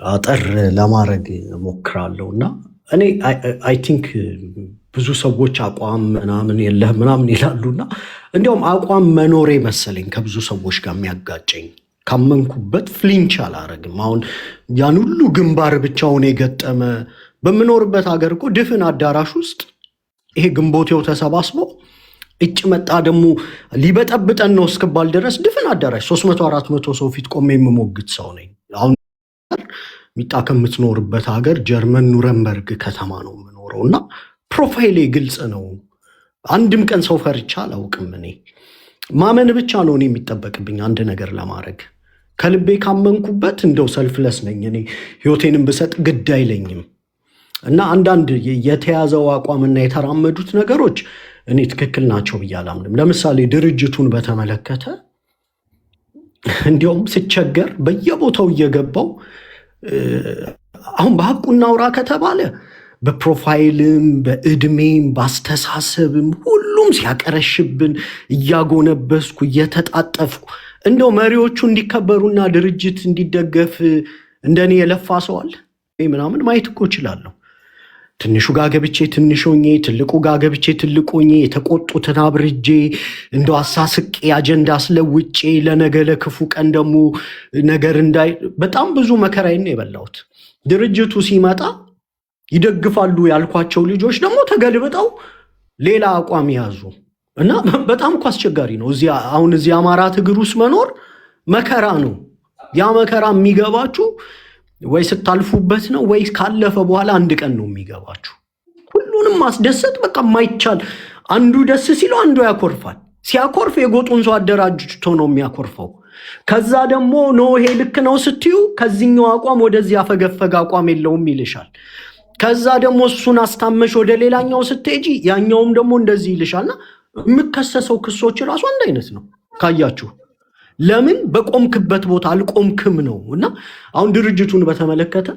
አጠር ለማድረግ ሞክራለሁ እና እኔ አይ ቲንክ ብዙ ሰዎች አቋም ምናምን የለህ ምናምን ይላሉና እንዲያውም አቋም መኖሬ መሰለኝ ከብዙ ሰዎች ጋር የሚያጋጨኝ። ካመንኩበት ፍሊንች አላረግም። አሁን ያን ሁሉ ግንባር ብቻውን የገጠመ በምኖርበት ሀገር እኮ ድፍን አዳራሽ ውስጥ ይሄ ግንቦቴው ተሰባስቦ እጭ መጣ ደግሞ ሊበጠብጠን ነው እስክባል ድረስ ድፍን አዳራሽ 300-400 ሰው ፊት ቆሜ የምሞግት ሰው ነኝ። አሁን ሚጣ ከምትኖርበት ሀገር ጀርመን ኑረምበርግ ከተማ ነው የምኖረው እና ፕሮፋይሌ ግልጽ ነው። አንድም ቀን ሰው ፈርቻ አላውቅም። እኔ ማመን ብቻ ነው እኔ የሚጠበቅብኝ አንድ ነገር ለማድረግ። ከልቤ ካመንኩበት እንደው ሰልፍለስ ነኝ እኔ ህይወቴንም ብሰጥ ግድ አይለኝም። እና አንዳንድ የተያዘው አቋምና የተራመዱት ነገሮች እኔ ትክክል ናቸው ብዬ አላምንም። ለምሳሌ ድርጅቱን በተመለከተ እንዲያውም ስቸገር በየቦታው እየገባው አሁን በሀቁ እናውራ ከተባለ በፕሮፋይልም በእድሜም በአስተሳሰብም ሁሉም ሲያቀረሽብን እያጎነበስኩ እየተጣጠፍኩ እንደው መሪዎቹ እንዲከበሩና ድርጅት እንዲደገፍ እንደኔ የለፋ ሰው አለ ምናምን ማየት እኮ እችላለሁ። ትንሹ ጋ ገብቼ ትንሽ ሆኜ ትልቁ ጋ ገብቼ ትልቅ ሆኜ የተቆጡትን አብርጄ እንደው አሳስቄ አጀንዳ አስለውጬ ለነገ ለክፉ ቀን ደግሞ ነገር እንዳይ በጣም ብዙ መከራዬን የበላሁት። ድርጅቱ ሲመጣ ይደግፋሉ ያልኳቸው ልጆች ደግሞ ተገልብጠው ሌላ አቋም ያዙ እና በጣም እኮ አስቸጋሪ ነው። አሁን እዚህ አማራ ትግር ውስጥ መኖር መከራ ነው። ያ መከራ የሚገባችሁ ወይ ስታልፉበት ነው ወይ ካለፈ በኋላ አንድ ቀን ነው የሚገባችሁ። ሁሉንም ማስደሰት በቃ ማይቻል። አንዱ ደስ ሲለው አንዱ ያኮርፋል። ሲያኮርፍ የጎጡን ሰው አደራጅቶ ነው የሚያኮርፈው። ከዛ ደግሞ ኖ ይሄ ልክ ነው ስትዩ ከዚህኛው አቋም ወደዚህ ያፈገፈገ አቋም የለውም ይልሻል። ከዛ ደግሞ እሱን አስታመሽ ወደ ሌላኛው ስትሄጂ ያኛውም ደግሞ እንደዚህ ይልሻልና የምከሰሰው ክሶች ራሱ አንድ አይነት ነው ካያችሁ። ለምን በቆምክበት ቦታ አልቆምክም ነው። እና አሁን ድርጅቱን በተመለከተ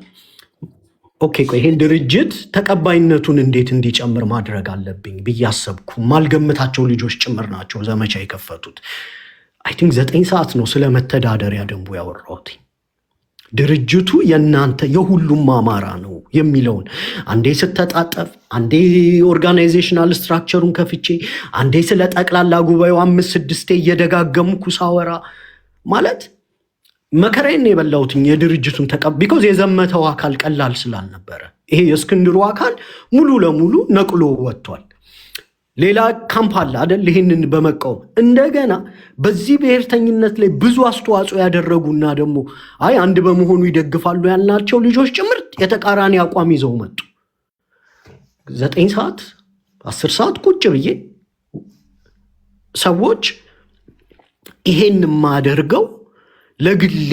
ኦኬ ቆይ ይሄን ድርጅት ተቀባይነቱን እንዴት እንዲጨምር ማድረግ አለብኝ ብዬ አሰብኩ። ማልገምታቸው ልጆች ጭምር ናቸው ዘመቻ የከፈቱት። አይ ቲንክ 9 ሰዓት ነው ስለ መተዳደሪያ ደንቡ ያወራሁት። ድርጅቱ የእናንተ የሁሉም አማራ ነው የሚለውን አንዴ ስተጣጠፍ፣ አንዴ ኦርጋናይዜሽናል ስትራክቸሩን ከፍቼ፣ አንዴ ስለ ጠቅላላ ጉባኤው 5-6 እየደጋገምኩ ሳወራ ማለት መከራዬን የበላሁትኝ የድርጅቱን ቢኮዝ የዘመተው አካል ቀላል ስላልነበረ ይሄ የእስክንድሩ አካል ሙሉ ለሙሉ ነቅሎ ወጥቷል። ሌላ ካምፕ አለ አይደል? ይህንን በመቃወም እንደገና በዚህ ብሔርተኝነት ላይ ብዙ አስተዋጽኦ ያደረጉና ደግሞ አይ አንድ በመሆኑ ይደግፋሉ ያልናቸው ልጆች ጭምር የተቃራኒ አቋም ይዘው መጡ። 9 ሰዓት 10 ሰዓት ቁጭ ብዬ ሰዎች ይሄን የማደርገው ለግሌ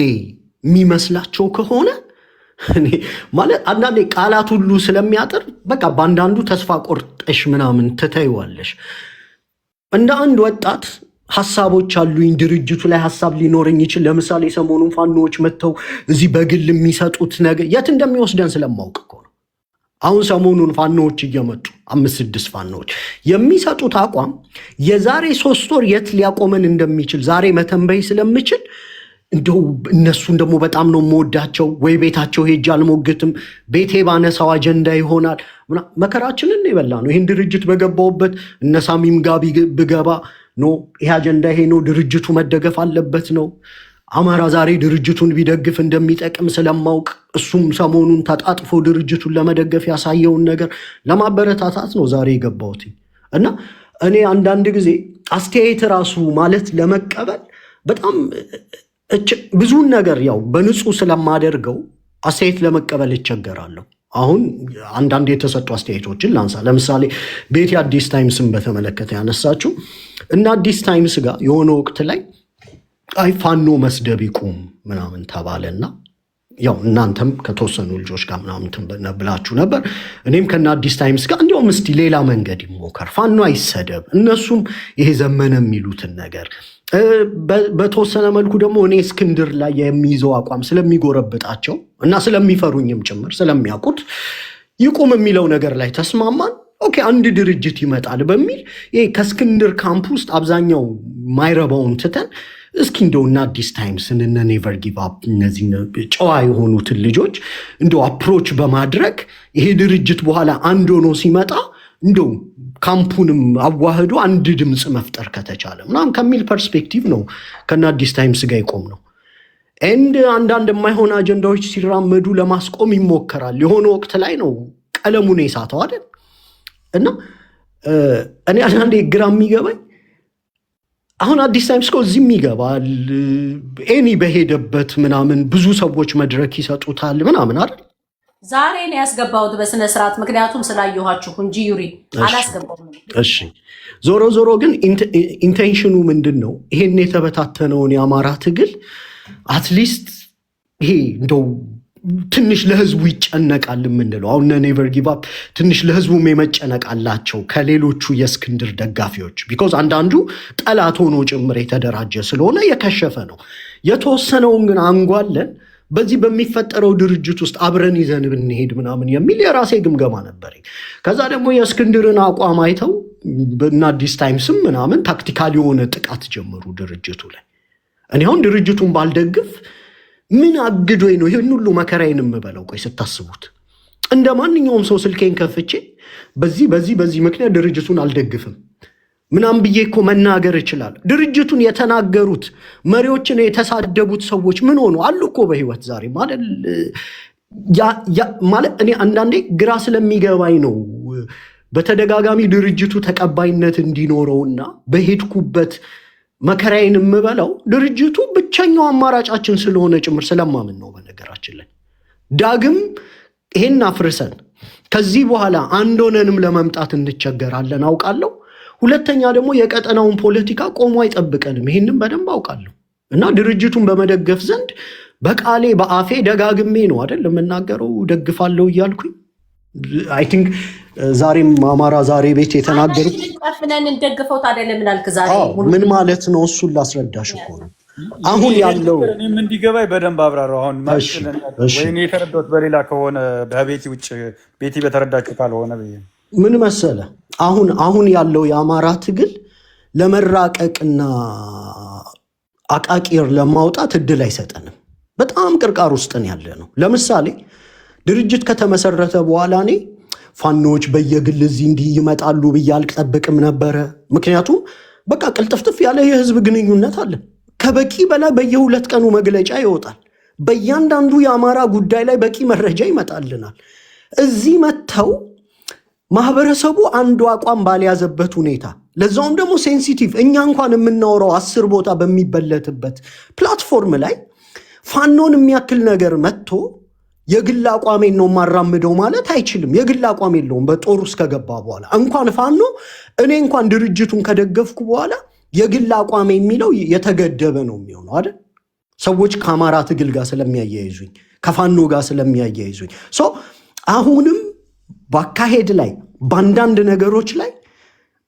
የሚመስላቸው ከሆነ እኔ ማለት አንዳንዴ ቃላት ሁሉ ስለሚያጥር በቃ በአንዳንዱ ተስፋ ቆርጠሽ ምናምን ትተይዋለሽ። እንደ አንድ ወጣት ሀሳቦች አሉኝ። ድርጅቱ ላይ ሀሳብ ሊኖረኝ ይችል። ለምሳሌ ሰሞኑን ፋኖዎች መጥተው እዚህ በግል የሚሰጡት ነገር የት እንደሚወስደን ስለማውቅ እኮ ነው። አሁን ሰሞኑን ፋኖዎች እየመጡ 5-6 ፋኖዎች የሚሰጡት አቋም የዛሬ 3 ወር የት ሊያቆመን እንደሚችል ዛሬ መተንበይ ስለምችል እንደው እነሱን ደግሞ በጣም ነው የምወዳቸው። ወይ ቤታቸው ሄጄ አልሞግትም፣ ቤቴ ባነሳው አጀንዳ ይሆናል። መከራችንን የበላ ነው። ይህን ድርጅት በገባውበት እነሳሚም ጋር ብገባ ኖ ይሄ አጀንዳ ይሄ ነው፣ ድርጅቱ መደገፍ አለበት ነው። አማራ ዛሬ ድርጅቱን ቢደግፍ እንደሚጠቅም ስለማውቅ እሱም ሰሞኑን ተጣጥፎ ድርጅቱን ለመደገፍ ያሳየውን ነገር ለማበረታታት ነው ዛሬ የገባሁት። እና እኔ አንዳንድ ጊዜ አስተያየት ራሱ ማለት ለመቀበል በጣም ብዙውን ነገር ያው በንጹህ ስለማደርገው አስተያየት ለመቀበል ይቸገራለሁ። አሁን አንዳንድ የተሰጡ አስተያየቶችን ላንሳ። ለምሳሌ ቤት የአዲስ ታይምስን በተመለከተ ያነሳችው እና አዲስ ታይምስ ጋር የሆነ ወቅት ላይ አይ ፋኖ መስደብ ይቁም ምናምን ተባለና ያው እናንተም ከተወሰኑ ልጆች ጋር ምናምን ብላችሁ ነበር። እኔም ከና አዲስ ታይምስ ጋር እንዲያውም እስቲ ሌላ መንገድ ይሞከር፣ ፋኖ አይሰደብ፣ እነሱም ይሄ ዘመነ የሚሉትን ነገር በተወሰነ መልኩ ደግሞ እኔ እስክንድር ላይ የሚይዘው አቋም ስለሚጎረብጣቸው እና ስለሚፈሩኝም ጭምር ስለሚያውቁት ይቁም የሚለው ነገር ላይ ተስማማን። ኦኬ አንድ ድርጅት ይመጣል በሚል ይሄ ከእስክንድር ካምፕ ውስጥ አብዛኛው ማይረባውን ትተን እስኪ እንደውና አዲስ ታይምስን እነ ኔቨር ጊቭ አፕ እነዚህ ጨዋ የሆኑትን ልጆች እንደው አፕሮች በማድረግ ይሄ ድርጅት በኋላ አንድ ሆኖ ሲመጣ እንደው ካምፑንም አዋህዶ አንድ ድምፅ መፍጠር ከተቻለ ምናምን ከሚል ፐርስፔክቲቭ ነው ከና አዲስ ታይምስ ጋር ይቆም ነው። ኤንድ አንዳንድ የማይሆን አጀንዳዎች ሲራመዱ ለማስቆም ይሞከራል። የሆነ ወቅት ላይ ነው ቀለሙን የሳተው አይደል? እና እኔ አንዳንዴ ግራ የሚገባኝ አሁን አዲስ ታይምስ እኮ እዚህም ይገባል፣ ኤኒ በሄደበት ምናምን ብዙ ሰዎች መድረክ ይሰጡታል ምናምን አይደል? ዛሬ ነው ያስገባሁት በስነ ስርዓት፣ ምክንያቱም ስላየኋችሁ እንጂ ዩሪ አላስገባሁም። እሺ ዞሮ ዞሮ ግን ኢንቴንሽኑ ምንድን ነው? ይሄን የተበታተነውን የአማራ ትግል አትሊስት ይሄ እንደው ትንሽ ለህዝቡ ይጨነቃል የምንለው አሁን ኔቨር ጊቭ አፕ ትንሽ ለህዝቡም የመጨነቅ አላቸው ከሌሎቹ የእስክንድር ደጋፊዎች። ቢኮዝ አንዳንዱ ጠላት ሆኖ ጭምር የተደራጀ ስለሆነ የከሸፈ ነው። የተወሰነውን ግን አንጓለን በዚህ በሚፈጠረው ድርጅት ውስጥ አብረን ይዘን ብንሄድ ምናምን የሚል የራሴ ግምገማ ነበር። ከዛ ደግሞ የእስክንድርን አቋም አይተው እና አዲስ ታይምስም ምናምን ታክቲካል የሆነ ጥቃት ጀመሩ ድርጅቱ ላይ። እኔ አሁን ድርጅቱን ባልደግፍ ምን አግዶኝ ነው ይህን ሁሉ መከራዬን የምበለው? ቆይ ስታስቡት እንደ ማንኛውም ሰው ስልኬን ከፍቼ በዚህ ምክንያት ድርጅቱን አልደግፍም ምናምን ብዬ እኮ መናገር ይችላል። ድርጅቱን የተናገሩት መሪዎችን የተሳደቡት ሰዎች ምን ሆኑ አሉ እኮ በህይወት ዛሬ ማለት ማለት እኔ አንዳንዴ ግራ ስለሚገባኝ ነው በተደጋጋሚ ድርጅቱ ተቀባይነት እንዲኖረውና በሄድኩበት መከራዬን የምበለው ድርጅቱ ብቸኛው አማራጫችን ስለሆነ ጭምር ስለማምን ነው። በነገራችን ላይ ዳግም ይሄን አፍርሰን ከዚህ በኋላ አንድ ሆነንም ለመምጣት እንቸገራለን አውቃለሁ። ሁለተኛ ደግሞ የቀጠናውን ፖለቲካ ቆሞ አይጠብቀንም፣ ይሄንን በደንብ አውቃለሁ። እና ድርጅቱን በመደገፍ ዘንድ በቃሌ በአፌ ደጋግሜ ነው አይደል የምናገረው ደግፋለሁ እያልኩኝ አይ ቲንክ ዛሬም አማራ ዛሬ ቤት የተናገሩት ቀፍነን እንደግፈው ታዲያ ለምን አልክ ዛሬ ምን ማለት ነው? እሱን ላስረዳሽ እኮ ነው አሁን ያለው እኔም እንዲገባኝ በደንብ አብራራው። አሁን ወይኔ የተረዳሁት በሌላ ከሆነ በቤቲ ውጭ ቤቲ በተረዳችሁ ካልሆነ ምን መሰለ አሁን ያለው የአማራ ትግል ለመራቀቅና አቃቂር ለማውጣት እድል አይሰጠንም። በጣም ቅርቃር ውስጥን ያለ ነው። ለምሳሌ ድርጅት ከተመሰረተ በኋላ እኔ ፋኖች በየግል እዚህ እንዲህ ይመጣሉ ብዬ አልጠብቅም ነበረ። ምክንያቱም በቃ ቅልጥፍጥፍ ያለ የህዝብ ግንኙነት አለ። ከበቂ በላይ በየ2 ቀኑ መግለጫ ይወጣል። በእያንዳንዱ የአማራ ጉዳይ ላይ በቂ መረጃ ይመጣልናል። እዚህ መጥተው ማህበረሰቡ አንዱ አቋም ባልያዘበት ሁኔታ ለዛውም ደግሞ ሴንሲቲቭ እኛ እንኳን የምናወራው 10 ቦታ በሚበለትበት ፕላትፎርም ላይ ፋኖን የሚያክል ነገር መጥቶ የግል አቋሜን ነው ማራምደው ማለት አይችልም። የግል አቋም የለውም። በጦር ውስጥ ከገባ በኋላ እንኳን ፋኖ እኔ እንኳን ድርጅቱን ከደገፍኩ በኋላ የግል አቋሜ የሚለው የተገደበ ነው የሚሆነው አይደል? ሰዎች ከአማራ ትግል ጋር ስለሚያያይዙኝ ከፋኖ ጋር ስለሚያያይዙኝ አሁንም በአካሄድ ላይ በአንዳንድ ነገሮች ላይ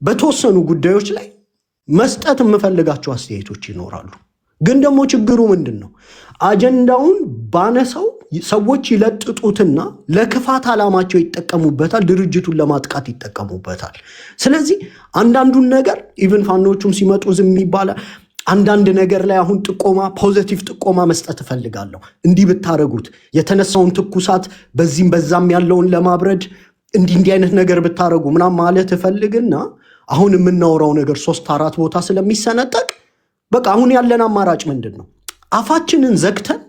በተወሰኑ ጉዳዮች ላይ መስጠት የምፈልጋቸው አስተያየቶች ይኖራሉ። ግን ደግሞ ችግሩ ምንድን ነው? አጀንዳውን ባነሰው ሰዎች ይለጥጡትና ለክፋት ዓላማቸው ይጠቀሙበታል፣ ድርጅቱን ለማጥቃት ይጠቀሙበታል። ስለዚህ አንዳንዱን ነገር ኢቭን ፋኖቹም ሲመጡ ዝም ይባላል። አንዳንድ ነገር ላይ አሁን ጥቆማ ፖዚቲቭ ጥቆማ መስጠት እፈልጋለሁ። እንዲህ ብታረጉት የተነሳውን ትኩሳት በዚህም በዛም ያለውን ለማብረድ እንዲህ አይነት ነገር ብታረጉ ምናምን ማለት እፈልግና አሁን የምናወራው ነገር 3-4 ቦታ ስለሚሰነጠቅ በቃ አሁን ያለን አማራጭ ምንድን ነው? አፋችንን ዘግተን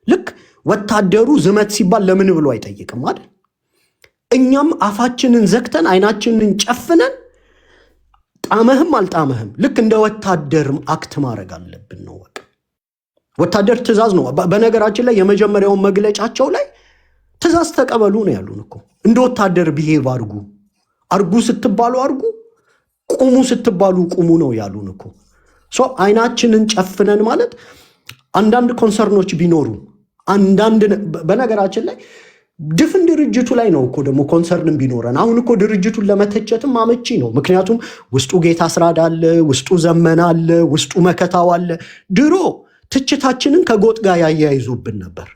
ልክ ወታደሩ ዝመት ሲባል ለምን ብሎ አይጠይቅም አይደል? እኛም አፋችንን ዘግተን አይናችንን ጨፍነን ጣመህም አልጣመህም ልክ እንደ ወታደርም አክት ማድረግ አለብን ነው። በቃ ወታደር ትእዛዝ ነው። በነገራችን ላይ የመጀመሪያውን መግለጫቸው ላይ ትእዛዝ ተቀበሉ ነው ያሉን እኮ። እንደ ወታደር ቢሄቭ አርጉ ስትባሉ አርጉ፣ ቁሙ ስትባሉ ቁሙ ነው ያሉን እኮ። አይናችንን ጨፍነን ማለት አንዳንድ ኮንሰርኖች ቢኖሩ በነገራችን ላይ ድፍን ድርጅቱ ላይ ነው እኮ ደግሞ ኮንሰርንም ቢኖረን አሁን እኮ ድርጅቱን ለመተቸትም አመቺ ነው። ምክንያቱም ውስጡ ጌታ አስራዳ አለ፣ ውስጡ ዘመን አለ፣ ውስጡ መከታው አለ። ድሮ ትችታችንን ከጎጥ ጋር ያያይዙብን ነበር።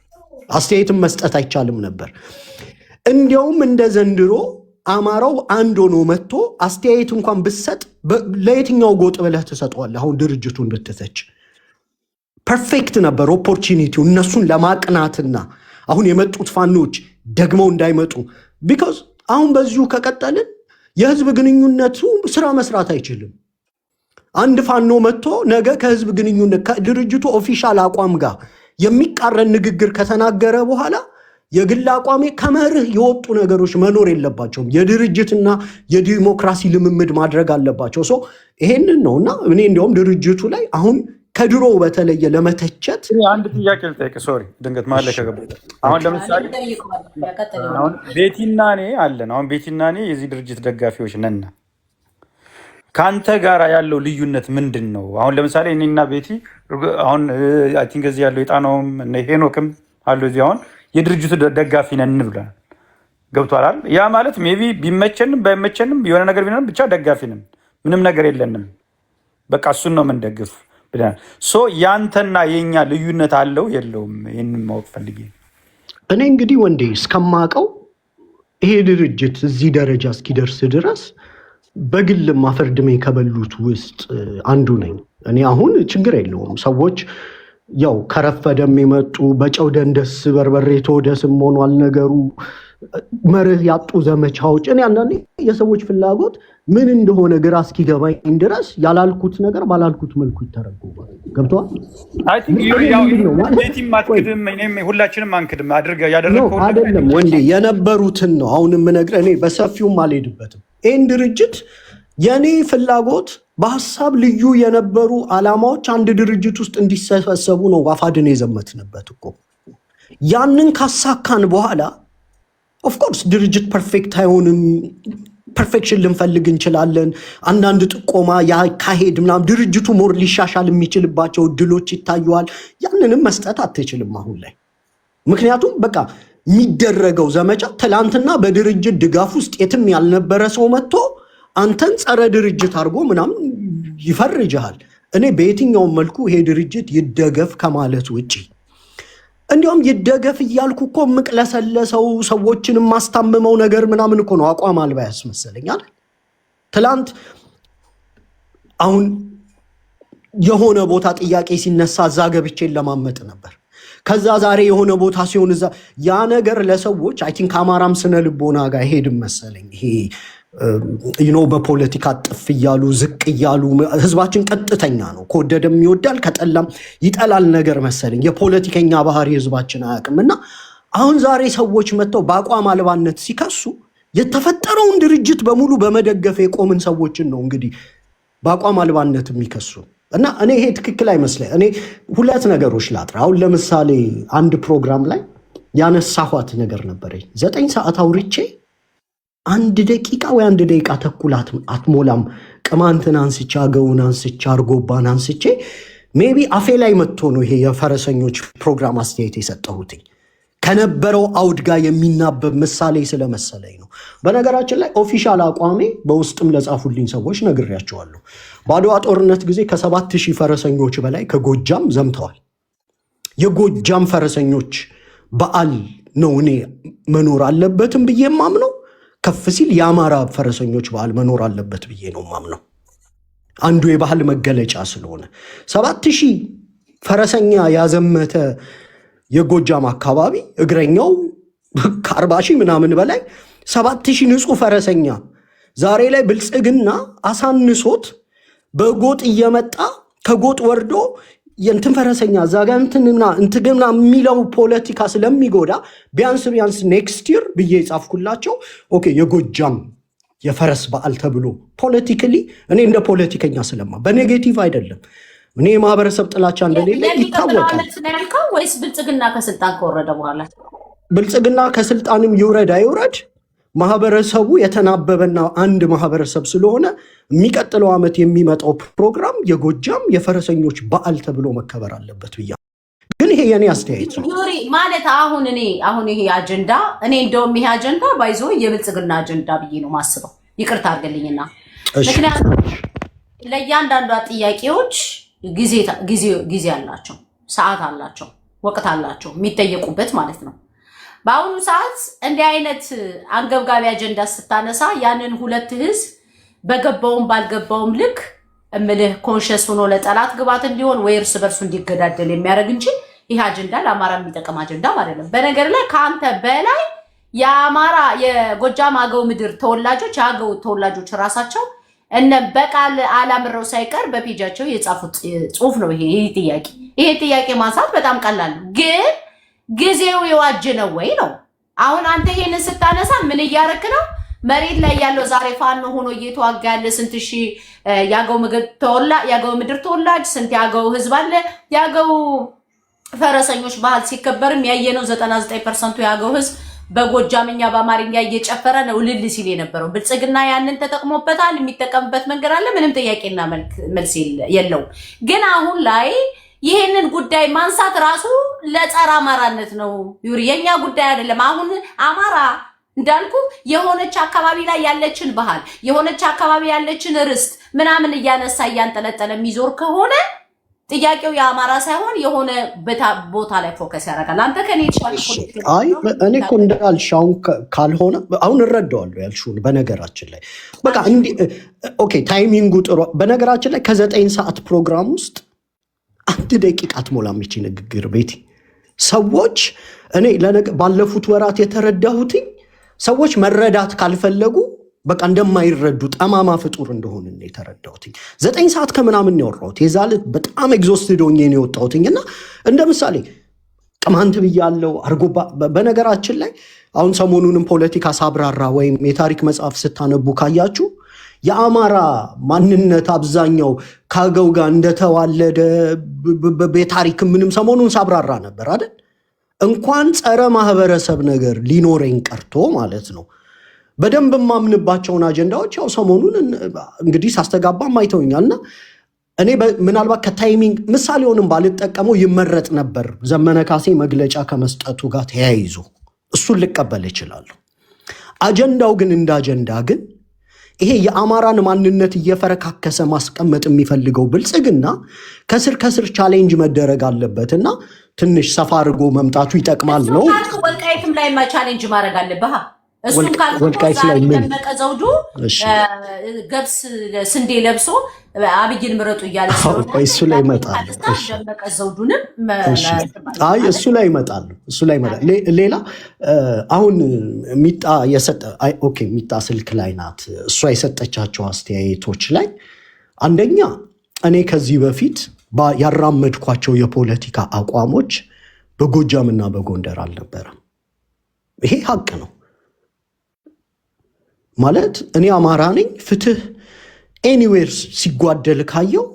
አስተያየትም መስጠት አይቻልም ነበር። እንዲያውም እንደ ዘንድሮ አማራው አንድ ሆኖ መጥቶ አስተያየት እንኳን ብሰጥ ለየትኛው ጎጥ ብለህ ትሰጠዋለህ? አሁን ድርጅቱን ብትተች ፐርፌክት ነበር ኦፖርቹኒቲው እነሱን ለማቅናትና አሁን የመጡት ፋኖች ደግመው እንዳይመጡ ቢኮዝ አሁን በዚሁ ከቀጠልን የህዝብ ግንኙነቱ ስራ መስራት አይችልም። አንድ ፋኖ መጥቶ ነገ ከህዝብ ግንኙነት ከድርጅቱ ኦፊሻል አቋም ጋር የሚቃረን ንግግር ከተናገረ በኋላ የግል አቋሜ ከመርህ የወጡ ነገሮች መኖር የለባቸውም። የድርጅትና የዲሞክራሲ ልምምድ ማድረግ አለባቸው። ይሄንን ነውና እኔ እንዲያውም ድርጅቱ ላይ አሁን ከድሮ በተለየ ለመተቸት አንድ ጥያቄ ልጠይቅ። ሶሪ ድንገት ማለት ከገባ አሁን ለምሳሌ አሁን ቤቲና እኔ አለን። አሁን ቤቲና እኔ የዚህ ድርጅት ደጋፊዎች ነን። ከአንተ ጋር ያለው ልዩነት ምንድን ነው? አሁን ለምሳሌ እኔና ቤቲ አሁን አይ ቲንክ እዚህ ያለው የጣናውም ሄኖክም አሉ እዚህ አሁን የድርጅቱ ደጋፊ ነን ብለናል። ገብቷል። ያ ማለት ሜቢ ቢመቸንም ባይመቸንም የሆነ ነገር ቢኖርም ብቻ ደጋፊ ነን። ምንም ነገር የለንም። በቃ እሱን ነው የምንደግፍ ብለናል። ያንተና የኛ ልዩነት አለው የለውም? ይህንን ማወቅ ፈልጌ። እኔ እንግዲህ ወንዴ እስከማውቀው ይሄ ድርጅት እዚህ ደረጃ እስኪደርስ ድረስ በግልም አፈርድሜ ከበሉት ውስጥ አንዱ ነኝ። እኔ አሁን ችግር የለውም ሰዎች ያው ከረፈደም የመጡ በጨው ደንደስ በርበሬ ተወደስም ሆኗል ነገሩ። መርህ ያጡ ዘመቻዎች እኔ አንዳንዴ የሰዎች ፍላጎት ምን እንደሆነ ግራ እስኪገባኝ ድረስ ያላልኩት ነገር ባላልኩት መልኩ ይተረጎማል። ገብቶሃል? ሁላችንም አንክድም አድርገህ ያደረግከው አይደለም ወንዴ የነበሩትን ነው አሁን የምነግርህ። እኔ በሰፊውም አልሄድበትም። ይህን ድርጅት የኔ ፍላጎት በሀሳብ ልዩ የነበሩ ዓላማዎች አንድ ድርጅት ውስጥ እንዲሰበሰቡ ነው አፋድን የዘመትንበት እኮ። ያንን ካሳካን በኋላ ኦፍኮርስ ድርጅት ፐርፌክት አይሆንም። ፐርፌክሽን ልንፈልግ እንችላለን። አንዳንድ ጥቆማ ያካሄድ ምናምን ድርጅቱ ሞር ሊሻሻል የሚችልባቸው እድሎች ይታዩዋል። ያንንም መስጠት አትችልም አሁን ላይ። ምክንያቱም በቃ የሚደረገው ዘመቻ ትላንትና በድርጅት ድጋፍ ውስጥ የትም ያልነበረ ሰው መጥቶ አንተን ጸረ ድርጅት አድርጎ ምናምን ይፈርጅሃል። እኔ በየትኛውም መልኩ ይሄ ድርጅት ይደገፍ ከማለት ውጪ እንዲያውም ይደገፍ እያልኩ እኮ ምቅለሰለሰው ሰዎችን ማስታምመው ነገር ምናምን እኮ ነው አቋም አልባ ያስመሰለኛል። ትላንት አሁን የሆነ ቦታ ጥያቄ ሲነሳ እዛ ገብቼ ለማመጥ ነበር። ከዛ ዛሬ የሆነ ቦታ ሲሆን እዛ ያ ነገር ለሰዎች አይ ቲንክ አማራም ስነ ልቦና ጋር ሄድም መሰለኝ። ይሄ በፖለቲካ ጥፍ እያሉ ዝቅ እያሉ ህዝባችን ቀጥተኛ ነው። ከወደደም ይወዳል ከጠላም ይጠላል ነገር መሰለኝ። የፖለቲከኛ ባህሪ ህዝባችን አያውቅምና አሁን ዛሬ ሰዎች መጥተው በአቋም አልባነት ሲከሱ የተፈጠረውን ድርጅት በሙሉ በመደገፍ የቆምን ሰዎችን ነው እንግዲህ በአቋም አልባነት የሚከሱ እና እኔ ይሄ ትክክል አይመስለኝ። እኔ ሁለት ነገሮች ላጥራ። አሁን ለምሳሌ አንድ ፕሮግራም ላይ ያነሳኋት ነገር ነበረኝ። 9 ሰዓት አውርቼ 1 ደቂቃ ወይ 1 ደቂቃ ተኩል አትሞላም ቅማንትን አንስቼ አገውን አንስቼ አርጎባን አንስቼ ሜቢ አፌ ላይ መጥቶ ነው ይሄ የፈረሰኞች ፕሮግራም አስተያየት የሰጠሁትኝ ከነበረው አውድ ጋር የሚናበብ ምሳሌ ስለመሰለኝ ነው። በነገራችን ላይ ኦፊሻል አቋሜ በውስጥም ለጻፉልኝ ሰዎች ነግሬያቸዋለሁ። በአድዋ ጦርነት ጊዜ ከ7000 ፈረሰኞች በላይ ከጎጃም ዘምተዋል። የጎጃም ፈረሰኞች በዓል ነው እኔ መኖር አለበትም ብዬ ማምነው። ከፍ ሲል የአማራ ፈረሰኞች በዓል መኖር አለበት ብዬ ነው ማምነው። አንዱ የባህል መገለጫ ስለሆነ 7000 ፈረሰኛ ያዘመተ የጎጃም አካባቢ እግረኛው ከ40,000 ምናምን በላይ 7000 ንጹህ ፈረሰኛ ዛሬ ላይ ብልጽግና አሳንሶት በጎጥ እየመጣ ከጎጥ ወርዶ የእንትን ፈረሰኛ ዛጋንትና እንትግና የሚለው ፖለቲካ ስለሚጎዳ ቢያንስ ኔክስት ይር ብዬ የጻፍኩላቸው ኦኬ የጎጃም የፈረስ በዓል ተብሎ ፖለቲካሊ እኔ እንደ ፖለቲከኛ ስለማ በኔጌቲቭ አይደለም። እኔ የማህበረሰብ ጥላቻ እንደሌለ ይታወቃል። ወይስ ብልጽግና ከስልጣን ከወረደ በኋላ ብልጽግና ከስልጣንም ይውረድ አይውረድ ማህበረሰቡ የተናበበና አንድ ማህበረሰብ ስለሆነ የሚቀጥለው ዓመት የሚመጣው ፕሮግራም የጎጃም የፈረሰኞች በዓል ተብሎ መከበር አለበት ብያ። ግን ይሄ የኔ አስተያየት ነው ማለት አሁን ይሄ አጀንዳ እኔ እንደውም ይሄ አጀንዳ ባይዞ የብልጽግና አጀንዳ ብዬ ነው ማስበው። ይቅርታ አድርግልኝና ምክንያቱም ለእያንዳንዷ ጥያቄዎች ጊዜ አላቸው፣ ሰዓት አላቸው፣ ወቅት አላቸው የሚጠየቁበት ማለት ነው። በአሁኑ ሰዓት እንዲህ አይነት አንገብጋቢ አጀንዳ ስታነሳ ያንን ሁለት ህዝብ በገባውም ባልገባውም ልክ እምልህ ኮንሽስ ሆኖ ለጠላት ግባት እንዲሆን ወይ እርስ በርሱ እንዲገዳደል የሚያደርግ እንጂ ይህ አጀንዳ ለአማራ የሚጠቅም አጀንዳ አይደለም። በነገር ላይ ከአንተ በላይ የአማራ የጎጃም አገው ምድር ተወላጆች የአገው ተወላጆች ራሳቸው እነ በቃል አላምረው ሳይቀር በፔጃቸው የጻፉት ጽሁፍ ነው። ይሄ ጥያቄ ማንሳት በጣም ቀላል ነው፣ ግን ጊዜው የዋጀ ነው ወይ ነው። አሁን አንተ ይሄንን ስታነሳ ምን እያረክ ነው? መሬት ላይ ያለው ዛሬ ፋኖ ሆኖ እየተዋጋ ያለ ስንት ሺህ የአገው ምድር ተወላጅ ስንት የአገው ህዝብ አለ። የአገው ፈረሰኞች ባህል ሲከበርም ያየነው 99% የአገው ህዝብ በጎጃምኛ በአማርኛ እየጨፈረ ነው ልል ሲል የነበረው። ብልጽግና ያንን ተጠቅሞበታል። የሚጠቀምበት መንገድ አለ፣ ምንም ጥያቄና መልስ የለው። ግን አሁን ላይ ይሄንን ጉዳይ ማንሳት ራሱ ለጸረ አማራነት ነው። ዩሪ የኛ ጉዳይ አይደለም። አሁን አማራ እንዳልኩ የሆነች አካባቢ ላይ ያለችን ባህል የሆነች አካባቢ ያለችን ርስት ምናምን እያነሳ እያንጠለጠለ የሚዞር ከሆነ ጥያቄው የአማራ ሳይሆን የሆነ ቦታ ላይ ፎከስ ያደርጋል። አንተ ከኔ እኔ እኮ እንዳልሽ አሁን ካልሆነ አሁን እረዳዋለሁ ያልሽውን። በነገራችን ላይ በቃ ኦኬ ታይሚንጉ ጥሩ። በነገራችን ላይ ከ9 ሰዓት ፕሮግራም ውስጥ 1 ደቂቃ አትሞላም ይቺ ንግግር ቤቲ። ሰዎች እኔ ባለፉት ወራት የተረዳሁትኝ ሰዎች መረዳት ካልፈለጉ በቃ እንደማይረዱ ጠማማ ፍጡር እንደሆነ ነው የተረዳሁት። 9 ሰዓት ከምናምን ያወራሁት የዛለት በጣም ኤግዞስትድ ሆኜ ነው የወጣሁትኝ። እና እንደ ምሳሌ ቅማንት ብያለሁ አርጎባ። በነገራችን ላይ አሁን ሰሞኑንም ፖለቲካ ሳብራራ ወይም የታሪክ መጽሐፍ ስታነቡ ካያችሁ የአማራ ማንነት አብዛኛው ካገው ጋር እንደተዋለደ በታሪክ ምንም ሰሞኑን ሳብራራ ነበር አይደል? እንኳን ጸረ ማህበረሰብ ነገር ሊኖረኝ ቀርቶ ማለት ነው በደንብ ማምንባቸውን አጀንዳዎች ያው ሰሞኑን እንግዲህ ሳስተጋባም አይተውኛልና እኔ ምናልባት ከታይሚንግ ምሳሌውንም ባልጠቀመው ይመረጥ ነበር። ዘመነ ካሴ መግለጫ ከመስጠቱ ጋር ተያይዞ እሱን ልቀበል እችላለሁ። አጀንዳው ግን እንደ አጀንዳ ግን ይሄ የአማራን ማንነት እየፈረካከሰ ማስቀመጥ የሚፈልገው ብልጽግና ከስር ከስር ቻሌንጅ መደረግ አለበትና ትንሽ ሰፋ አድርጎ መምጣቱ ይጠቅማል ነው። ወልቃይትም ላይ ቻሌንጅ ማድረግ አለብህ። እሱም ወልቃይት ላይ ምን ደመቀ ዘውዱ ገብስ ስንዴ ለብሶ አብይን ምረጡ እያለ እሱ ላይ ይመጣል። ደመቀ ዘውዱንም እሱ ላይ ይመጣል። ሌላ አሁን ሚጣ ሚጣ ስልክ ላይ ናት። እሷ የሰጠቻቸው አስተያየቶች ላይ አንደኛ እኔ ከዚህ በፊት ያራመድኳቸው የፖለቲካ አቋሞች በጎጃምና በጎንደር አልነበረም። ይሄ ሀቅ ነው። ማለት እኔ አማራ ነኝ። ፍትህ ኤኒዌር ሲጓደል ካየው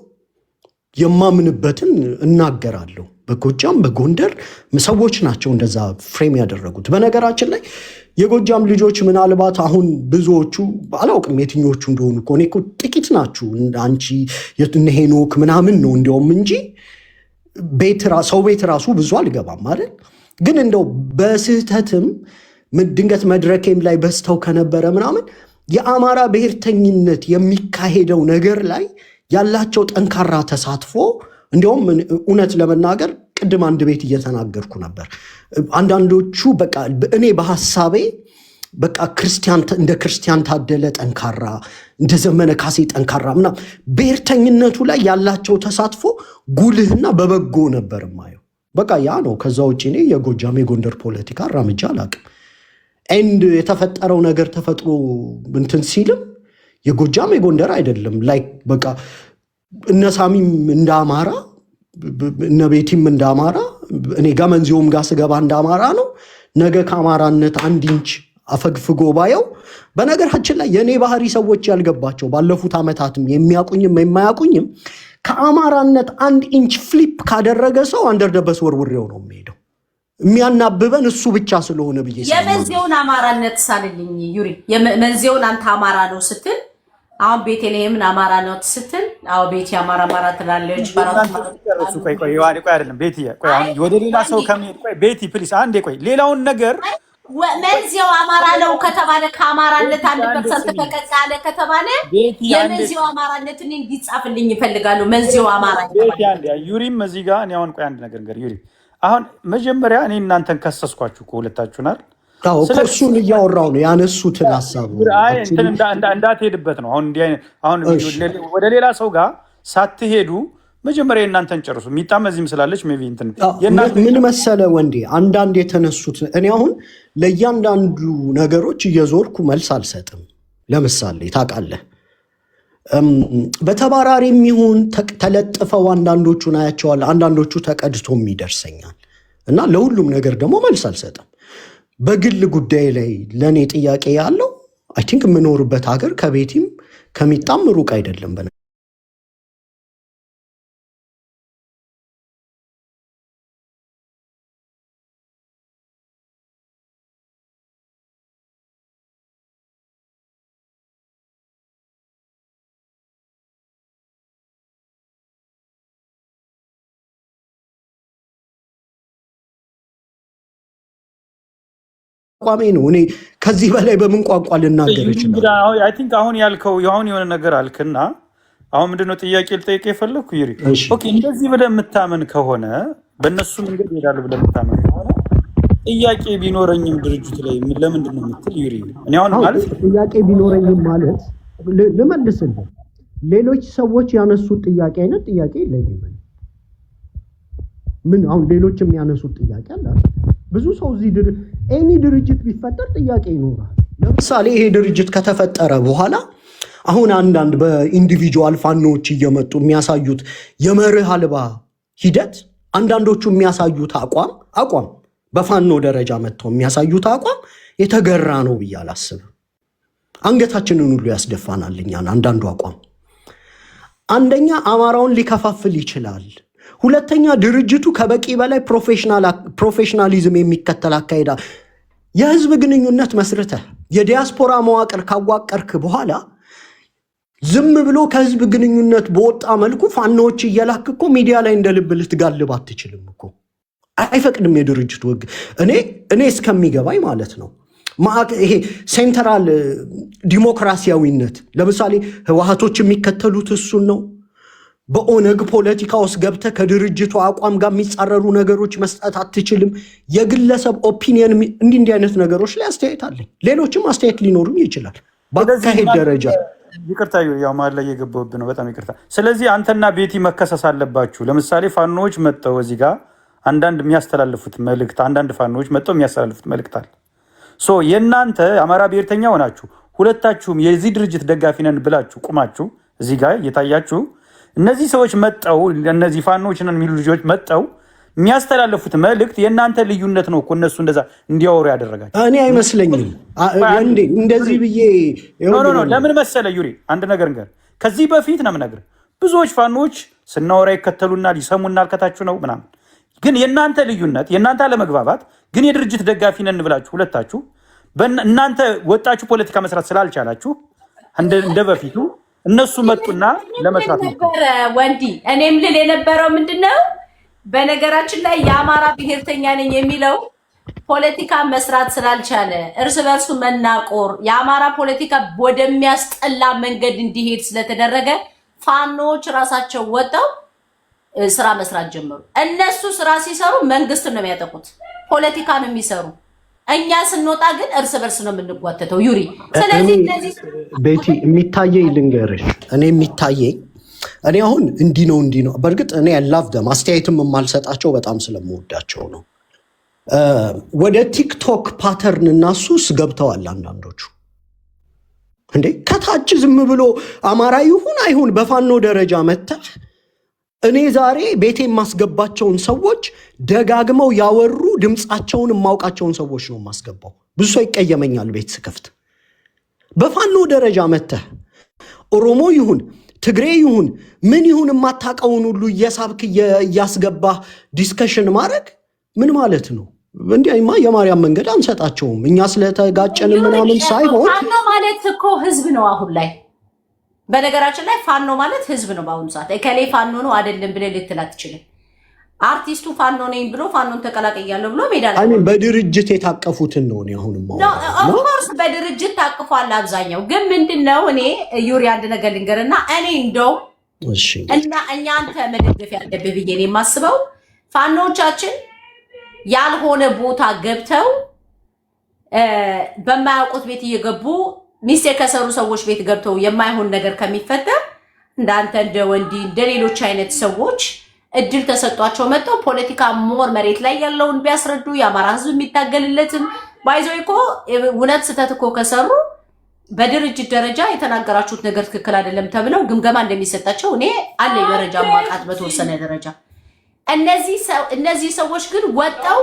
የማምንበትን እናገራለሁ። በጎጃም በጎንደር ሰዎች ናቸው እንደዛ ፍሬም ያደረጉት። በነገራችን ላይ የጎጃም ልጆች ምናልባት አሁን ብዙዎቹ አላውቅም የትኞቹ እንደሆኑ እኔ እኮ ጥቂት ናችሁ። አንቺ ሄኖክ ምናምን ነው እንዲያውም እንጂ ሰው ቤት ራሱ ብዙ አልገባም አይደል? ግን እንደው በስህተትም ድንገት መድረኬም ላይ በስተው ከነበረ ምናምን የአማራ ብሔርተኝነት የሚካሄደው ነገር ላይ ያላቸው ጠንካራ ተሳትፎ እንዲያውም እውነት ለመናገር ቅድም አንድ ቤት እየተናገርኩ ነበር። አንዳንዶቹ በቃ እኔ በሐሳቤ በቃ እንደ ክርስቲያን ታደለ ጠንካራ፣ እንደ ዘመነ ካሴ ጠንካራ ምናምን ብሔርተኝነቱ ላይ ያላቸው ተሳትፎ ጉልህና በበጎ ነበር ማየው። በቃ ያ ነው። ከዛ ውጭ እኔ የጎጃም የጎንደር ፖለቲካ አራምጃ አላቅም። ኤንድ የተፈጠረው ነገር ተፈጥሮ እንትን ሲልም የጎጃም የጎንደር አይደለም። ላይ በቃ እነ ሳሚም እንደ አማራ እነ ቤቲም እንደ አማራ እኔ ጋር መንዚውም ጋር ስገባ እንደ አማራ ነው። ነገ ከአማራነት 1 ኢንች አፈግፍጎ ባየው። በነገራችን ላይ የኔ ባህሪ ሰዎች ያልገባቸው ባለፉት ዓመታትም የሚያቁኝም የማያቁኝም ከአማራነት 1 ኢንች ፍሊፕ ካደረገ ሰው አንደርደበስ ወርውሬው ነው የሚሄደው። የሚያናብበን እሱ ብቻ ስለሆነ ብዬ የመንዚውን አማራነት ሳልልኝ ዩሪ የመንዚውን አንተ አማራ ነው ስትል አሁን ቤተልሔምን አማራ ነው ስትል አዎ ቤት አማራ ትላለች። ቆይ አይደለም ቤት አሁን ወደ ሌላ ሰው ከመሄድ ቤቲ ፕሊስ አንዴ ቆይ ሌላውን ነገር መንዚው አማራ ነው ከተባለ ከአማራነት 1% ፈቀቅ አለ ከተባለ የመንዚው አማራነትን እንዲጻፍልኝ ይፈልጋሉ። መንዚው አማራ ዩሪም እዚህ ጋር እኔ አሁን ቆይ አንድ ነገር ዩሪ አሁን መጀመሪያ እኔ እናንተን ከሰስኳችሁ ሁለታችሁናል። እሱን እያወራው ነው ያነሱትን ሀሳብ እንዳትሄድበት ነው። አሁን ወደ ሌላ ሰው ጋር ሳትሄዱ መጀመሪያ የእናንተን ጨርሱ። ሚጣም እዚህም ስላለች ሜቢ እንትን ምን መሰለ ወንዴ፣ አንዳንድ የተነሱት እኔ አሁን ለእያንዳንዱ ነገሮች እየዞርኩ መልስ አልሰጥም። ለምሳሌ ታውቃለህ፣ በተባራሪ የሚሆን ተለጥፈው አንዳንዶቹን አያቸዋል፣ አንዳንዶቹ ተቀድቶም ይደርሰኛል እና ለሁሉም ነገር ደግሞ መልስ አልሰጥም። በግል ጉዳይ ላይ ለእኔ ጥያቄ ያለው አይ ቲንክ የምኖርበት ሀገር ከቤቲም ከሚጣም ሩቅ አይደለም። ቋሜ ነው። እኔ ከዚህ በላይ በምን ቋንቋ ልናገር ይችላል? አሁን ያልከው የሆነ ነገር አልክና አሁን ምንድነው ጥያቄ ልጠይቅ የፈለግኩ ዩሪ፣ ኦኬ እንደዚህ ብለህ የምታመን ከሆነ በእነሱ መንገድ ይሄዳል ብለህ የምታመን ከሆነ ጥያቄ ቢኖረኝም ድርጅት ላይ ለምንድን ነው የምትል ዩሪ? እኔ አሁን ማለት ጥያቄ ቢኖረኝም ማለት ልመልስልህ፣ ሌሎች ሰዎች ያነሱት ጥያቄ አይነት ጥያቄ የለኝም። ምን አሁን ሌሎች የሚያነሱት ጥያቄ አለ። ብዙ ሰው እዚህ ኤኒ ድርጅት ቢፈጠር ጥያቄ ይኖራል። ለምሳሌ ይሄ ድርጅት ከተፈጠረ በኋላ አሁን አንዳንድ በኢንዲቪጁዋል ፋኖዎች እየመጡ የሚያሳዩት የመርህ አልባ ሂደት፣ አንዳንዶቹ የሚያሳዩት አቋም በፋኖ ደረጃ መጥተው የሚያሳዩት አቋም የተገራ ነው ብዬ አላስብም። አንገታችንን ሁሉ ያስደፋናል እኛን አንዳንዱ አቋም። አንደኛ አማራውን ሊከፋፍል ይችላል። ሁለተኛ ድርጅቱ ከበቂ በላይ ፕሮፌሽናሊዝም የሚከተል አካሄዳ የህዝብ ግንኙነት መስርተህ የዲያስፖራ መዋቅር ካዋቀርክ በኋላ ዝም ብሎ ከህዝብ ግንኙነት በወጣ መልኩ ፋኖዎች እየላክ እኮ ሚዲያ ላይ እንደ ልብ ልትጋልብ አትችልም እኮ፣ አይፈቅድም የድርጅቱ ህግ። እኔ እስከሚገባኝ ማለት ነው። ይሄ ሴንትራል ዲሞክራሲያዊነት ለምሳሌ ህወሓቶች የሚከተሉት እሱን ነው። በኦነግ ፖለቲካ ውስጥ ገብተህ ከድርጅቱ አቋም ጋር የሚጻረሩ ነገሮች መስጠት አትችልም። የግለሰብ ኦፒኒየን እንዲህ አይነት ነገሮች ላይ አስተያየት አለኝ። ሌሎችም አስተያየት ሊኖሩም ይችላል በአካሄድ ደረጃ። ይቅርታ ያው መሀል ላይ የገባሁብህ ነው፣ በጣም ይቅርታ። ስለዚህ አንተና ቤቲ መከሰስ አለባችሁ። ለምሳሌ ፋኖዎች መጥተው እዚህ ጋር አንዳንድ የሚያስተላልፉት መልእክት አንዳንድ ፋኖዎች መጥተው የሚያስተላልፉት መልእክት አለ። ሶ የእናንተ አማራ ብሔርተኛ ሆናችሁ ሁለታችሁም የዚህ ድርጅት ደጋፊ ነን ብላችሁ ቁማችሁ እዚህ ጋር እየታያችሁ እነዚህ ሰዎች መጠው እነዚህ ፋኖች ነን የሚሉ ልጆች መጠው የሚያስተላልፉት መልእክት የእናንተ ልዩነት ነው እኮ እነሱ እንደዛ እንዲያወሩ ያደረጋቸው። እኔ አይመስለኝም እንደዚህ ብዬ ለምን መሰለ ዩሪ፣ አንድ ነገር ከዚህ በፊት ነው የምነግርህ። ብዙዎች ፋኖች ስናወራ ይከተሉናል፣ ይሰሙናል፣ ከታችሁ ነው ምናምን። ግን የእናንተ ልዩነት የእናንተ አለመግባባት ግን የድርጅት ደጋፊ ነን ብላችሁ ሁለታችሁ እናንተ ወጣችሁ ፖለቲካ መስራት ስላልቻላችሁ እንደ በፊቱ እነሱ መጡና ለመስራት ነው ወንዲ። እኔም ልል የነበረው ምንድነው፣ በነገራችን ላይ የአማራ ብሔርተኛ ነኝ የሚለው ፖለቲካ መስራት ስላልቻለ እርስ በርሱ መናቆር የአማራ ፖለቲካ ወደሚያስጠላ መንገድ እንዲሄድ ስለተደረገ ፋኖች ራሳቸው ወጣው ስራ መስራት ጀመሩ። እነሱ ስራ ሲሰሩ መንግስት ነው የሚያጠቁት፣ ፖለቲካ ነው የሚሰሩ። እኛ ስንወጣ ግን እርስ በርስ ነው የምንጓተተው ዩሪ። ስለዚህ እነዚህ ቤቲ የሚታየኝ ልንገርሽ፣ እኔ አሁን እንዲህ ነው። በእርግጥ እኔ ያላፍደም አስተያየትም የማልሰጣቸው በጣም ስለምወዳቸው ነው። ወደ ቲክቶክ ፓተርን እና ሱስ ገብተዋል አንዳንዶቹ። እንዴ ከታች ዝም ብሎ አማራ ይሁን አይሁን በፋኖ ደረጃ መተህ እኔ ዛሬ ቤቴ የማስገባቸውን ሰዎች ደጋግመው ያወሩ ድምፃቸውን የማውቃቸውን ሰዎች ነው የማስገባው። ብዙ ሰው ይቀየመኛል ቤት ስከፍት። በፋኖ ደረጃ መተህ ኦሮሞ ይሁን ትግሬ ይሁን ምን ይሁን የማታውቀውን ሁሉ እየሳብክ እያስገባህ ዲስከሽን ማድረግ ምን ማለት ነው? እንዲያማ የማርያም መንገድ አንሰጣቸውም እኛ ስለተጋጨን ምናምን ሳይሆን ፋኖ ማለት እኮ ህዝብ ነው አሁን ላይ። በነገራችን ላይ ፋኖ ማለት ህዝብ ነው። በአሁኑ ሰዓት እከሌ ፋኖ ነው አይደለም ብለህ ልትል አትችልም። አርቲስቱ ፋኖ ነኝ ብሎ ፋኖን ተቀላቀያለሁ ብሎ ሜዳ ላይ በድርጅት የታቀፉትን ነው እኔ አሁንም ኦፍኮርስ በድርጅት ታቅፏል አብዛኛው። ግን ምንድነው እኔ ዩሪ አንድ ነገር ልንገርና እኔ እንደው እና እኛ አንተ መደገፍ ያለብህ ብዬ ነው የማስበው። ፋኖቻችን ያልሆነ ቦታ ገብተው በማያውቁት ቤት እየገቡ ሚስቴ ከሰሩ ሰዎች ቤት ገብተው የማይሆን ነገር ከሚፈጠር እንዳንተ እንደ ወንዲ እንደ ሌሎች አይነት ሰዎች እድል ተሰጧቸው መጥተው ፖለቲካ ሞር መሬት ላይ ያለውን ቢያስረዱ የአማራ ህዝብ የሚታገልለትን ባይዘው እኮ እውነት ስተት እኮ ከሰሩ በድርጅት ደረጃ የተናገራችሁት ነገር ትክክል አይደለም ተብለው ግምገማ እንደሚሰጣቸው እኔ አለ መረጃ ማቃት በተወሰነ ደረጃ እነዚህ ሰዎች ግን ወጣው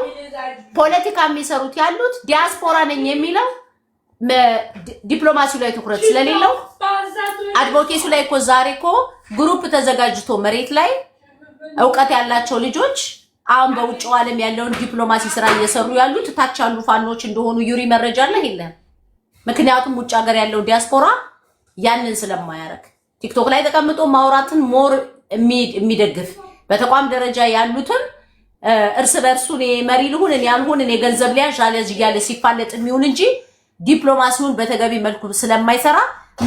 ፖለቲካ የሚሰሩት ያሉት ዲያስፖራ ነኝ የሚለው ዲፕሎማሲው ላይ ትኩረት ስለሌለው አድቮኬሲው ላይ እኮ ዛሬ እኮ ግሩፕ ተዘጋጅቶ መሬት ላይ እውቀት ያላቸው ልጆች አሁን በውጭው ዓለም ያለውን ዲፕሎማሲ ስራ እየሰሩ ያሉት ታች ያሉ ፋኖች እንደሆኑ ዩሪ መረጃ አለ የለም። ምክንያቱም ውጭ ሀገር ያለው ዲያስፖራ ያንን ስለማያረግ ቲክቶክ ላይ ተቀምጦ ማውራትን ሞር የሚደግፍ በተቋም ደረጃ ያሉትን እርስ በርሱ መሪ ልሁን እኔ ያልሁን እኔ ገንዘብ ሊያዥ አለዝ ይያለ ሲፋለጥ የሚሆን እንጂ ዲፕሎማሲውን በተገቢ መልኩ ስለማይሰራ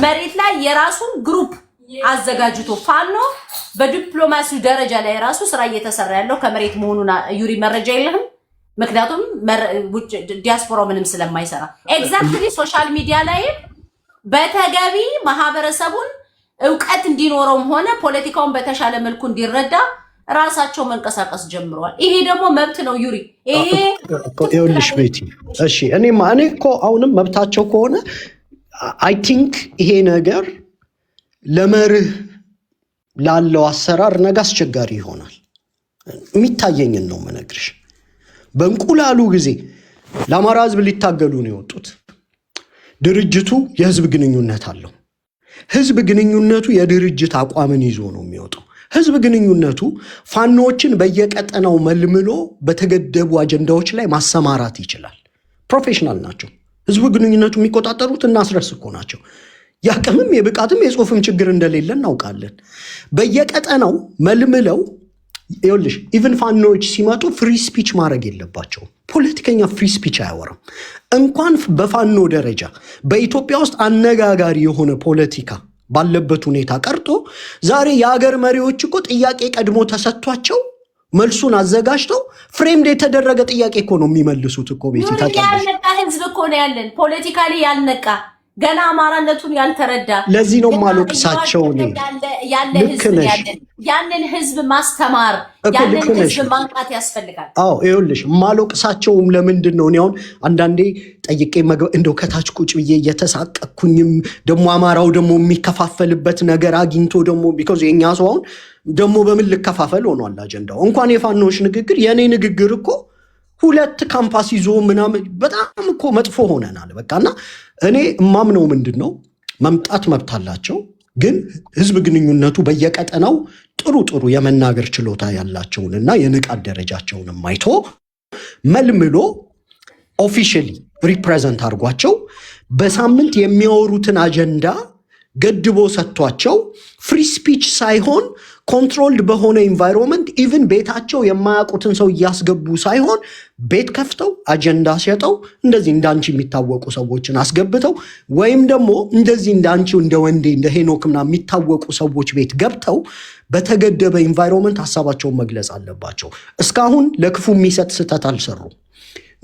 መሬት ላይ የራሱን ግሩፕ አዘጋጅቶ ፋኖ በዲፕሎማሲው ደረጃ ላይ ራሱ ስራ እየተሰራ ያለው ከመሬት መሆኑን ዩሪ መረጃ የለህም። ምክንያቱም ዲያስፖራው ምንም ስለማይሰራ ኤግዛክትሊ ሶሻል ሚዲያ ላይ በተገቢ ማህበረሰቡን እውቀት እንዲኖረውም ሆነ ፖለቲካውን በተሻለ መልኩ እንዲረዳ ራሳቸው መንቀሳቀስ ጀምረዋል። ይሄ ደግሞ መብት ነው ዩሪ። ይሄ ይኸውልሽ ቤቲ፣ እሺ እኔ እኮ አሁንም መብታቸው ከሆነ አይ ቲንክ ይሄ ነገር ለመርህ ላለው አሰራር ነገ አስቸጋሪ ይሆናል። የሚታየኝን ነው የምነግርሽ። በእንቁላሉ ጊዜ ለአማራ ህዝብ ሊታገሉ ነው የወጡት። ድርጅቱ የህዝብ ግንኙነት አለው። ህዝብ ግንኙነቱ የድርጅት አቋምን ይዞ ነው የሚወጣው። ህዝብ ግንኙነቱ ፋኖዎችን በየቀጠናው መልምሎ በተገደቡ አጀንዳዎች ላይ ማሰማራት ይችላል። ፕሮፌሽናል ናቸው። ህዝብ ግንኙነቱ የሚቆጣጠሩት እናስረስ እኮ ናቸው። ያቅምም የብቃትም የጽሁፍም ችግር እንደሌለ እናውቃለን። በየቀጠናው መልምለው ይኸውልሽ ኢቭን ፋኖዎች ሲመጡ ፍሪ ስፒች ማድረግ የለባቸውም። ፖለቲከኛ ፍሪ ስፒች አያወራም። እንኳን በፋኖ ደረጃ በኢትዮጵያ ውስጥ አነጋጋሪ የሆነ ፖለቲካ ባለበት ሁኔታ ቀርቶ ዛሬ የሀገር መሪዎች እኮ ጥያቄ ቀድሞ ተሰጥቷቸው መልሱን አዘጋጅተው ፍሬምድ የተደረገ ጥያቄ እኮ ነው የሚመልሱት እኮ። ቤት ያልነቃ ህዝብ እኮ ነው ያለን፣ ፖለቲካሊ ያልነቃ ገና አማራነቱን ያልተረዳ። ለዚህ ነው ማለቅሳቸው ነው ያንን ህዝብ ማስተማር ያንን ህዝብ ማንቃት ያስፈልጋል። አዎ ይኸውልሽ ማለቅሳቸውም ለምንድን ነው? እኔ አሁን አንዳንዴ ጠይቄ እንደው ከታች ቁጭ ብዬ እየተሳቀኩኝም ደግሞ አማራው ደግሞ የሚከፋፈልበት ነገር አግኝቶ ደግሞ ቢኮዝ የኛ ሰው አሁን ደግሞ በምን ልከፋፈል ሆኗል አጀንዳው። እንኳን የፋኖች ንግግር የኔ ንግግር እኮ ሁለት ካምፓስ ይዞ ምናምን በጣም እኮ መጥፎ ሆነናል። በቃና እኔ እማምነው ምንድን ነው መምጣት መብት አላቸው፣ ግን ህዝብ ግንኙነቱ በየቀጠናው ጥሩ ጥሩ የመናገር ችሎታ ያላቸውንና የንቃት ደረጃቸውንም አይቶ መልምሎ ኦፊሻሊ ሪፕሬዘንት አድርጓቸው በሳምንት የሚያወሩትን አጀንዳ ገድቦ ሰጥቷቸው ፍሪ ስፒች ሳይሆን ኮንትሮልድ በሆነ ኢንቫይሮንመንት ኢቭን ቤታቸው የማያውቁትን ሰው እያስገቡ ሳይሆን ቤት ከፍተው አጀንዳ ሲያጠው እንደዚህ እንዳንቺ የሚታወቁ ሰዎችን አስገብተው ወይም ደግሞ እንደዚህ እንዳንቺው እንደ ወንዴ እንደ ሄኖክ ምናምን የሚታወቁ ሰዎች ቤት ገብተው በተገደበ ኢንቫይሮንመንት ሀሳባቸውን መግለጽ አለባቸው። እስካሁን ለክፉ የሚሰጥ ስህተት አልሰሩም።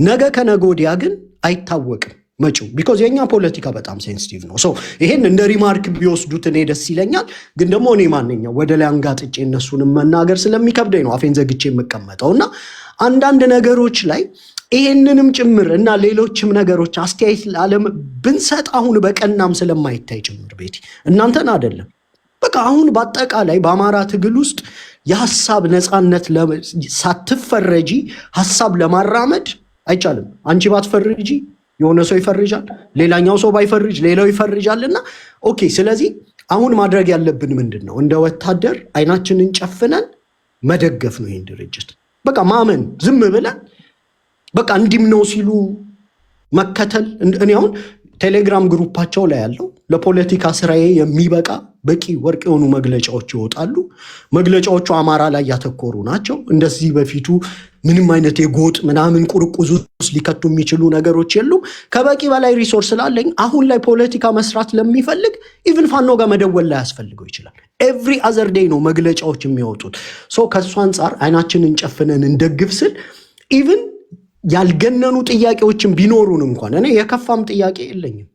ነገ ከነገ ወዲያ ግን አይታወቅም መጪው ቢኮዝ የኛ ፖለቲካ በጣም ሴንሲቲቭ ነው። ሶ ይሄን እንደ ሪማርክ ቢወስዱት እኔ ደስ ይለኛል። ግን ደግሞ እኔ ማንኛው ወደ ላይ አንጋጥጬ እነሱንም መናገር ስለሚከብደኝ ነው አፌን ዘግቼ የምቀመጠውና አንዳንድ ነገሮች ላይ ይሄንንም ጭምር እና ሌሎችም ነገሮች አስተያየት ለዓለም ብንሰጥ አሁን በቀናም ስለማይታይ ጭምር ቤቲ እናንተን አይደለም በቃ አሁን በአጠቃላይ በአማራ ትግል ውስጥ የሐሳብ ነፃነት ሳትፈረጂ ሐሳብ ለማራመድ አይቻልም። አንቺ ባትፈርጂ የሆነ ሰው ይፈርጃል፣ ሌላኛው ሰው ባይፈርጅ ሌላው ይፈርጃልና ኦኬ። ስለዚህ አሁን ማድረግ ያለብን ምንድን ነው? እንደ ወታደር አይናችንን ጨፍነን መደገፍ ነው ይህን ድርጅት። በቃ ማመን፣ ዝም ብለን በቃ እንዲም ነው ሲሉ መከተል። እኔ አሁን ቴሌግራም ግሩፓቸው ላይ ያለው ለፖለቲካ ስራዬ የሚበቃ በቂ ወርቅ የሆኑ መግለጫዎች ይወጣሉ። መግለጫዎቹ አማራ ላይ ያተኮሩ ናቸው። እንደዚህ በፊቱ ምንም አይነት የጎጥ ምናምን ቁርቁዝ ውስጥ ሊከቱ የሚችሉ ነገሮች የሉም። ከበቂ በላይ ሪሶርስ ስላለኝ አሁን ላይ ፖለቲካ መስራት ለሚፈልግ ኢቭን ፋኖ ጋር መደወል ላይ ያስፈልገው ይችላል። ኤቭሪ አዘር ዴይ ነው መግለጫዎች የሚወጡት። ከእሱ አንጻር አይናችንን ጨፍነን እንደግፍ ስል ኢቭን ያልገነኑ ጥያቄዎችን ቢኖሩን እንኳን እኔ የከፋም ጥያቄ የለኝም።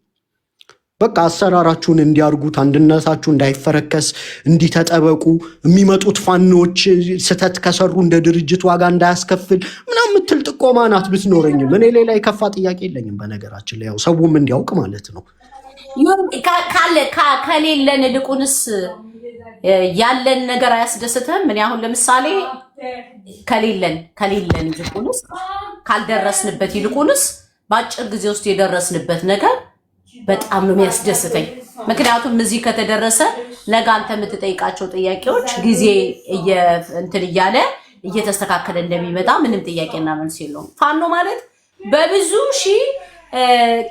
በቃ አሰራራችሁን እንዲያርጉት፣ አንድነታችሁ እንዳይፈረከስ እንዲተጠበቁ፣ የሚመጡት ፋኖች ስተት ከሰሩ እንደ ድርጅት ዋጋ እንዳያስከፍል ምናምን ምትል ጥቆማ ናት ብትኖረኝም እኔ ሌላ የከፋ ጥያቄ የለኝም። በነገራችን ላይ ያው ሰውም እንዲያውቅ ማለት ነው። ከሌለን ልቁንስ ያለን ነገር አያስደስትም? ምን አሁን ለምሳሌ ከሌለን ይልቁንስ ካልደረስንበት ይልቁንስ በአጭር ጊዜ ውስጥ የደረስንበት ነገር በጣም ነው የሚያስደስተኝ። ምክንያቱም እዚህ ከተደረሰ ነገ አንተ የምትጠይቃቸው ጥያቄዎች ጊዜ እንትን እያለ እየተስተካከለ እንደሚመጣ ምንም ጥያቄና መልስ የለውም። ፋኖ ማለት በብዙ ሺህ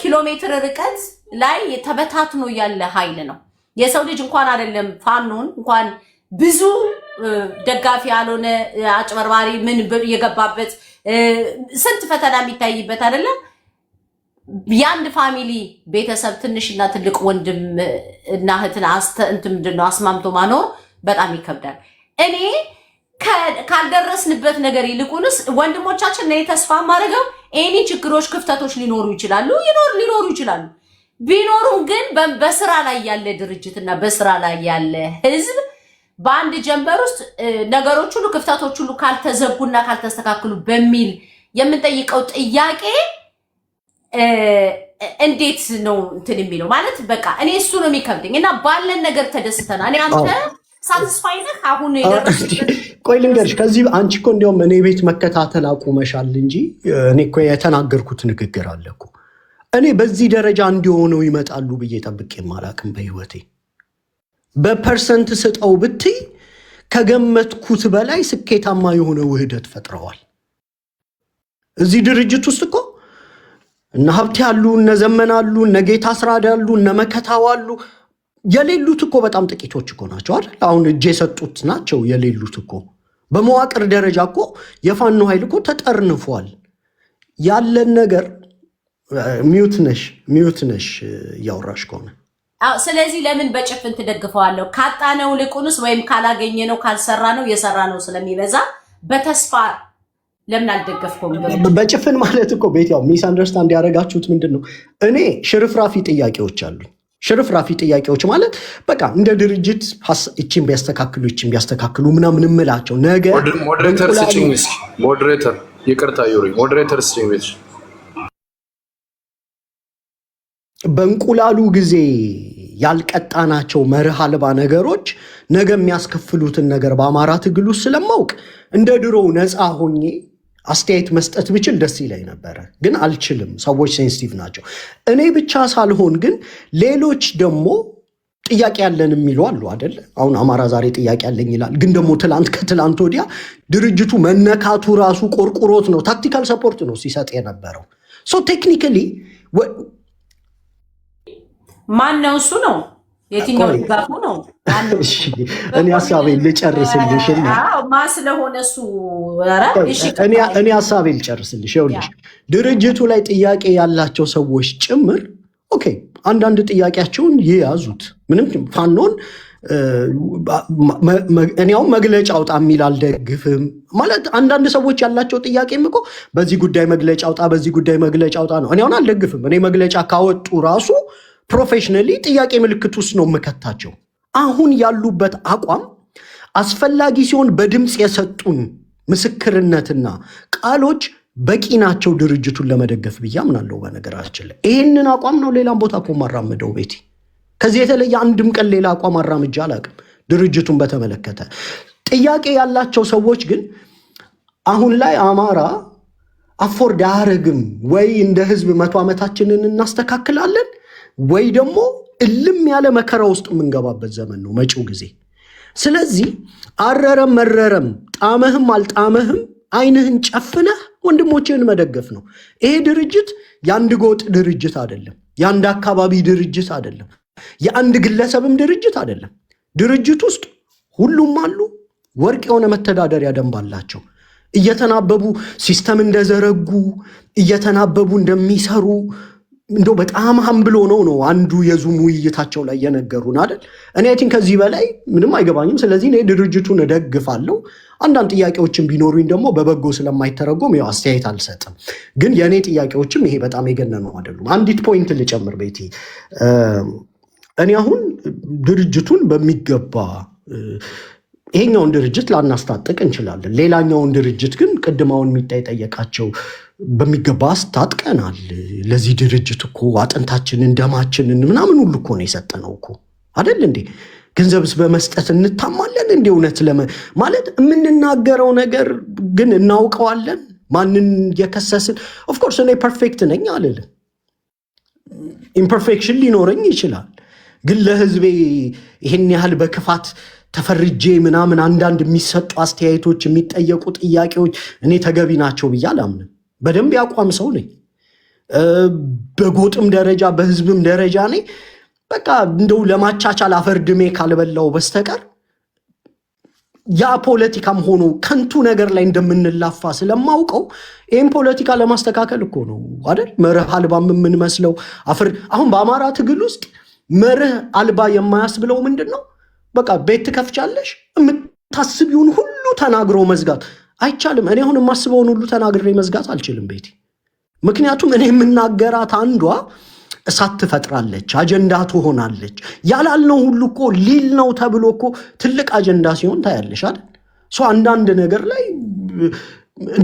ኪሎ ሜትር ርቀት ላይ ተበታትኖ ያለ ኃይል ነው። የሰው ልጅ እንኳን አይደለም ፋኖን እንኳን ብዙ ደጋፊ ያልሆነ አጭበርባሪ ምን የገባበት ስንት ፈተና የሚታይበት አይደለም። የአንድ ፋሚሊ ቤተሰብ ትንሽና ትልቅ ወንድም እና እህትን ምንድነው አስማምቶ ማኖር በጣም ይከብዳል። እኔ ካልደረስንበት ነገር ይልቁንስ ወንድሞቻችን እኔ ተስፋ ማድረገው ኤኒ ችግሮች፣ ክፍተቶች ሊኖሩ ይችላሉ ቢኖሩም ግን በስራ ላይ ያለ ድርጅትና በስራ ላይ ያለ ህዝብ በአንድ ጀንበር ውስጥ ነገሮች ሁሉ ክፍተቶች ሁሉ ካልተዘጉና ካልተስተካከሉ በሚል የምንጠይቀው ጥያቄ እንዴት ነው እንትን የሚለው ማለት በቃ እኔ እሱ ነው የሚከብደኝ እና ባለን ነገር ተደስተና እኔ አንተ ሳቲስፋይ ነህ አሁን የደረስኩት? ቆይ ልንገርሽ፣ ከዚህ አንቺ እኮ እንዲያውም እኔ ቤት መከታተል አቁመሻል እንጂ እኔ እኮ የተናገርኩት ንግግር አለ እኮ። እኔ በዚህ ደረጃ እንዲሆነው ይመጣሉ ብዬ ጠብቄም አላቅም በህይወቴ። በፐርሰንት ስጠው ብትይ ከገመትኩት በላይ ስኬታማ የሆነ ውህደት ፈጥረዋል። እዚህ ድርጅት ውስጥ እኮ እነ ሀብቴ ያሉ፣ እነ ዘመን አሉ፣ እነ ጌታ አስራዳ አሉ፣ እነ መከታው አሉ። የሌሉት እኮ በጣም ጥቂቶች እኮ ናቸው አይደል? አሁን እጅ የሰጡት ናቸው የሌሉት እኮ። በመዋቅር ደረጃ እኮ የፋኖ ኃይል እኮ ተጠርንፏል። ያለን ነገር ሚዩት ነሽ እያወራሽ ከሆነ። ስለዚህ ለምን በጭፍን ትደግፈዋለሁ? ካጣነው ልቁንስ ወይም ካላገኘነው ካልሰራነው የሰራነው ስለሚበዛ በተስፋ ለምን አልደገፍኩም? በጭፍን ማለት እኮ ቤት ያው ሚስ አንደርስታንድ ያደረጋችሁት ምንድን ነው? እኔ ሽርፍራፊ ጥያቄዎች አሉኝ። ሽርፍራፊ ጥያቄዎች ማለት በቃ እንደ ድርጅት እቺን ቢያስተካክሉ ምናምን እምላቸው ነገር ሞዴሬተር ይቅርታ ዩሪ ሞዴሬተር ስጭኝ። በእንቁላሉ ጊዜ ያልቀጣናቸው መርህ አልባ ነገሮች ነገ የሚያስከፍሉትን ነገር በአማራ ትግል ውስጥ ስለማውቅ እንደ ድሮው ነፃ ሆኜ አስተያየት መስጠት ብችል ደስ ይለኝ ነበረ፣ ግን አልችልም። ሰዎች ሴንሲቲቭ ናቸው። እኔ ብቻ ሳልሆን ግን ሌሎች ደግሞ ጥያቄ ያለን የሚሉ አሉ አይደለ? አሁን አማራ ዛሬ ጥያቄ ያለኝ ይላል፣ ግን ደግሞ ከትላንት ወዲያ ድርጅቱ መነካቱ ራሱ ቆርቁሮት ነው። ታክቲካል ሰፖርት ነው ሲሰጥ የነበረው። ሶ ቴክኒካሊ ማን ነው እሱ ነው የትኛው ድጋፉ ነው? እኔ ሀሳቤን ልጨርስልሽ። ማ ስለሆነ እሱ እኔ ሀሳቤን ልጨርስልሽ። ይኸውልሽ ድርጅቱ ላይ ጥያቄ ያላቸው ሰዎች ጭምር ኦኬ፣ አንዳንድ ጥያቄያቸውን ይያዙት። ምንም ፋኖን እኔያውም መግለጫ አውጣ የሚል አልደግፍም ማለት። አንዳንድ ሰዎች ያላቸው ጥያቄም እኮ በዚህ ጉዳይ መግለጫ አውጣ፣ በዚህ ጉዳይ መግለጫ አውጣ ነው። እኔ አሁን አልደግፍም። እኔ መግለጫ ካወጡ ራሱ ፕሮፌሽናሊ ጥያቄ ምልክት ውስጥ ነው የምከታቸው። አሁን ያሉበት አቋም አስፈላጊ ሲሆን በድምፅ የሰጡን ምስክርነትና ቃሎች በቂ ናቸው ድርጅቱን ለመደገፍ ብዬ አምናለሁ። በነገራችን ላይ ይህንን አቋም ነው ሌላም ቦታ እኮ ማራምደው ቤቲ። ከዚህ የተለየ አንድም ቀን ሌላ አቋም አራምጃ አላውቅም ድርጅቱን በተመለከተ። ጥያቄ ያላቸው ሰዎች ግን አሁን ላይ አማራ አፎርድ አያረግም ወይ እንደ ህዝብ 100 ዓመታችንን እናስተካክላለን ወይ ደግሞ እልም ያለ መከራ ውስጥ የምንገባበት ዘመን ነው መጪው ጊዜ። ስለዚህ አረረም መረረም ጣመህም አልጣመህም አይንህን ጨፍነህ ወንድሞችህን መደገፍ ነው። ይሄ ድርጅት የአንድ ጎጥ ድርጅት አይደለም፣ የአንድ አካባቢ ድርጅት አይደለም፣ የአንድ ግለሰብም ድርጅት አይደለም። ድርጅት ውስጥ ሁሉም አሉ። ወርቅ የሆነ መተዳደሪያ ደንብ አላቸው። እየተናበቡ ሲስተም እንደዘረጉ እየተናበቡ እንደሚሰሩ እንደው በጣም ሀምብሎ ነው አንዱ የዙም ውይይታቸው ላይ የነገሩን አይደል? እኔ ቲንክ ከዚህ በላይ ምንም አይገባኝም። ስለዚህ እኔ ድርጅቱን እደግፋለሁ። አንዳንድ ጥያቄዎችን ቢኖሩኝ ደግሞ በበጎ ስለማይተረጎም ያው አስተያየት አልሰጥም። ግን የእኔ ጥያቄዎችም ይሄ በጣም የገነኑ አይደሉም። አንዲት ፖይንት ልጨምር ቤቲ። እኔ አሁን ድርጅቱን በሚገባ ይሄኛውን ድርጅት ላናስታጥቅ እንችላለን። ሌላኛውን ድርጅት ግን ቅድማውን የሚጠየቃቸው በሚገባ አስታጥቀናል። ለዚህ ድርጅት እኮ አጥንታችንን ደማችንን ምናምን ሁሉ እኮ ነው የሰጠነው እኮ አይደል እንዴ? ገንዘብስ በመስጠት እንታማለን እንዴ? እውነት ማለት የምንናገረው ነገር ግን እናውቀዋለን። ማንን የከሰስን? ኦፍኮርስ እኔ ፐርፌክት ነኝ አልልም። ኢምፐርፌክሽን ሊኖረኝ ይችላል። ግን ለህዝቤ ይህን ያህል በክፋት ተፈርጄ ምናምን አንዳንድ የሚሰጡ አስተያየቶች፣ የሚጠየቁ ጥያቄዎች እኔ ተገቢ ናቸው ብዬ አላምንም። በደንብ ያቋም ሰው ነኝ። በጎጥም ደረጃ በህዝብም ደረጃ ነኝ። በቃ እንደው ለማቻቻል አፈርድሜ ካልበላው በስተቀር ያ ፖለቲካም ሆኖ ከንቱ ነገር ላይ እንደምንላፋ ስለማውቀው ይህም ፖለቲካ ለማስተካከል እኮ ነው አይደል? መርህ አልባም የምንመስለው አሁን በአማራ ትግል ውስጥ መርህ አልባ የማያስብለው ምንድን ነው? በቃ ቤት ትከፍቻለሽ፣ የምታስቢውን ሁሉ ተናግሮ መዝጋት አይቻልም። እኔ አሁን የማስበውን ሁሉ ተናግሬ መዝጋት አልችልም ቤቴ። ምክንያቱም እኔ የምናገራት አንዷ እሳት ትፈጥራለች፣ አጀንዳ ትሆናለች። ያላልነው ሁሉ እኮ ሊል ነው ተብሎ እኮ ትልቅ አጀንዳ ሲሆን ታያለሽ አይደል? አንዳንድ ነገር ላይ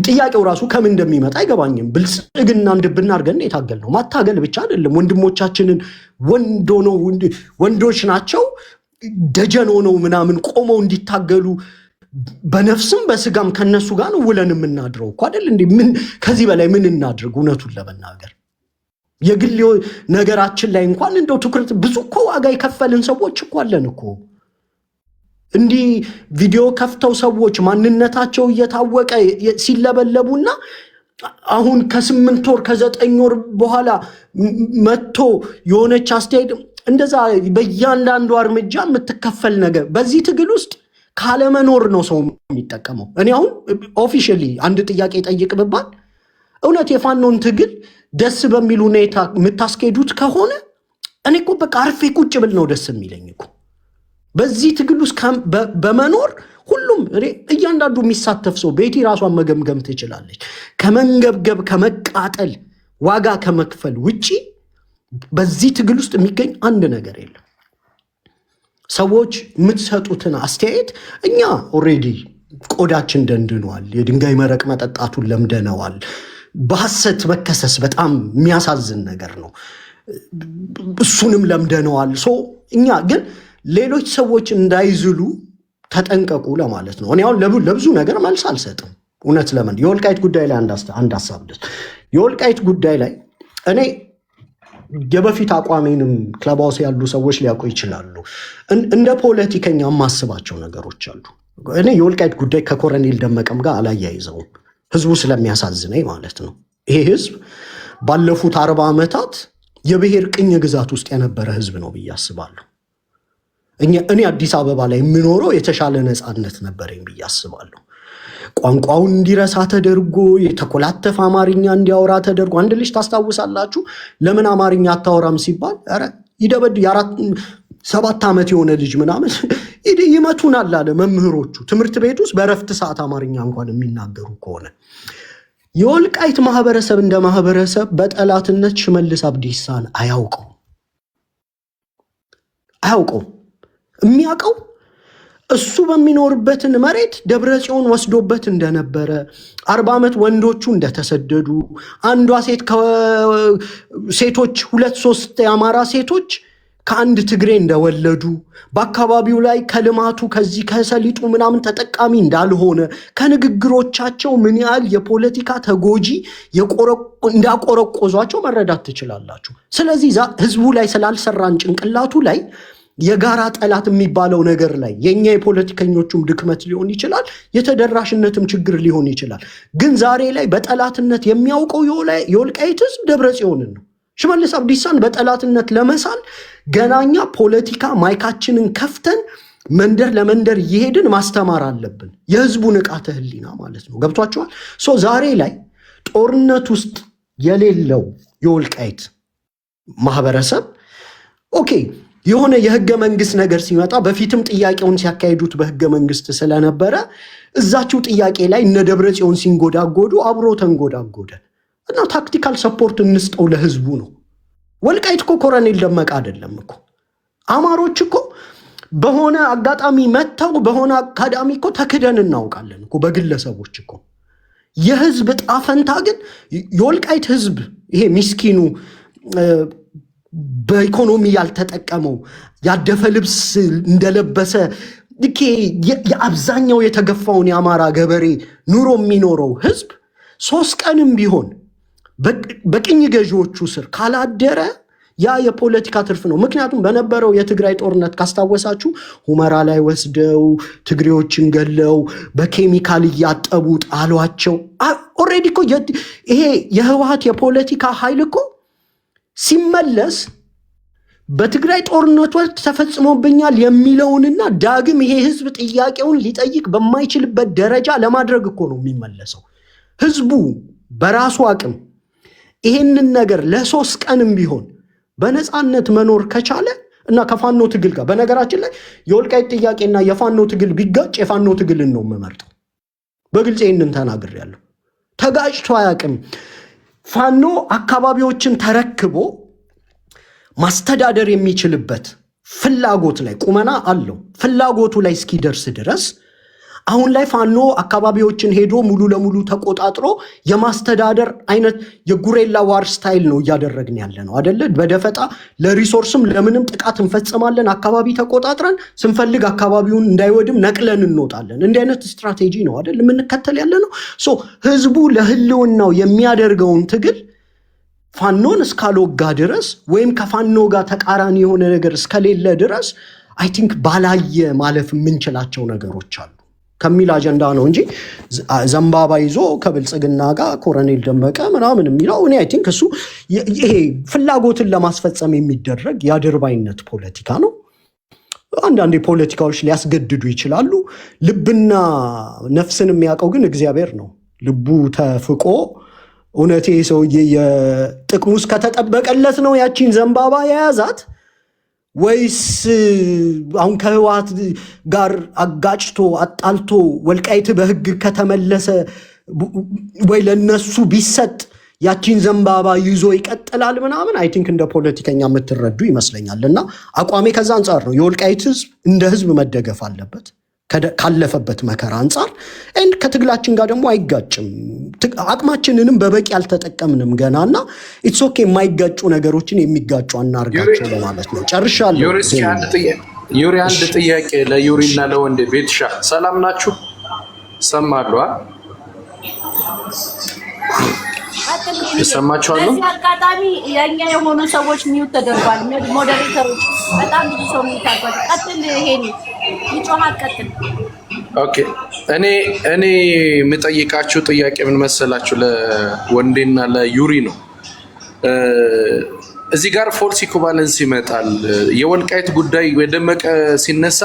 ጥያቄው ራሱ ከምን እንደሚመጣ አይገባኝም። ብልጽግና እንድብና አድርገን የታገል ነው። ማታገል ብቻ አይደለም፣ ወንድሞቻችንን ወንዶች ናቸው ደጀን ሆነው ምናምን ቆመው እንዲታገሉ በነፍስም በስጋም ከነሱ ጋር ነው ውለን የምናድረው እኮ አይደል እንዴ? ከዚህ በላይ ምን እናድርግ? እውነቱን ለመናገር የግል ነገራችን ላይ እንኳን እንደው ትኩረት ብዙ እኮ ዋጋ የከፈልን ሰዎች እኮ አለን እኮ። እንዲህ ቪዲዮ ከፍተው ሰዎች ማንነታቸው እየታወቀ ሲለበለቡና አሁን ከ8 ወር ከ9 ወር በኋላ መጥቶ የሆነች አስተያየት እንደዛ በእያንዳንዱ እርምጃ የምትከፈል ነገር በዚህ ትግል ውስጥ ካለመኖር ነው ሰው የሚጠቀመው። እኔ አሁን ኦፊሻሊ አንድ ጥያቄ ጠይቅ ብባል እውነት የፋኖን ትግል ደስ በሚል ሁኔታ የምታስኬዱት ከሆነ እኔ እኮ በቃ አርፌ ቁጭ ብል ነው ደስ የሚለኝ እኮ። በዚህ ትግል ውስጥ በመኖር ሁሉም እያንዳንዱ የሚሳተፍ ሰው ቤቲ ራሷን መገምገም ትችላለች። ከመንገብገብ ከመቃጠል ዋጋ ከመክፈል ውጪ በዚህ ትግል ውስጥ የሚገኝ አንድ ነገር የለም። ሰዎች የምትሰጡትን አስተያየት እኛ ኦልሬዲ ቆዳችን ደንድኗል። የድንጋይ መረቅ መጠጣቱን ለምደነዋል። በሐሰት መከሰስ በጣም የሚያሳዝን ነገር ነው። እሱንም ለምደነዋል። እኛ ግን ሌሎች ሰዎች እንዳይዝሉ ተጠንቀቁ ለማለት ነው። እኔ አሁን ለብዙ ነገር መልስ አልሰጥም። እውነት ለምን የወልቃይት ጉዳይ ላይ አንድ ሀሳብ ደስ የወልቃይት ጉዳይ ላይ እኔ የበፊት አቋሜንም ክለብ ሃውስ ያሉ ሰዎች ሊያውቁ ይችላሉ። እንደ ፖለቲከኛ የማስባቸው ነገሮች አሉ። እኔ የወልቃይት ጉዳይ ከኮሎኔል ደመቀም ጋር አላያይዘውም። ህዝቡ ስለሚያሳዝነኝ ማለት ነው። ይሄ ህዝብ ባለፉት 40 ዓመታት የብሔር ቅኝ ግዛት ውስጥ የነበረ ህዝብ ነው ብዬ አስባለሁ። እኔ አዲስ አበባ ላይ የምኖረው የተሻለ ነፃነት ነበረኝ ብዬ አስባለሁ። ቋንቋውን እንዲረሳ ተደርጎ የተኮላተፈ አማርኛ እንዲያወራ ተደርጎ አንድ ልጅ ታስታውሳላችሁ? ለምን አማርኛ አታወራም ሲባል ይደበድ 7 ዓመት የሆነ ልጅ ምናምን ይመቱናል አለ መምህሮቹ። ትምህርት ቤት ውስጥ በረፍት ሰዓት አማርኛ እንኳን የሚናገሩ ከሆነ የወልቃይት ማህበረሰብ እንደ ማህበረሰብ በጠላትነት ሽመልስ አብዲሳን አያውቀው። የሚያውቀው እሱ በሚኖርበትን መሬት ደብረ ጽዮን ወስዶበት እንደነበረ 40 ዓመት ወንዶቹ እንደተሰደዱ አንዷ ሴት ሴቶች 2-3 የአማራ ሴቶች ከአንድ ትግሬ እንደወለዱ በአካባቢው ላይ ከልማቱ ከዚህ ከሰሊጡ ምናምን ተጠቃሚ እንዳልሆነ ከንግግሮቻቸው ምን ያህል የፖለቲካ ተጎጂ እንዳቆረቆዟቸው መረዳት ትችላላችሁ። ስለዚህ ህዝቡ ላይ ስላልሰራን ጭንቅላቱ ላይ የጋራ ጠላት የሚባለው ነገር ላይ የኛ የፖለቲከኞቹም ድክመት ሊሆን ይችላል፣ የተደራሽነትም ችግር ሊሆን ይችላል። ግን ዛሬ ላይ በጠላትነት የሚያውቀው የወልቃይት ህዝብ ደብረ ጽዮንን ነው። ሽመልስ አብዲሳን በጠላትነት ለመሳል ገናኛ ፖለቲካ ማይካችንን ከፍተን መንደር ለመንደር እየሄድን ማስተማር አለብን። የህዝቡ ንቃተ ህሊና ማለት ነው። ገብቷቸዋል። ዛሬ ላይ ጦርነት ውስጥ የሌለው የወልቃይት ማህበረሰብ ኦኬ የሆነ የህገ መንግስት ነገር ሲመጣ በፊትም ጥያቄውን ሲያካሂዱት በህገ መንግስት ስለነበረ እዛችው ጥያቄ ላይ እነ ደብረ ጽዮን ሲንጎዳጎዱ አብሮ ተንጎዳጎደ እና ታክቲካል ሰፖርት እንስጠው ለህዝቡ ነው። ወልቃይት እኮ ኮሎኔል ደመቀ አይደለም እኮ አማሮች እኮ በሆነ አጋጣሚ መተው በሆነ አካዳሚ እኮ ተክደን እናውቃለን እኮ በግለሰቦች እኮ። የህዝብ ጣፈንታ ግን የወልቃይት ህዝብ ይሄ ሚስኪኑ በኢኮኖሚ ያልተጠቀመው ያደፈ ልብስ እንደለበሰ የአብዛኛው የተገፋውን የአማራ ገበሬ ኑሮ የሚኖረው ህዝብ 3 ቀንም ቢሆን በቅኝ ገዢዎቹ ስር ካላደረ ያ የፖለቲካ ትርፍ ነው። ምክንያቱም በነበረው የትግራይ ጦርነት ካስታወሳችሁ ሁመራ ላይ ወስደው ትግሬዎችን ገለው በኬሚካል እያጠቡ ጣሏቸው። ኦልሬዲ እኮ ይሄ የህወሓት የፖለቲካ ኃይል እኮ ሲመለስ በትግራይ ጦርነት ወቅት ተፈጽሞብኛል የሚለውንና ዳግም ይሄ ህዝብ ጥያቄውን ሊጠይቅ በማይችልበት ደረጃ ለማድረግ እኮ ነው የሚመለሰው። ህዝቡ በራሱ አቅም ይሄንን ነገር ለ3 ቀንም ቢሆን በነፃነት መኖር ከቻለ እና ከፋኖ ትግል ጋር በነገራችን ላይ የወልቃይት ጥያቄና የፋኖ ትግል ቢጋጭ የፋኖ ትግልን ነው የምመርጠው። በግልጽ ይህንን ተናግሬያለሁ። ተጋጭቶ አያውቅም። ፋኖ አካባቢዎችን ተረክቦ ማስተዳደር የሚችልበት ፍላጎት ላይ ቁመና አለው። ፍላጎቱ ላይ እስኪደርስ ድረስ አሁን ላይ ፋኖ አካባቢዎችን ሄዶ ሙሉ ለሙሉ ተቆጣጥሮ የማስተዳደር አይነት የጉሬላ ዋር ስታይል ነው እያደረግን ያለ ነው አይደለ? በደፈጣ ለሪሶርስም ለምንም ጥቃት እንፈጽማለን። አካባቢ ተቆጣጥረን ስንፈልግ አካባቢውን እንዳይወድም ነቅለን እንወጣለን። እንዲህ አይነት ስትራቴጂ ነው አይደል የምንከተል ያለ ነው። ህዝቡ ለህልውናው የሚያደርገውን ትግል ፋኖን እስካልወጋ ድረስ ወይም ከፋኖ ጋር ተቃራኒ የሆነ ነገር እስከሌለ ድረስ አይ ቲንክ ባላየ ማለፍ የምንችላቸው ነገሮች አሉ ከሚል አጀንዳ ነው እንጂ ዘንባባ ይዞ ከብልጽግና ጋር ኮሎኔል ደመቀ ምናምን የሚለው እኔ አይ ቲንክ እሱ ይሄ ፍላጎትን ለማስፈጸም የሚደረግ የአድርባይነት ፖለቲካ ነው። አንዳንድ ፖለቲካዎች ሊያስገድዱ ይችላሉ። ልብና ነፍስን የሚያውቀው ግን እግዚአብሔር ነው። ልቡ ተፍቆ እውነቴ ሰውዬ የጥቅሙስ ከተጠበቀለት ነው ያቺን ዘንባባ የያዛት ወይስ አሁን ከህወሓት ጋር አጋጭቶ አጣልቶ ወልቃይት በህግ ከተመለሰ ወይ ለነሱ ቢሰጥ ያቺን ዘንባባ ይዞ ይቀጥላል ምናምን አይ ቲንክ እንደ ፖለቲከኛ የምትረዱ ይመስለኛል። እና አቋሜ ከዛ አንጻር ነው። የወልቃይት ህዝብ እንደ ህዝብ መደገፍ አለበት ካለፈበት መከራ አንጻር እንድ ከትግላችን ጋር ደግሞ አይጋጭም። አቅማችንንም በበቂ አልተጠቀምንም ገናና ኢትስ ኦኬ የማይጋጩ ነገሮችን የሚጋጩ አናርጋቸው ለማለት ነው። ጨርሻለሁ። ዩሪ አንድ ጥያቄ ለዩሪና ለወንዴ ቤትሻ ሰላም ናችሁ? ሰማሉ ይሰማችኋል? በዚህ አጋጣሚ የኛ የሆኑ ሰዎች ሚውት ተደርጓል። ሞዴሬተሮች በጣም ብዙ ሰው ሚውት አድርጓል። ቀጥል፣ ይሄን ይጮሃል። ቀጥል። ኦኬ እኔ የምጠይቃችሁ ጥያቄ ምን መሰላችሁ? ለወንዴና ለዩሪ ነው። እዚህ ጋር ፎልስ ኢኩቫለንስ ይመጣል። የወልቃይት ጉዳይ የደመቀ ሲነሳ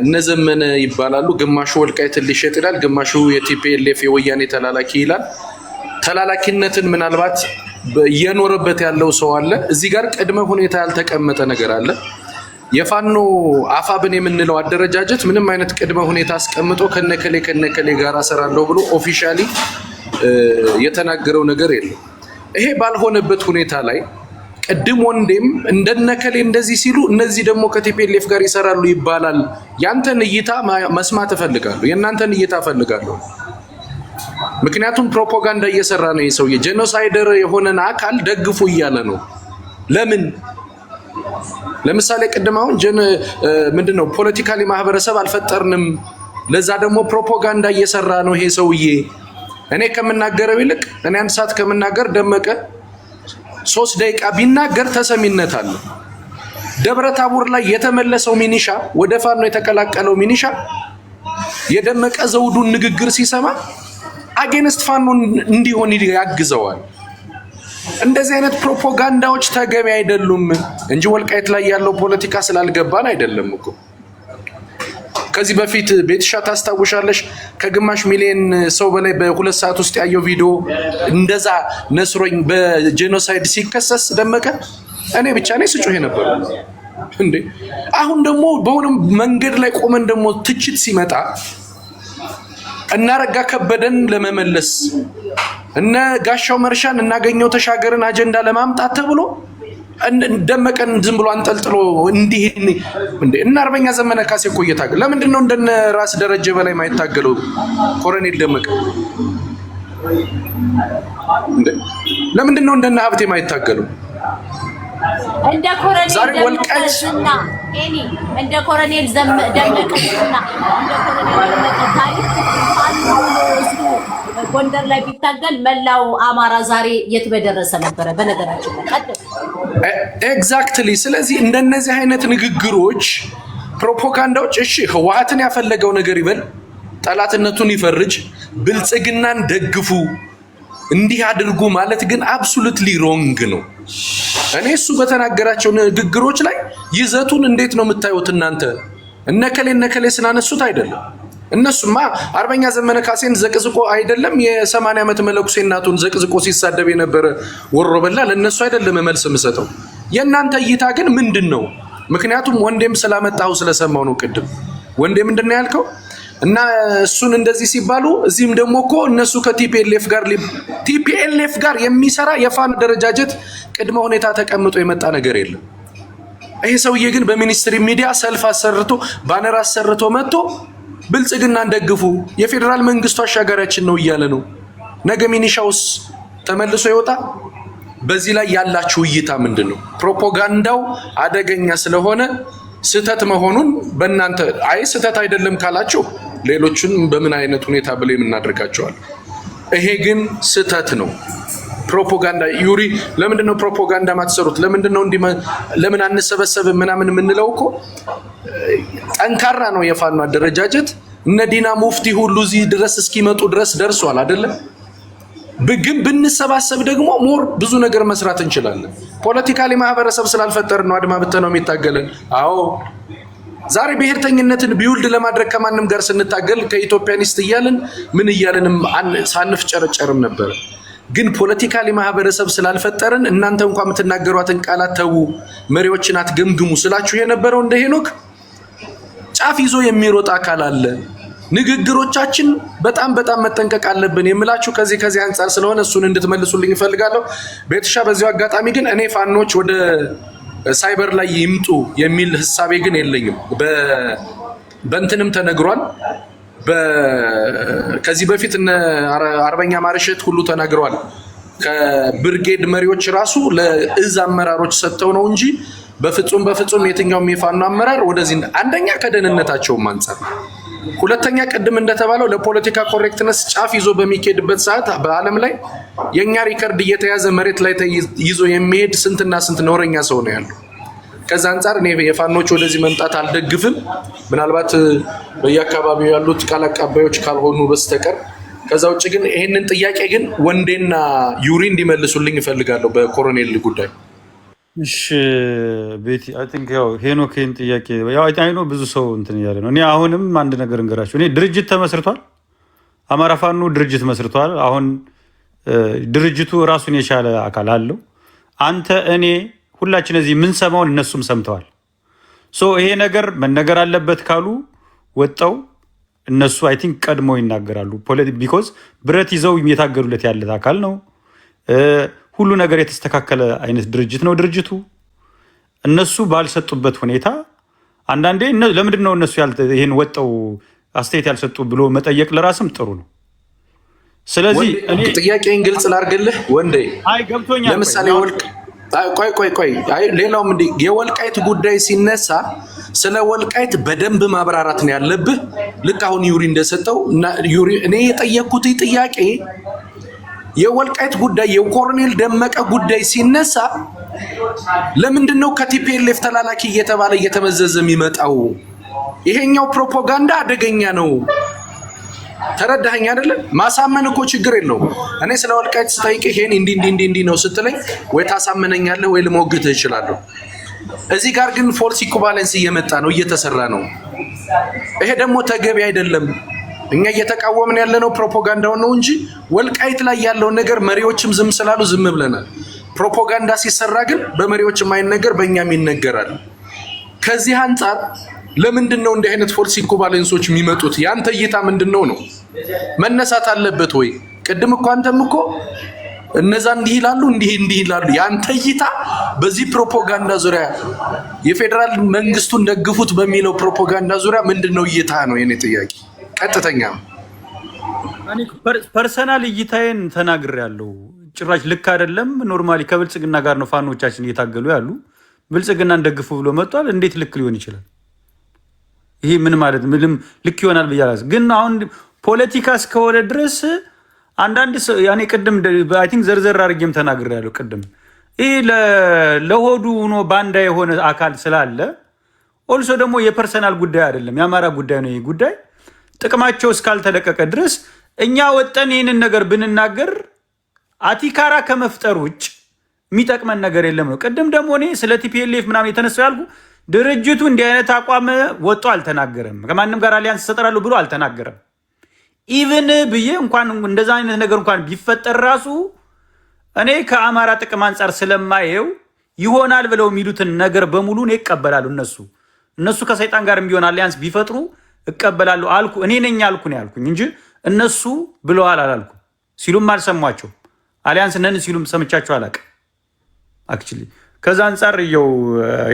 እነዘመነ ይባላሉ። ግማሹ ወልቃይትን ሊሸጥ ይላል፣ ግማሹ የቲፒኤልኤፍ የወያኔ ተላላኪ ይላል። ተላላኪነትን ምናልባት እየኖረበት ያለው ሰው አለ። እዚህ ጋር ቅድመ ሁኔታ ያልተቀመጠ ነገር አለ። የፋኖ አፋብን የምንለው አደረጃጀት ምንም አይነት ቅድመ ሁኔታ አስቀምጦ ከነከሌ ጋር እሰራለሁ ብሎ ኦፊሻሊ የተናገረው ነገር የለም። ይሄ ባልሆነበት ሁኔታ ላይ ቅድም ወንዴም እንደነከሌ እንደዚህ ሲሉ እነዚህ ደግሞ ከቲፒኤልኤፍ ጋር ይሰራሉ ይባላል። ያንተን እይታ መስማት እፈልጋለሁ። የእናንተን እይታ እፈልጋለሁ። ምክንያቱም ፕሮፓጋንዳ እየሰራ ነው የሰውዬ። ጄኖሳይደር የሆነን አካል ደግፉ እያለ ነው። ለምን? ለምሳሌ ቅድም አሁን ምንድነው ፖለቲካሊ ማህበረሰብ አልፈጠርንም፣ ለዛ ደግሞ ፕሮፓጋንዳ እየሰራ ነው ይሄ ሰውዬ። እኔ ከምናገረው ይልቅ እኔ 1 ሰዓት ከምናገር ደመቀ 3 ደቂቃ ቢናገር ተሰሚነት አለ። ደብረ ታቦር ላይ የተመለሰው ሚኒሻ ወደ ፋኖ የተቀላቀለው ሚኒሻ የደመቀ ዘውዱን ንግግር ሲሰማ አጌንስት ፋኖ እንዲሆን ያግዘዋል። እንደዚህ አይነት ፕሮፓጋንዳዎች ተገቢ አይደሉም እንጂ ወልቃይት ላይ ያለው ፖለቲካ ስላልገባን አይደለም እኮ። ከዚህ በፊት ቤትሻ ታስታውሻለሽ? ከግማሽ ሚሊዮን ሰው በላይ በ2 ሰዓት ውስጥ ያየው ቪዲዮ እንደዛ ነስሮኝ በጄኖሳይድ ሲከሰስ ደመቀ እኔ ብቻ ነኝ ስጮህ ነበር እንዴ። አሁን ደግሞ በሆነም መንገድ ላይ ቆመን ደግሞ ትችት ሲመጣ እናረጋ ከበደን ለመመለስ እነ ጋሻው መርሻን እናገኘው ተሻገርን አጀንዳ ለማምጣት ተብሎ ደመቀን ዝም ብሎ አንጠልጥሎ እንዲህ እንዴ እና አርበኛ ዘመነ ካሴ እኮ እየታገለ ለምንድን ነው እንደነ ራስ ደረጀ በላይ ማይታገለው ኮሎኔል ደመቀ እንዴ ለምንድን ነው እንደነ ሀብቴ ማይታገለው እንደ ኮሎኔል ደመቀና ኤኒ እንደ ኮሎኔል ደመቀና እንደ ኮሎኔል ደመቀ ታሪክ ጎንደር ላይ ቢታገል መላው አማራ ዛሬ የት በደረሰ ነበር በነገራችን ላይ ኤግዛክትሊ ስለዚህ እንደነዚህ አይነት ንግግሮች ፕሮፓጋንዳዎች እሺ ህወሓትን ያፈለገው ነገር ይበል ጠላትነቱን ይፈርጅ ብልጽግናን ደግፉ እንዲህ አድርጉ ማለት ግን አብሶሉትሊ ሮንግ ነው እኔ እሱ በተናገራቸው ንግግሮች ላይ ይዘቱን እንዴት ነው የምታዩት እናንተ እነከሌ ስናነሱት አይደለም እነሱማ አርበኛ ዘመነ ካሴን ዘቅዝቆ አይደለም የ80 ዓመት መለኩሴ እናቱን ዘቅዝቆ ሲሳደብ የነበረ ወሮበላ ለነሱ አይደለም መልስ የምሰጠው የእናንተ እይታ ግን ምንድነው ምክንያቱም ወንዴም ስላመጣው ስለሰማው ነው ቅድም ወንዴ ምንድነው ያልከው እና እሱን እንደዚህ ሲባሉ እዚህም ደግሞ እኮ እነሱ ከቲፒኤልኤፍ ጋር የሚሰራ የፋኖ ደረጃጀት ቅድመ ሁኔታ ተቀምጦ የመጣ ነገር የለም ይሄ ሰውዬ ግን በሚኒስትሪ ሚዲያ ሰልፍ አሰርቶ ባነር አሰርቶ መጥቶ ብልጽግናን ደግፉ የፌደራል መንግስቱ አሻጋሪያችን ነው እያለ ነው ነገ ሚኒሻውስ ተመልሶ ይወጣ በዚህ ላይ ያላችሁ እይታ ምንድነው ፕሮፓጋንዳው አደገኛ ስለሆነ ስተት መሆኑን በእናንተ አይ ስተት አይደለም ካላችሁ ሌሎችን በምን አይነት ሁኔታ ብለም እናደርጋቸዋል ይሄ ግን ስተት ነው ፕሮፓጋንዳ ዩሪ ለምንድነው ፕሮፓጋንዳ ማትሰሩት ለምንድነው እንዲ ለምን አንሰበሰብ ምናምን ምንለው እኮ ጠንካራ ነው የፋኖ አደረጃጀት እነ ዲና ሙፍቲ ሁሉ እዚህ ድረስ እስኪመጡ ድረስ ደርሷል አይደለም ግን ብንሰባሰብ ደግሞ ሞር ብዙ ነገር መስራት እንችላለን ፖለቲካሊ ማህበረሰብ ስላልፈጠር ነው አድማ በተነው የሚታገለን አዎ ዛሬ ብሔርተኝነትን ቢውልድ ለማድረግ ከማንም ጋር ስንታገል ከኢትዮጵያኒስት እያልን ምን እያልንም ሳንፍጨረጨርም ነበር ግን ፖለቲካሊ ማህበረሰብ ስላልፈጠርን እናንተ እንኳን የምትናገሯትን ቃላት ተው መሪዎችን አትገምግሙ ስላችሁ የነበረው እንደ ሄኖክ ጫፍ ይዞ የሚሮጥ አካል አለ ንግግሮቻችን በጣም መጠንቀቅ አለብን የምላችሁ ከዚህ አንፃር ስለሆነ እሱን እንድትመልሱልኝ ፈልጋለሁ ቤተሻ በዚሁ አጋጣሚ ግን እኔ ፋኖች ወደ ሳይበር ላይ ይምጡ የሚል ሐሳቤ ግን የለኝም በእንትንም ተነግሯል ከዚህ በፊት አርበኛ ማርሸት ሁሉ ተናግረዋል ከብርጌድ መሪዎች ራሱ ለእዝ አመራሮች ሰጥተው ነው እንጂ በፍጹም የትኛው የፋኖ አመራር ወደዚህ አንደኛ ከደህንነታቸው አንፃር ሁለተኛ ቀድም እንደተባለው ለፖለቲካ ኮሬክትነስ ጫፍ ይዞ በሚኬድበት ሰዓት በአለም ላይ የኛ ሪከርድ እየተያዘ መሬት ላይ ይዞ የሚሄድ ስንትና ስንት ነውረኛ ሰው ነው ያለው ከዛ አንፃር እኔ የፋኖች ወደዚህ መምጣት አልደግፍም ምናልባት በየአካባቢው ያሉት ቃል አቀባዮች ካልሆኑ በስተቀር ከዛ ውጭ ግን ይሄንን ጥያቄ ግን ወንዴና ዩሪ እንዲመልሱልኝ እፈልጋለሁ በኮሎኔል ጉዳይ እሺ ቤቲ አይ ቲንክ ያው ሄኖክን ጥያቄ ያው አይኖ ብዙ ሰው እንትን ያለ ነው እኔ አሁንም አንድ ነገር እንገራችሁ እኔ ድርጅት ተመስርቷል አማራ ፋኖ ድርጅት መስርቷል አሁን ድርጅቱ ራሱን የቻለ አካል አለው አንተ እኔ ሁላችን እዚህ ምን ሰማው እነሱም ሰምተዋል ይሄ ነገር መነገር አለበት ካሉ ወጣው እነሱ አይ ቲንክ ቀድሞ ይናገራሉ ቢኮዝ ብረት ይዘው የታገሉለት ያለ አካል ነው ሁሉ ነገር የተስተካከለ አይነት ድርጅት ነው ድርጅቱ እነሱ ባልሰጡበት ሁኔታ አንዳንዴ ለምንድን ነው እነሱ ይሄን ወጣው አስተያየት ያልሰጡ ብሎ መጠየቅ ለራስም ጥሩ ነው ስለዚህ እኔ ጥያቄን ግልጽ ላርገልህ ወንዴ አይ ገብቶኛል ለምሳሌ ወልቅ ቆይ አይ ሌላው ምን የወልቃይት ጉዳይ ሲነሳ ስለ ወልቃይት በደንብ ማብራራት ነው ያለብህ ልክ አሁን ዩሪ እንደሰጠው ዩሪ እኔ የጠየቅኩት ጥያቄ የወልቃይት ጉዳይ የኮሎኔል ደመቀ ጉዳይ ሲነሳ ለምንድነው ከቲፒኤልኤፍ ተላላኪ እየተባለ እየተመዘዘ የሚመጣው ይሄኛው ፕሮፓጋንዳ አደገኛ ነው ተረዳኸኝ አይደለ ማሳመን እኮ ችግር የለው እኔ ስለ ወልቃይት ስጠይቅ ይሄን እንዲ ነው ስትለኝ ወይ ታሳመነኛለህ ወይ ልሞግትህ እችላለሁ እዚህ ጋር ግን ፎልስ ኢኩቫለንስ እየመጣ ነው እየተሰራ ነው ይሄ ደግሞ ተገቢ አይደለም እኛ እየተቃወምን ያለነው ፕሮፓጋንዳው ነው እንጂ ወልቃይት ላይ ያለው ነገር መሪዎችም ዝም ስላሉ ዝም ብለናል ፕሮፓጋንዳ ሲሰራ ግን በመሪዎች የማይነገር በእኛም ይነገራል ከዚህ አንፃር ለምንድነው እንዲህ አይነት ፎልስ ኢኩቫለንሶች የሚመጡት ያንተ እይታ ምንድነው ነው መነሳት አለበት ወይ ቅድም እኮ አንተም እኮ እነዛ እንዲህ ይላሉ እንዲህ ይላሉ። ያንተ እይታ በዚህ ፕሮፓጋንዳ ዙሪያ የፌደራል መንግስቱን ደግፉት በሚለው ፕሮፓጋንዳ ዙሪያ ምንድነው እይታ ነው የኔ ጥያቄ። ቀጥተኛ እኔ ፐርሰናል እይታዬን ተናግሬያለሁ። ጭራሽ ልክ አይደለም። ኖርማሊ ከብልጽግና ጋር ነው ፋኖቻችን እየታገሉ ያሉ። ብልጽግናን ደግፉ ብሎ መጥቷል። እንዴት ልክ ሊሆን ይችላል? ይሄ ምን ማለት ምንም ልክ ይሆናል ብያለሁ። ግን አሁን ፖለቲካ እስከሆነ ድረስ አንዳንድ ያኔ ቅድም አይ ቲንክ ዘርዘር አድርጌም ተናግሬያለሁ። ቅድም ይሄ ለሆዱ ሆኖ ባንዳ የሆነ አካል ስላለ ኦልሶ ደግሞ የፐርሰናል ጉዳይ አይደለም፣ የአማራ ጉዳይ ነው። ይሄ ጉዳይ ጥቅማቸው እስካልተለቀቀ ድረስ እኛ ወጠን ይህንን ነገር ብንናገር አቲካራ ከመፍጠር ውጭ የሚጠቅመን ነገር የለም ነው። ቅድም ደግሞ እኔ ስለ ቲፒኤልኤፍ ምናምን የተነሳው ያልኩ ድርጅቱ እንዲህ አይነት አቋም ወጥቶ አልተናገረም። ከማንም ጋር አሊያንስ እሰጥራለሁ ብሎ አልተናገረም። ኢቭን ብዬ እንኳን እንደዛ አይነት ነገር እንኳን ቢፈጠር ራሱ እኔ ከአማራ ጥቅም አንጻር ስለማየው ይሆናል ብለው የሚሉትን ነገር በሙሉ እኔ እቀበላሉ። እነሱ ከሰይጣን ጋር ቢሆን አሊያንስ ቢፈጥሩ እቀበላሉ አልኩ። እኔ ነኝ አልኩ ነው ያልኩኝ እንጂ እነሱ ብለዋል አላልኩ። ሲሉም አልሰሟቸው አሊያንስ ነን ሲሉም ሰምቻቸው አላውቅም። አክቹሊ ከዛ አንጻር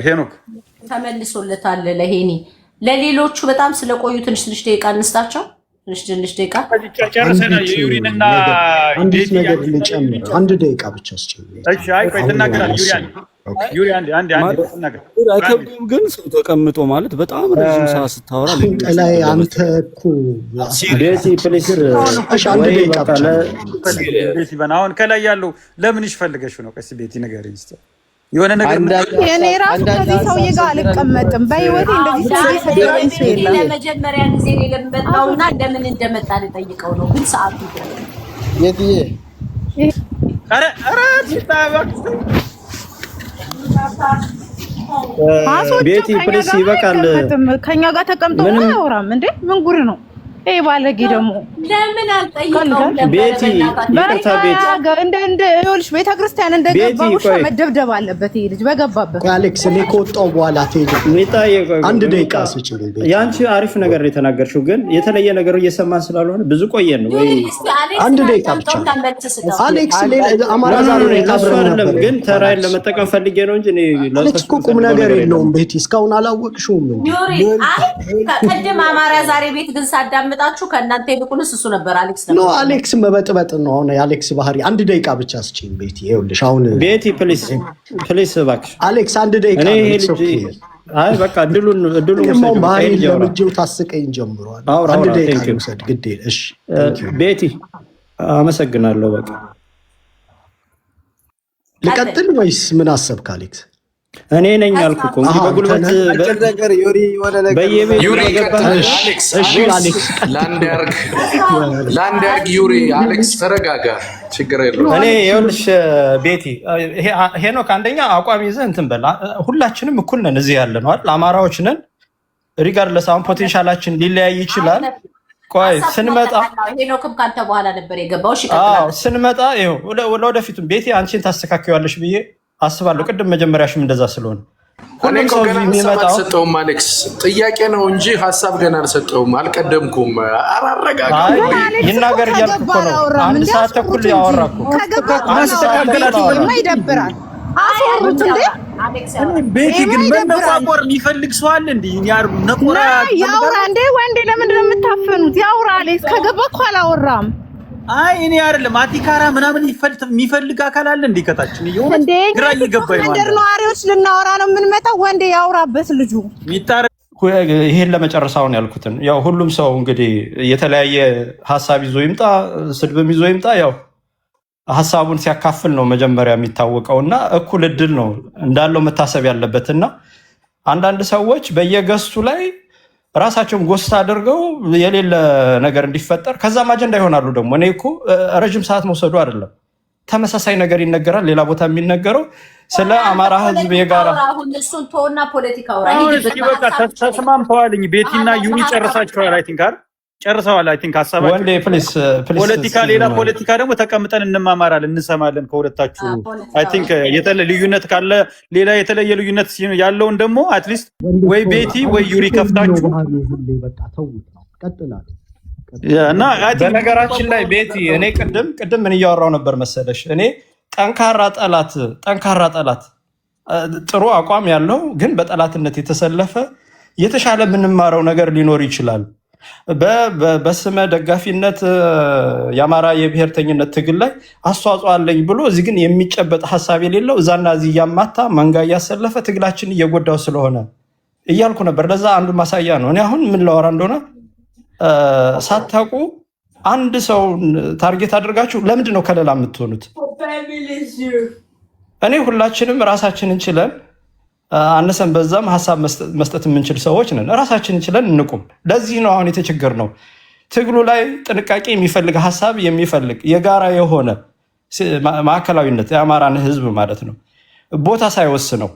ሄኖክ ተመልሶለታል ለሄኒ። ለሌሎቹ በጣም ስለቆዩ ትንሽ ደቂቃ እንስጣቸው። ትንሽ ደቂቃ ጨርሰናል። የዩሪንና አንዲት ነገር ልጨምር፣ አንድ ደቂቃ ብቻ አስችልኝ። እሺ አይ ቆይ ትናገራለህ። ዩሪ አንድ ትናገር። አይከብድም ግን ሰው ተቀምጦ ማለት በጣም ረጅም ሰዓት ስታወራ ላይ አንተ እኮ ቤቲ ፕሌስር አንድ ደቂቃ ብቻ ቤቲ አሁን ከላይ ያለው ለምን ይፈልገሽ ነው? ቀስ ቤቲ ነገር ይስጥ የሆነ ነገር እኔ ራሱ ከዚህ ሰውዬ ጋር አልቀመጥም። በህይወቴ እንደዚህ ሰውዬ ሰደረኝ ሰው የለም። ለመጀመሪያ ጊዜ ለምንበጣውና እንደምን እንደመጣ ልጠይቀው ነው። ግን ሰዓቱ የትዬ ቤቲ ፕሌስ ይበቃል። ከኛ ጋር ተቀምጦ ምን አያወራም እንዴ? ምን ጉድ ነው? ይሄ ባለጌ ደግሞ ለምን አልጠይቀውም? ቤቲ ይቅርታ፣ ቤቲ እንደ ይኸውልሽ ቤተክርስቲያን እንደገባ ውሻ መደብደብ አለበት ይሄ ልጅ በገባበት። አሌክስ እኔ ከወጣሁ በኋላ አንድ ደቂቃ ስጭልኝ። ያንቺ አሪፍ ነገር ነው የተናገርሽው፣ ግን የተለየ ነገር እየሰማን ስላልሆነ ብዙ ቆየን ነው ወይ? አንድ ደቂቃ ብቻ አሌክስ። አማራ አይደለም ግን ተራይን ለመጠቀም ፈልጌ ነው እንጂ አሌክስ እኮ ቁም ነገር የለውም። ቤቲ እስካሁን አላወቅሽውም እንዴ? ቅድም አማራ ዛሬ ቤት ግን ሳዳም ጣችሁ ከእናንተ ይልቁንስ እሱ ነበር አሌክስ ነበር። ኖ አሌክስ መበጥበጥ ነው አሁን የአሌክስ ባህሪ። አንድ ደቂቃ ብቻ ስጪኝ ቤቲ። ይኸውልሽ አሁን ቤቲ ፕሊስ እባክሽ አሌክስ አንድ ደቂቃ። አይ በቃ እድሉን ባህሪ ለምጄው ታስቀኝ ጀምሯል። አንድ ደቂቃ ውሰድ ግዴ። እሺ ቤቲ አመሰግናለሁ። በቃ ልቀጥል ወይስ ምን አሰብክ አሌክስ? እኔ ነኝ ያልኩህ እኮ እንግዲህ በጉልበት ነገር ዩሪ ወለ ነገር ዩሪ አሌክስ ላንድ ያርግ ዩሪ አሌክስ ተረጋጋ፣ ችግር የለውም። እኔ ይኸውልሽ ቤቲ ሄኖክ አንደኛ አቋም ይዘህ እንትን በል። ሁላችንም እኩል ነን እዚህ ያለ ነው አይደል? አማራዎች ነን። ሪጋርድለስ አሁን ፖቴንሻላችን ሊለያይ ይችላል። ቆይ ስንመጣ ሄኖክም ካንተ በኋላ ነበር የገባው። እሺ ስንመጣ ይኸው ለወደፊቱም ቤቲ አንቺን ታስተካክያለሽ ብዬ አስባለሁ። ቅድም መጀመሪያሽም እንደዛ ስለሆነ ሁሉም ሰው የሚመጣው አልሰጠውም። አሌክስ ጥያቄ ነው እንጂ ሀሳብ ገና አልሰጠውም፣ አልቀደምኩም። አራረጋጋ ይናገር እያልኩ እኮ ነው። አንድ ሰዓት ተኩል ያወራኩ ከገባ ይደብራል። አፈሩት እንዴ ቤቲ ግን መነቋቆር የሚፈልግ ሰው አለ እንዴ? ነቆራ ያውራ እንዴ? ወንዴ ለምንድን ነው የምታፈኑት? ያውራ አሌክስ ከገባ እኮ አላወራም። አይ እኔ አይደለም አቲካራ ምናምን የሚፈልግ አካል አለ እንዴ? ከታችን ይሁን ግራ እየገባኝ ነው። መንደር ነዋሪዎች ልናወራ ነው የምንመጣው። ወንዴ ያውራበት ልጁ ሚጣር ይሄን ለመጨረሻውን ያልኩትን ያው ሁሉም ሰው እንግዲህ የተለያየ ሀሳብ ይዞ ይምጣ፣ ስድብም ይዞ ይምጣ። ያው ሀሳቡን ሲያካፍል ነው መጀመሪያ የሚታወቀው እና እኩል እድል ነው እንዳለው መታሰብ ያለበት እና አንዳንድ ሰዎች በየገስቱ ላይ ራሳቸውን ጎስት አድርገው የሌለ ነገር እንዲፈጠር ከዛም አጀንዳ ይሆናሉ። ደግሞ እኔ እኮ ረጅም ሰዓት መውሰዱ አይደለም፣ ተመሳሳይ ነገር ይነገራል። ሌላ ቦታ የሚነገረው ስለ አማራ ሕዝብ የጋራ እሱን ተወና ፖለቲካው ተስማምተዋል። ቤቲና ዩኒ ጨርሳችኋል። አይ ቲንክ ጨርሰዋል። አይ ቲንክ ሀሳባችሁ ወንዴ ፕሊስ ፖለቲካ፣ ሌላ ፖለቲካ ደግሞ ተቀምጠን እንማማራለን፣ እንሰማለን ከሁለታችሁ። አይ ቲንክ ልዩነት ካለ ሌላ የተለየ ልዩነት ያለውን ደግሞ አትሊስት ወይ ቤቲ ወይ ዩሪ ከፍታችሁ እና በነገራችን ላይ ቤቲ እኔ ቅድም ምን እያወራው ነበር መሰለሽ? እኔ ጠንካራ ጠላት ጥሩ አቋም ያለው ግን በጠላትነት የተሰለፈ የተሻለ የምንማረው ነገር ሊኖር ይችላል። በስመ ደጋፊነት የአማራ የብሔርተኝነት ትግል ላይ አስተዋጽኦ አለኝ ብሎ እዚህ ግን የሚጨበጥ ሀሳብ የሌለው እዛና እዚህ እያማታ መንጋ እያሰለፈ ትግላችን እየጎዳው ስለሆነ እያልኩ ነበር። ለዛ አንዱ ማሳያ ነው። እኔ አሁን ምን ላወራ እንደሆነ ሳታውቁ አንድ ሰው ታርጌት አድርጋችሁ ለምንድን ነው ከለላ የምትሆኑት? እኔ ሁላችንም ራሳችንን ችለን አነሰን በዛም ሀሳብ መስጠት የምንችል ሰዎች ነን። ራሳችንን ችለን እንቁም። ለዚህ ነው አሁን የተቸገርነው። ትግሉ ላይ ጥንቃቄ የሚፈልግ ሀሳብ የሚፈልግ የጋራ የሆነ ማዕከላዊነት የአማራን ሕዝብ ማለት ነው ቦታ ሳይወስነው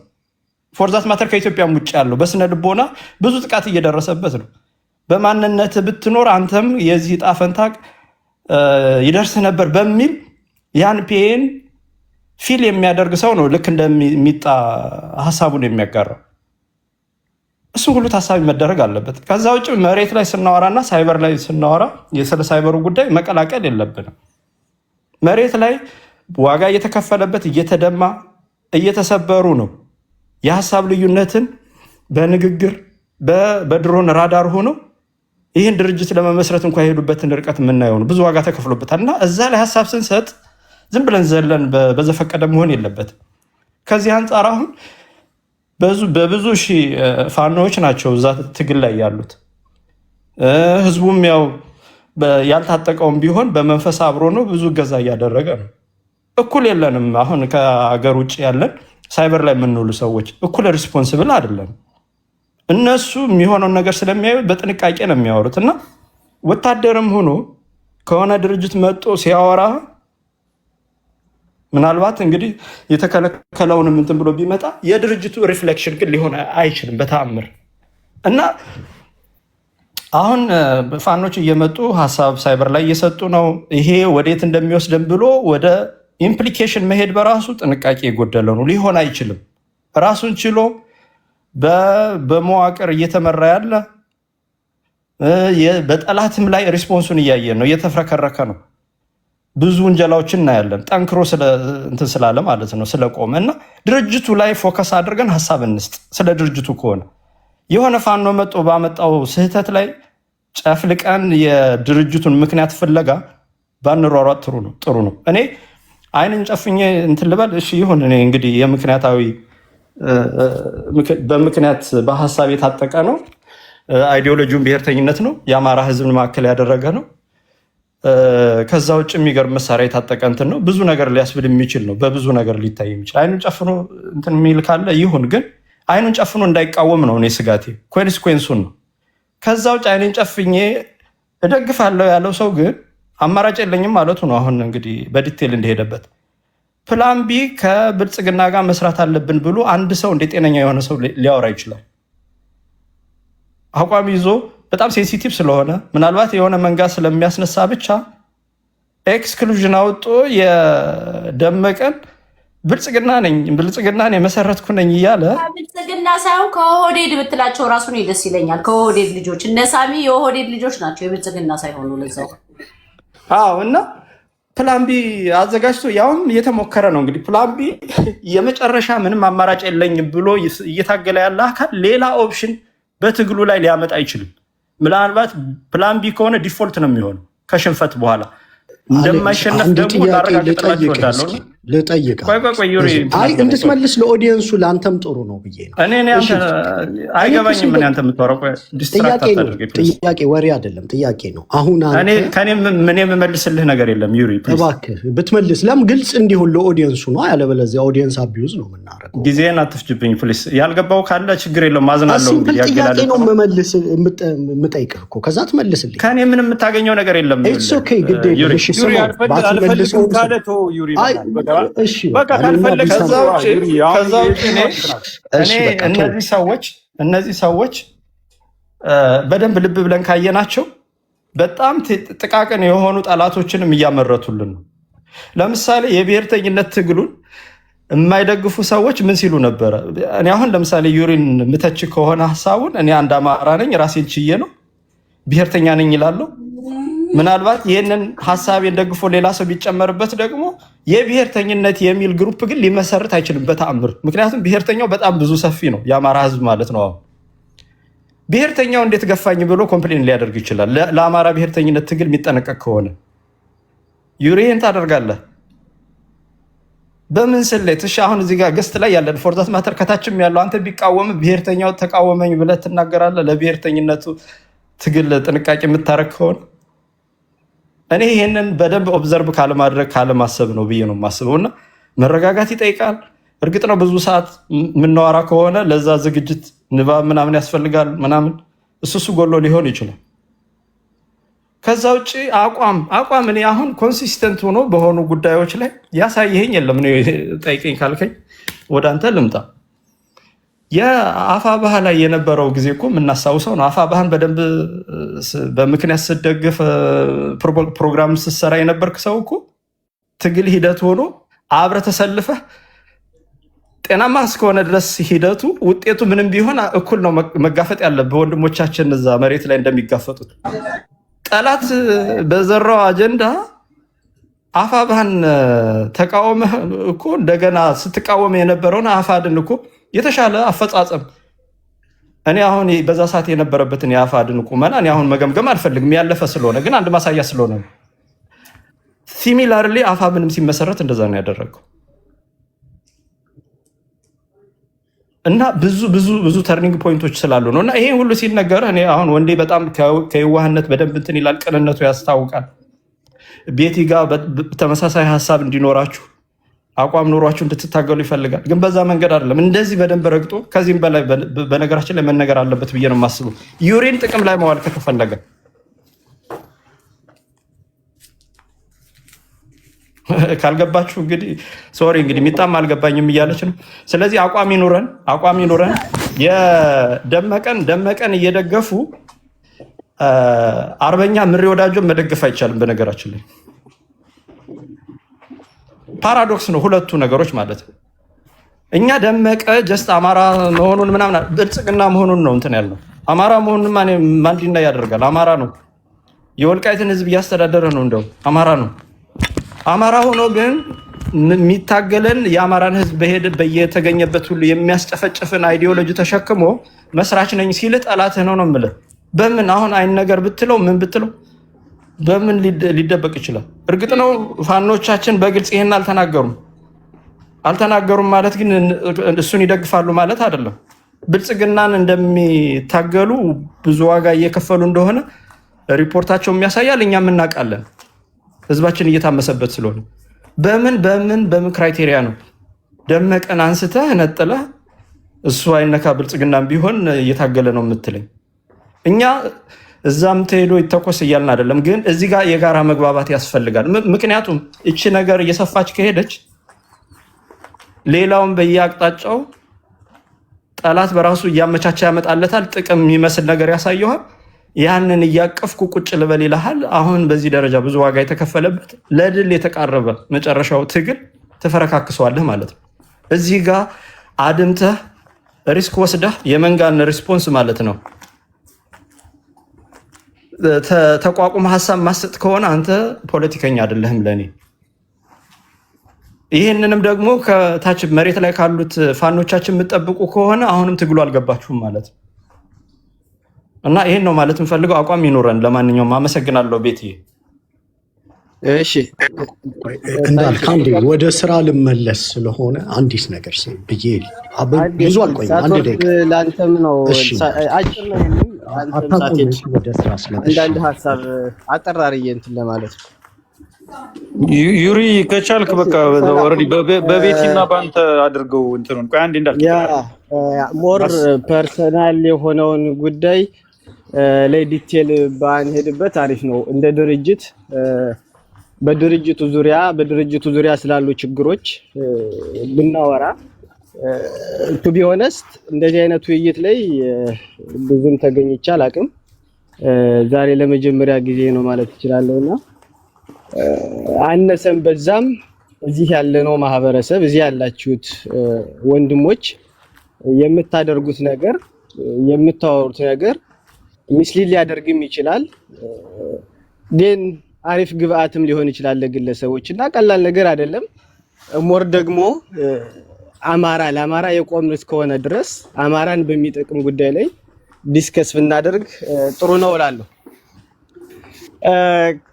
ፎርዛት ማተር ከኢትዮጵያም ውጭ ያለው በስነ ልቦና ብዙ ጥቃት እየደረሰበት ነው። በማንነት ብትኖር አንተም የዚህ ዕጣ ፈንታ ይደርስ ነበር በሚል ያን ፔን ፊል የሚያደርግ ሰው ነው ልክ እንደሚጣ ሀሳቡን የሚያጋራው። እሱ ሁሉ ታሳቢ መደረግ አለበት። ከዛ ውጭ መሬት ላይ ስናወራና ሳይበር ላይ ስናወራ ስለ ሳይበሩ ጉዳይ መቀላቀል የለብንም። መሬት ላይ ዋጋ እየተከፈለበት እየተደማ እየተሰበሩ ነው። የሀሳብ ልዩነትን በንግግር በድሮን ራዳር ሆኖ ይህን ድርጅት ለመመስረት እንኳ የሄዱበትን ርቀት የምናየው ነው። ብዙ ዋጋ ተከፍሎበታል እና እዛ ላይ ሀሳብ ስንሰጥ ዝም ብለን ዘለን በዘፈቀደ መሆን የለበትም። ከዚህ አንጻር አሁን በብዙ ሺህ ፋኖዎች ናቸው እዛ ትግል ላይ ያሉት። ህዝቡም ያው ያልታጠቀውም ቢሆን በመንፈስ አብሮ ነው፣ ብዙ እገዛ እያደረገ ነው። እኩል የለንም። አሁን ከአገር ውጭ ያለን ሳይበር ላይ የምንውሉ ሰዎች እኩል ሪስፖንስብል አይደለም። እነሱ የሚሆነውን ነገር ስለሚያዩ በጥንቃቄ ነው የሚያወሩት እና ወታደርም ሆኖ ከሆነ ድርጅት መጦ ሲያወራ ምናልባት እንግዲህ የተከለከለውንም እንትን ብሎ ቢመጣ የድርጅቱ ሪፍሌክሽን ግን ሊሆን አይችልም በተአምር። እና አሁን ፋኖች እየመጡ ሀሳብ ሳይበር ላይ እየሰጡ ነው። ይሄ ወዴት እንደሚወስደን ብሎ ወደ ኢምፕሊኬሽን መሄድ በራሱ ጥንቃቄ የጎደለው ነው፣ ሊሆን አይችልም። ራሱን ችሎ በመዋቅር እየተመራ ያለ በጠላትም ላይ ሪስፖንሱን እያየን ነው፣ እየተፍረከረከ ነው። ብዙ ወንጀላዎችን እናያለን። ጠንክሮ እንትን ስላለ ማለት ነው ስለቆመ እና ድርጅቱ ላይ ፎከስ አድርገን ሀሳብ እንስጥ። ስለ ድርጅቱ ከሆነ የሆነ ፋኖ መጦ ባመጣው ስህተት ላይ ጨፍልቀን የድርጅቱን ምክንያት ፍለጋ ባንሯሯጥ ጥሩ ነው። እኔ አይንን ጨፍኜ እንትን ልበል እሺ ይሁን። እኔ እንግዲህ የምክንያታዊ በምክንያት በሀሳብ የታጠቀ ነው። አይዲዮሎጂውን ብሔርተኝነት ነው። የአማራ ሕዝብን ማዕከል ያደረገ ነው። ከዛ ውጭ የሚገርም መሳሪያ የታጠቀ እንትን ነው። ብዙ ነገር ሊያስብል የሚችል ነው። በብዙ ነገር ሊታይ የሚችል አይኑን ጨፍኖ እንትን የሚል ካለ ይሁን፣ ግን አይኑን ጨፍኖ እንዳይቃወም ነው እኔ ስጋቴ። ኮንስኮንሱን ነው። ከዛ ውጭ አይኔን ጨፍኜ እደግፋለሁ ያለው ሰው ግን አማራጭ የለኝም ማለቱ ነው። አሁን እንግዲህ በዲቴል እንደሄደበት ፕላን ቢ ከብልጽግና ጋር መስራት አለብን ብሎ አንድ ሰው እንደ ጤነኛ የሆነ ሰው ሊያወራ ይችላል? አቋም ይዞ በጣም ሴንሲቲቭ ስለሆነ ምናልባት የሆነ መንጋ ስለሚያስነሳ ብቻ ኤክስክሉዥን አውጦ የደመቀን ብልጽግናን የመሰረትኩ ነኝ እያለ ብልጽግና ሳይሆን ከኦህዴድ ብትላቸው ራሱን ደስ ይለኛል። ከኦህዴድ ልጆች እነ ሳሚ የኦህዴድ ልጆች ናቸው፣ የብልጽግና ሳይሆኑ ለዛው። አዎ። እና ፕላን ቢ አዘጋጅቶ ያውም እየተሞከረ ነው። እንግዲህ ፕላን ቢ የመጨረሻ ምንም አማራጭ የለኝም ብሎ እየታገለ ያለ አካል ሌላ ኦፕሽን በትግሉ ላይ ሊያመጣ አይችልም። ምናልባት ፕላን ቢ ከሆነ ዲፎልት ነው የሚሆነው ከሽንፈት በኋላ እንደማይሸነፍ ደግሞ ላረጋግጥላችሁ እወዳለሁ። ልጠይቅ እንድትመልስ ለኦዲየንሱ ለአንተም ጥሩ ነው ብዬ ነው። አይገባኝም። ምን አንተ የምታወራው ጥያቄ ወሬ አይደለም፣ ጥያቄ ነው። አሁን ከኔ ምን የምመልስልህ ነገር የለም ዩሪ፣ እባክህ ብትመልስ ለም ግልጽ እንዲሆን ለኦዲየንሱ ነው። ያለበለዚያ ኦዲየንስ አቢዩዝ ነው የምናደርገው። ጊዜን አትፍጅብኝ ፕሊስ። ያልገባው ካለ ችግር የለውም፣ ማዝናለሁ። ጥያቄ ነው የምጠይቅህ እኮ ከዛ ትመልስልኝ። ከኔ ምን የምታገኘው ነገር የለም። ኢትስ ኦኬ ግድ የለም። እነዚህ ሰዎች በደንብ ልብ ብለን ካየናቸው በጣም ጥቃቅን የሆኑ ጠላቶችንም እያመረቱልን ነው። ለምሳሌ የብሔርተኝነት ትግሉን የማይደግፉ ሰዎች ምን ሲሉ ነበረ? እኔ አሁን ለምሳሌ ዩሪን ምተች ከሆነ ሀሳቡን እኔ አንድ አማራ ነኝ ራሴን ችዬ ነው ብሔርተኛ ነኝ ይላለሁ። ምናልባት ይህንን ሐሳቤን ደግፎ ሌላ ሰው ቢጨመርበት ደግሞ የብሔርተኝነት የሚል ግሩፕ ግን ሊመሰርት አይችልም በተአምር። ምክንያቱም ብሔርተኛው በጣም ብዙ ሰፊ ነው፣ የአማራ ህዝብ ማለት ነው። ብሔርተኛው እንዴት ገፋኝ ብሎ ኮምፕሌን ሊያደርግ ይችላል? ለአማራ ብሔርተኝነት ትግል የሚጠነቀቅ ከሆነ ዩሪን ታደርጋለህ በምን ስሌት? እሺ አሁን እዚህ ጋር ገስት ላይ ያለን ፎርዛት ማተር ከታችም ያለው አንተ ቢቃወም ብሔርተኛው ተቃወመኝ ብለህ ትናገራለህ። ለብሔርተኝነቱ ትግል ጥንቃቄ የምታረግ ከሆነ እኔ ይሄንን በደንብ ኦብዘርቭ ካለማድረግ ካለማሰብ ነው ብዬ ነው የማስበው። እና መረጋጋት ይጠይቃል። እርግጥ ነው ብዙ ሰዓት የምናወራ ከሆነ ለዛ ዝግጅት ንባብ ምናምን ያስፈልጋል ምናምን፣ እሱ ጎሎ ሊሆን ይችላል። ከዛ ውጭ አቋም እኔ አሁን ኮንሲስተንት ሆኖ በሆኑ ጉዳዮች ላይ ያሳየኸኝ የለም። ጠይቀኝ ካልከኝ ወደ አንተ ልምጣ። የአፋብኃ ላይ የነበረው ጊዜ እኮ የምናስታውሰው ነው። አፋብኃን በደንብ በምክንያት ስትደግፍ ፕሮግራም ስትሰራ የነበርክ ሰው እኮ ትግል ሂደት ሆኖ አብረህ ተሰልፈህ ጤናማ እስከሆነ ድረስ ሂደቱ ውጤቱ ምንም ቢሆን እኩል ነው መጋፈጥ ያለብህ። ወንድሞቻችን እዛ መሬት ላይ እንደሚጋፈጡት ጠላት በዘራው አጀንዳ አፋብኃን ተቃወመህ እኮ እንደገና ስትቃወም የነበረውን አፋድን እኮ የተሻለ አፈጻጸም እኔ አሁን በዛ ሰዓት የነበረበትን የአፋድን ቁመና እኔ አሁን መገምገም አልፈልግም፣ ያለፈ ስለሆነ ግን አንድ ማሳያ ስለሆነ ነው። ሲሚላርሊ አፋብንም ሲመሰረት እንደዛ ነው ያደረገው እና ብዙ ተርኒንግ ፖይንቶች ስላሉ ነው። እና ይሄ ሁሉ ሲነገር እኔ አሁን ወንዴ በጣም ከየዋህነት በደንብ እንትን ይላል፣ ቅንነቱ ያስታውቃል። ቤቲ ጋር ተመሳሳይ ሀሳብ እንዲኖራችሁ አቋም ኖሯችሁ እንድትታገሉ ይፈልጋል። ግን በዛ መንገድ አይደለም፣ እንደዚህ በደንብ ረግጦ ከዚህም በላይ በነገራችን ላይ መነገር አለበት ብዬ ነው የማስበው። ዩሪን ጥቅም ላይ መዋል ከተፈለገ ካልገባችሁ እንግዲህ ሶሪ፣ እንግዲህ ሚጣም አልገባኝም እያለች ነው። ስለዚህ አቋም ይኑረን። የደመቀን እየደገፉ አርበኛ ምሬ ወዳጆን መደገፍ አይቻልም። በነገራችን ላይ ፓራዶክስ ነው ሁለቱ ነገሮች ማለት ነው። እኛ ደመቀ ጀስት አማራ መሆኑን ምናምን ብልጽግና መሆኑን ነው እንትን ያልነው። አማራ መሆኑን ማንዲና ያደርጋል። አማራ ነው፣ የወልቃይትን ህዝብ እያስተዳደረ ነው። እንደው አማራ ነው። አማራ ሆኖ ግን የሚታገለን የአማራን ህዝብ በየተገኘበት ሁሉ የሚያስጨፈጭፍን አይዲዮሎጂ ተሸክሞ መስራች ነኝ ሲል ጠላትህ ነው የምልህ። በምን አሁን አይን ነገር ብትለው ምን ብትለው በምን ሊደበቅ ይችላል? እርግጥ ነው ፋኖቻችን በግልጽ ይሄን አልተናገሩም ማለት ግን እሱን ይደግፋሉ ማለት አይደለም። ብልጽግናን እንደሚታገሉ ብዙ ዋጋ እየከፈሉ እንደሆነ ሪፖርታቸው የሚያሳያል፣ እኛም እናውቃለን። ህዝባችን እየታመሰበት ስለሆነ በምን ክራይቴሪያ ነው ደመቀን አንስተህ ነጥለህ እሱ አይነካ ብልጽግናም ቢሆን እየታገለ ነው የምትለኝ? እኛ እዛም ተሄዶ ይተኮስ እያልን አይደለም፣ ግን እዚህ ጋር የጋራ መግባባት ያስፈልጋል። ምክንያቱም እቺ ነገር እየሰፋች ከሄደች ሌላውን በየአቅጣጫው ጠላት በራሱ እያመቻቸ ያመጣለታል፣ ጥቅም የሚመስል ነገር ያሳየዋል። ያንን እያቀፍኩ ቁጭ ልበል ይልሃል። አሁን በዚህ ደረጃ ብዙ ዋጋ የተከፈለበት ለድል የተቃረበ መጨረሻው ትግል ትፈረካክሰዋለህ ማለት ነው። እዚህ ጋር አድምተህ ሪስክ ወስደህ የመንጋን ሪስፖንስ ማለት ነው ተቋቁመ ሀሳብ ማሰጥ ከሆነ አንተ ፖለቲከኛ አይደለህም ለኔ። ይህንንም ደግሞ ከታች መሬት ላይ ካሉት ፋኖቻችን የምጠብቁ ከሆነ አሁንም ትግሉ አልገባችሁም ማለት ነው። እና ይሄን ነው ማለት የምፈልገው። አቋም ይኖረን። ለማንኛውም አመሰግናለሁ ቤት። እሺ እንዳልክ አንዴ ወደ ስራ ልመለስ ስለሆነ አንዲት ነገር ብዬ ብዙ አልቆይም። አንድ ደቂቃ ለአንተም ነው አጭር ነው። አንዳንድ ሀሳብ አጠራርዬ እንትን ለማለት ነው። ዩሪ ከቻልክ በቃ ኦልሬዲ በቤቲና በአንተ አድርገው እንትኑን ቆይ አንዴ እንዳልክ ሞር ፐርሰናል የሆነውን ጉዳይ ላይ ዲቴል ባንሄድበት አሪፍ ነው። እንደ ድርጅት በድርጅቱ ዙሪያ ስላሉ ችግሮች ብናወራ ቱ ቢ ሆነስት እንደዚህ አይነት ውይይት ላይ ብዙም ተገኝቼ አላውቅም። ዛሬ ለመጀመሪያ ጊዜ ነው ማለት እችላለሁና አነሰም በዛም እዚህ ያለነው ማህበረሰብ እዚህ ያላችሁት ወንድሞች የምታደርጉት ነገር የምታወሩት ነገር ሚስሊድ ሊያደርግም ይችላል። ዴን አሪፍ ግብአትም ሊሆን ይችላል ለግለሰቦች እና ቀላል ነገር አይደለም። ሞር ደግሞ ለአማራ የቆምን እስከሆነ ድረስ አማራን በሚጠቅም ጉዳይ ላይ ዲስከስ ብናደርግ ጥሩ ነው እላለሁ።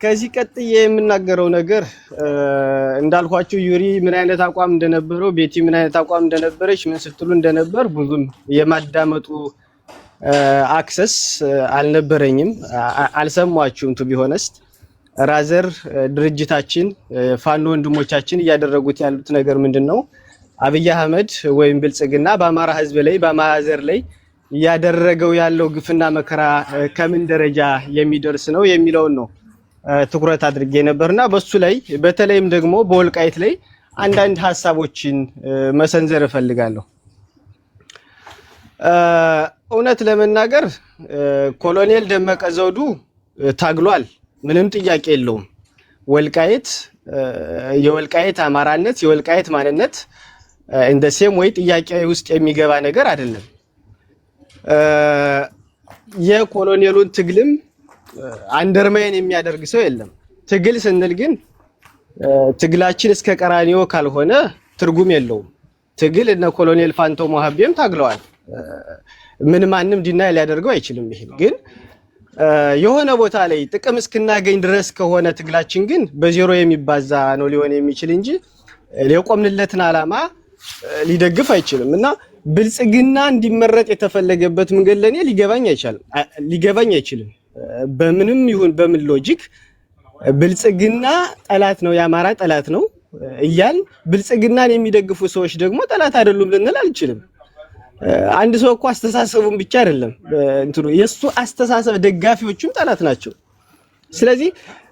ከዚህ ቀጥዬ የምናገረው ነገር እንዳልኳችሁ ዩሪ ምን አይነት አቋም እንደነበረው፣ ቤቲ ምን አይነት አቋም እንደነበረች፣ ምን ስትሉ እንደነበር ብዙም የማዳመጡ አክሰስ አልነበረኝም፣ አልሰማችሁም። ቱ ቢሆነስት ራዘር ድርጅታችን ፋኖ ወንድሞቻችን እያደረጉት ያሉት ነገር ምንድነው? አብይ አህመድ ወይም ብልጽግና በአማራ ህዝብ ላይ በአማራ ዘር ላይ እያደረገው ያለው ግፍና መከራ ከምን ደረጃ የሚደርስ ነው የሚለውን ነው ትኩረት አድርጌ ነበርና በሱ ላይ በተለይም ደግሞ በወልቃይት ላይ አንዳንድ ሀሳቦችን መሰንዘር እፈልጋለሁ። እውነት ለመናገር ኮሎኔል ደመቀ ዘውዱ ታግሏል፣ ምንም ጥያቄ የለውም። ወልቃይት የወልቃይት አማራነት የወልቃይት ማንነት እንደ ሴም ወይ ጥያቄ ውስጥ የሚገባ ነገር አይደለም። የኮሎኔሉን ትግልም አንደርማይን የሚያደርግ ሰው የለም። ትግል ስንል ግን ትግላችን እስከ ቀራኒዮ ካልሆነ ትርጉም የለውም። ትግል እነ ኮሎኔል ፋንቶ ሞሃቤም ታግለዋል። ምን ማንም ዲናይ ሊያደርገው አይችልም። ይሄ ግን የሆነ ቦታ ላይ ጥቅም እስክናገኝ ድረስ ከሆነ ትግላችን ግን በዜሮ የሚባዛ ነው ሊሆን የሚችል እንጂ የቆምንለትን ዓላማ ሊደግፍ አይችልም እና ብልጽግና እንዲመረጥ የተፈለገበት መንገድ ለኔ ሊገባኝ አይችልም። በምንም ይሁን በምን ሎጂክ ብልጽግና ጠላት ነው፣ የአማራ ጠላት ነው እያል ብልጽግናን የሚደግፉ ሰዎች ደግሞ ጠላት አይደሉም ልንል አልችልም። አንድ ሰው እኮ አስተሳሰቡን ብቻ አይደለም የሱ አስተሳሰብ ደጋፊዎችም ጠላት ናቸው። ስለዚህ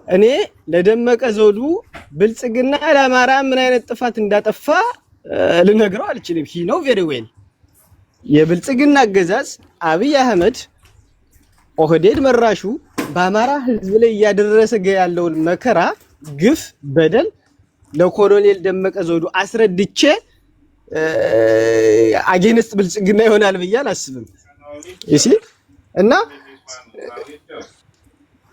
እኔ ለደመቀ ዘውዱ ብልጽግና ለአማራ ምን አይነት ጥፋት እንዳጠፋ ልነግረው አልችልም። ሂ ኖ ቬሪ ዌል የብልጽግና አገዛዝ አብይ አህመድ ኦህዴድ መራሹ በአማራ ህዝብ ላይ እያደረሰ ያለውን መከራ፣ ግፍ፣ በደል ለኮሎኔል ደመቀ ዘውዱ አስረድቼ አጌንስት ብልጽግና ይሆናል ብዬ አላስብም። እሺ እና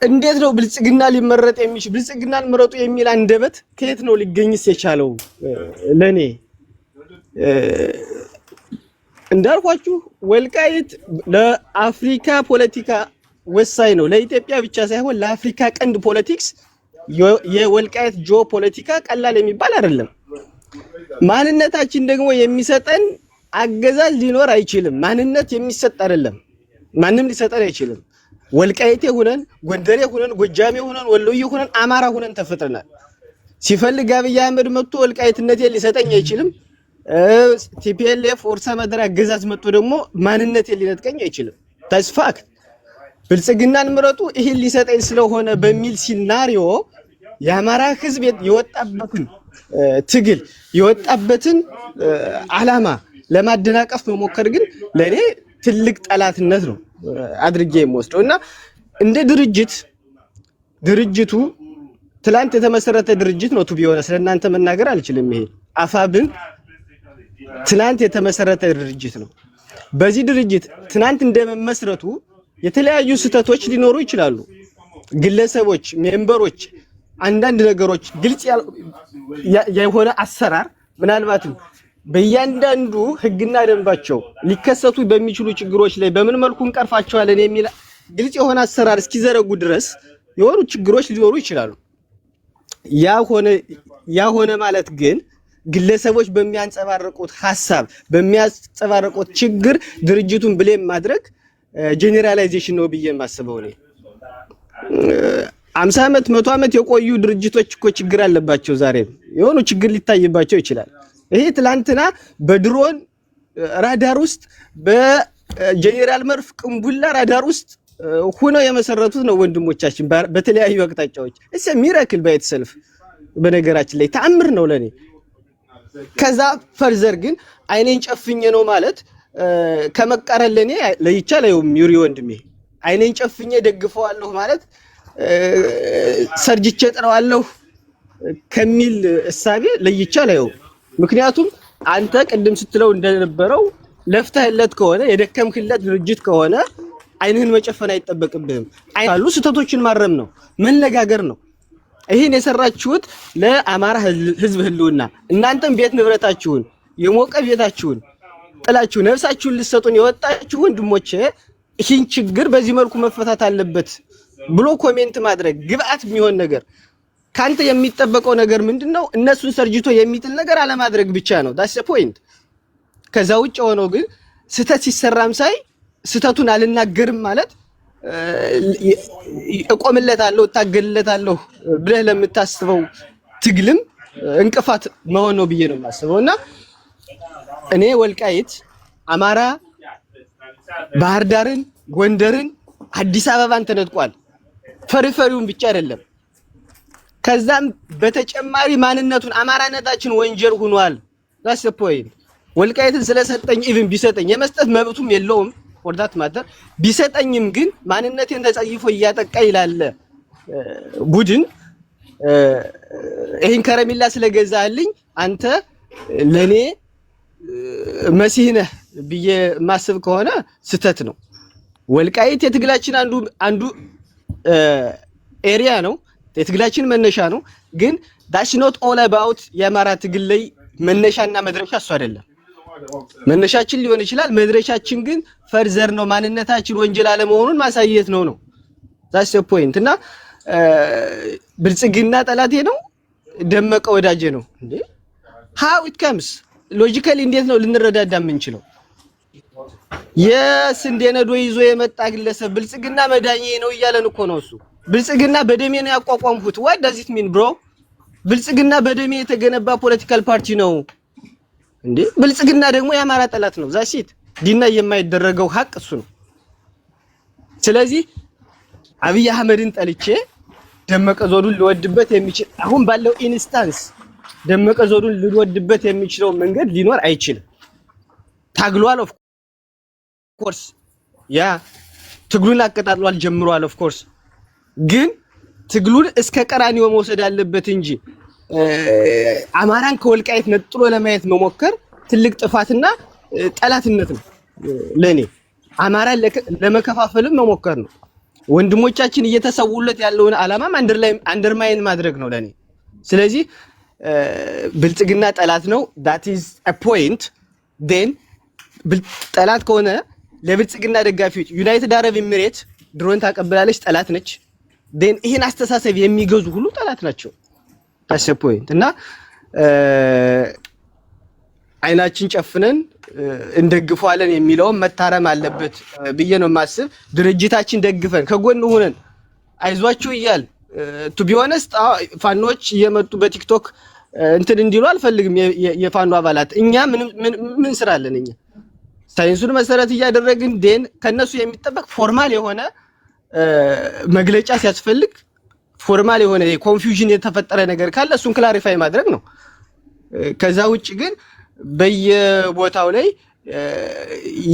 እንዴት ነው ብልጽግና ሊመረጥ የሚችል? ብልጽግናን ምረጡ የሚል አንደበት ከየት ነው ሊገኝስ የቻለው? ለኔ እንዳልኳችሁ ወልቃይት ለአፍሪካ ፖለቲካ ወሳኝ ነው። ለኢትዮጵያ ብቻ ሳይሆን ለአፍሪካ ቀንድ ፖለቲክስ የወልቃይት ጂኦ ፖለቲካ ቀላል የሚባል አይደለም። ማንነታችን ደግሞ የሚሰጠን አገዛዝ ሊኖር አይችልም። ማንነት የሚሰጥ አይደለም፣ ማንም ሊሰጠን አይችልም። ወልቃይቴ ሆነን ጎንደሬ ሆነን ጎጃሜ ሆነን ወሎዬ ሆነን አማራ ሆነን ተፈጥረናል። ሲፈልግ አብይ አህመድ መጥቶ ወልቃይትነቴን ሊሰጠኝ አይችልም። ቲፒኤልኤፍ ወርሰ መደራ አገዛዝ መጥቶ ደግሞ ማንነቴን ሊነጥቀኝ አይችልም። ተስፋክ ብልጽግናን ምረጡ ይሄን ሊሰጠኝ ስለሆነ በሚል ሲናሪዮ የአማራ ህዝብ የወጣበትን ትግል የወጣበትን ዓላማ ለማደናቀፍ መሞከር ግን ለኔ ትልቅ ጠላትነት ነው አድርጌ የምወስደው እና እንደ ድርጅቱ ትላንት የተመሰረተ ድርጅት ነው። ቢሆነ ስለናንተ መናገር አልችልም። ይሄ አፋብን ትላንት የተመሰረተ ድርጅት ነው። በዚህ ድርጅት ትናንት እንደመመስረቱ የተለያዩ ስህተቶች ሊኖሩ ይችላሉ። ግለሰቦች፣ ሜምበሮች አንዳንድ ነገሮች ግልጽ የሆነ አሰራር ምናልባትም በእያንዳንዱ ህግና ደንባቸው ሊከሰቱ በሚችሉ ችግሮች ላይ በምን መልኩ እንቀርፋቸዋለን የሚል ግልጽ የሆነ አሰራር እስኪዘረጉ ድረስ የሆኑ ችግሮች ሊኖሩ ይችላሉ። ያ ሆነ ማለት ግን ግለሰቦች በሚያንጸባርቁት ሐሳብ በሚያንጸባርቁት ችግር ድርጅቱን ብሌም ማድረግ ጄኔራላይዜሽን ነው ብዬ የማስበው ነው። 50 ዓመት 100 ዓመት የቆዩ ድርጅቶች እኮ ችግር አለባቸው። ዛሬ የሆኑ ችግር ሊታይባቸው ይችላል። ይሄ ትላንትና በድሮን ራዳር ውስጥ በጄኔራል መርፍ ቅንቡላ ራዳር ውስጥ ሆነው የመሰረቱት ነው ወንድሞቻችን በተለያዩ አቅጣጫዎች። እሺ ሚራክል ባይት ሰልፍ በነገራችን ላይ ተአምር ነው ለኔ። ከዛ ፈርዘር ግን አይኔን ጨፍኜ ነው ማለት ከመቃረን ለኔ ለይቻለው ዩሪ ወንድሜ አይኔን ጨፍኜ ደግፈዋለሁ ማለት ሰርጅቼ ጥረዋለሁ ከሚል እሳቤ ለይቻለው። ምክንያቱም አንተ ቅድም ስትለው እንደነበረው ለፍተህለት ከሆነ የደከምክለት ድርጅት ከሆነ አይንህን መጨፈን አይጠበቅብህም። አይሉ ስህተቶችን ማረም ነው፣ መነጋገር ነው። ይሄን የሰራችሁት ለአማራ ህዝብ ህልውና እናንተም ቤት ንብረታችሁን የሞቀ ቤታችሁን ጥላችሁ ነፍሳችሁን ልትሰጡን የወጣችሁ ወንድሞቼ ይህን ችግር በዚህ መልኩ መፈታት አለበት ብሎ ኮሜንት ማድረግ ግብአት የሚሆን ነገር ካንተ የሚጠበቀው ነገር ምንድነው? እነሱን ሰርጅቶ የሚጥል ነገር አለማድረግ ብቻ ነው። ዳትስ ዘ ፖይንት። ከዛ ውጭ ሆኖ ግን ስህተት ሲሰራም ሳይ ስህተቱን አልናገርም ማለት እቆምለታለሁ እታገልለታለሁ ብለህ ለምታስበው ትግልም እንቅፋት መሆን ነው ብዬ ነው የማስበውና እኔ ወልቃይት አማራ ባህር ዳርን፣ ጎንደርን፣ አዲስ አበባን ተነጥቋል። ፈሪፈሪውን ብቻ አይደለም ከዛም በተጨማሪ ማንነቱን አማራነታችን ወንጀል ሆኗል። ዳትስ ዘ ፖይንት። ወልቃይትን ስለሰጠኝ ኢቭን ቢሰጠኝ የመስጠት መብቱም የለውም ወርዳት ማተር ቢሰጠኝም ግን ማንነቴን ተጸይፎ እያጠቃ ይላል ቡድን ይሄን ከረሚላ ስለገዛልኝ አንተ ለኔ መሲህ ነህ ብዬ ማስብ ከሆነ ስተት ነው። ወልቃይት የትግላችን አንዱ ኤሪያ ነው፣ የትግላችን መነሻ ነው። ግን that's not all about የአማራ ትግል ላይ መነሻና መድረሻ እሱ አይደለም። መነሻችን ሊሆን ይችላል፣ መድረሻችን ግን ፈርዘር ነው። ማንነታችን ወንጀል አለመሆኑን ማሳየት ነው። that's the point። እና ብልጽግና ጠላቴ ነው፣ ደመቀ ወዳጄ ነው እንዴ? how it comes ሎጂካሊ እንዴት ነው ልንረዳዳ የምንችለው? የስንዴ ነዶ ይዞ የመጣ ግለሰብ ብልጽግና መዳኜ ነው እያለን እኮ ነው እሱ። ብልጽግና በደሜ ነው ያቋቋምኩት። what does it mean bro? ብልጽግና በደሜ የተገነባ ፖለቲካል ፓርቲ ነው እንዴ? ብልጽግና ደግሞ የአማራ ጠላት ነው። ዛሲት ዲና የማይደረገው ሀቅ እሱ ነው። ስለዚህ አብይ አህመድን ጠልቼ ደመቀ ዘውዱን ልወድበት የሚችል አሁን ባለው ኢንስታንስ ደመቀ ዘውዱን ልወድበት የሚችለው መንገድ ሊኖር አይችልም። ታግሏል ኦፍ ኮርስ ያ ትግሉን አቀጣጥሏል ጀምሯል ኦፍ ኮርስ። ግን ትግሉን እስከ ቀራኒዮ መውሰድ አለበት እንጂ አማራን ከወልቃይት ነጥሎ ለማየት መሞከር ትልቅ ጥፋትና ጠላትነት ነው ለኔ። አማራን ለመከፋፈልም መሞከር ነው። ወንድሞቻችን እየተሰውለት ያለውን ዓላማም አንደርማይን ማድረግ ነው ለኔ። ስለዚህ ብልጽግና ጠላት ነው። that is a point then ጠላት ከሆነ ለብልጽግና ደጋፊዎች ዩናይትድ አረብ ኤሚሬት ድሮን ታቀብላለች፣ ጠላት ነች። then ይሄን አስተሳሰብ የሚገዙ ሁሉ ጠላት ናቸው። that's the point። እና አይናችን ጨፍነን እንደግፈዋለን የሚለውን መታረም አለበት ብዬ ነው የማስብ። ድርጅታችን ደግፈን ከጎን ሆነን አይዟችሁ እያል to be honest ፋኖች እየመጡ በቲክቶክ እንትን እንዲሉ አልፈልግም። የፋኖ አባላት እኛ ምን ስራ አለን? እኛ ሳይንሱን መሰረት እያደረግን ደን ከነሱ የሚጠበቅ ፎርማል የሆነ መግለጫ ሲያስፈልግ ፎርማል የሆነ ኮንፊውዥን የተፈጠረ ነገር ካለ እሱን ክላሪፋይ ማድረግ ነው። ከዛ ውጭ ግን በየቦታው ላይ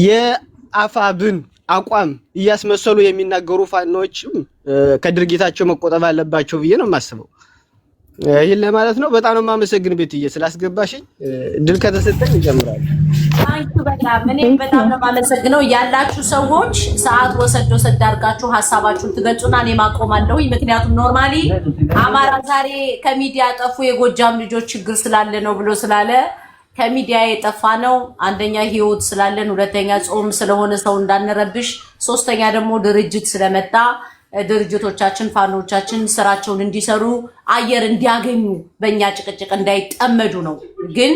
የአፋብን አቋም እያስመሰሉ የሚናገሩ ፋኖች ከድርጊታቸው መቆጠብ አለባቸው ብዬ ነው የማስበው። ይሄን ለማለት ነው። በጣም ነው የማመሰግን ቤትዬ ስላስገባሽኝ። ድል ከተሰጠኝ ይጀምራል። ታንኪ በጣም እኔም በጣም ነው የማመሰግነው። ያላችሁ ሰዎች ሰዓት ወሰድ አድርጋችሁ ሀሳባችሁን ትገልጹና እኔ ማቆማለሁ። ምክንያቱም ኖርማሊ አማራ ዛሬ ከሚዲያ ጠፉ የጎጃም ልጆች ችግር ስላለ ነው ብሎ ስላለ ከሚዲያ የጠፋ ነው። አንደኛ ህይወት ስላለን፣ ሁለተኛ ጾም ስለሆነ ሰው እንዳንረብሽ፣ ሶስተኛ ደግሞ ድርጅት ስለመጣ ድርጅቶቻችን ፋኖቻችን ስራቸውን እንዲሰሩ አየር እንዲያገኙ በእኛ ጭቅጭቅ እንዳይጠመዱ ነው። ግን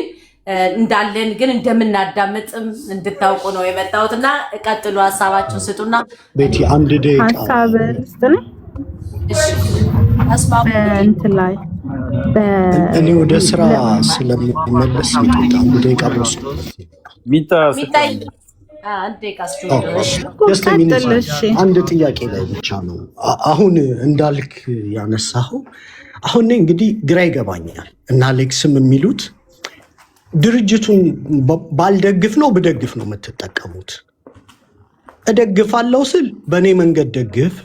እንዳለን ግን እንደምናዳምጥም እንድታውቁ ነው የመጣሁትና ቀጥሉ፣ ሀሳባችሁን ስጡና ቤቲ አንድ ደቂቃ ሀሳብ ልስጥነ። እሺ አስማሙ እንትን ላይ እኔ ወደ ስራ ስለምመለስ አንድ ደቂቃ ወስዶ ሚታ አንድ ጥያቄ ላይ ብቻ ነው አሁን እንዳልክ ያነሳኸው። አሁን እንግዲህ ግራ ይገባኛል እና አሌክስም የሚሉት ድርጅቱን ባልደግፍ ነው ብደግፍ ነው የምትጠቀሙት። እደግፋለሁ ስል በእኔ መንገድ ደግፍ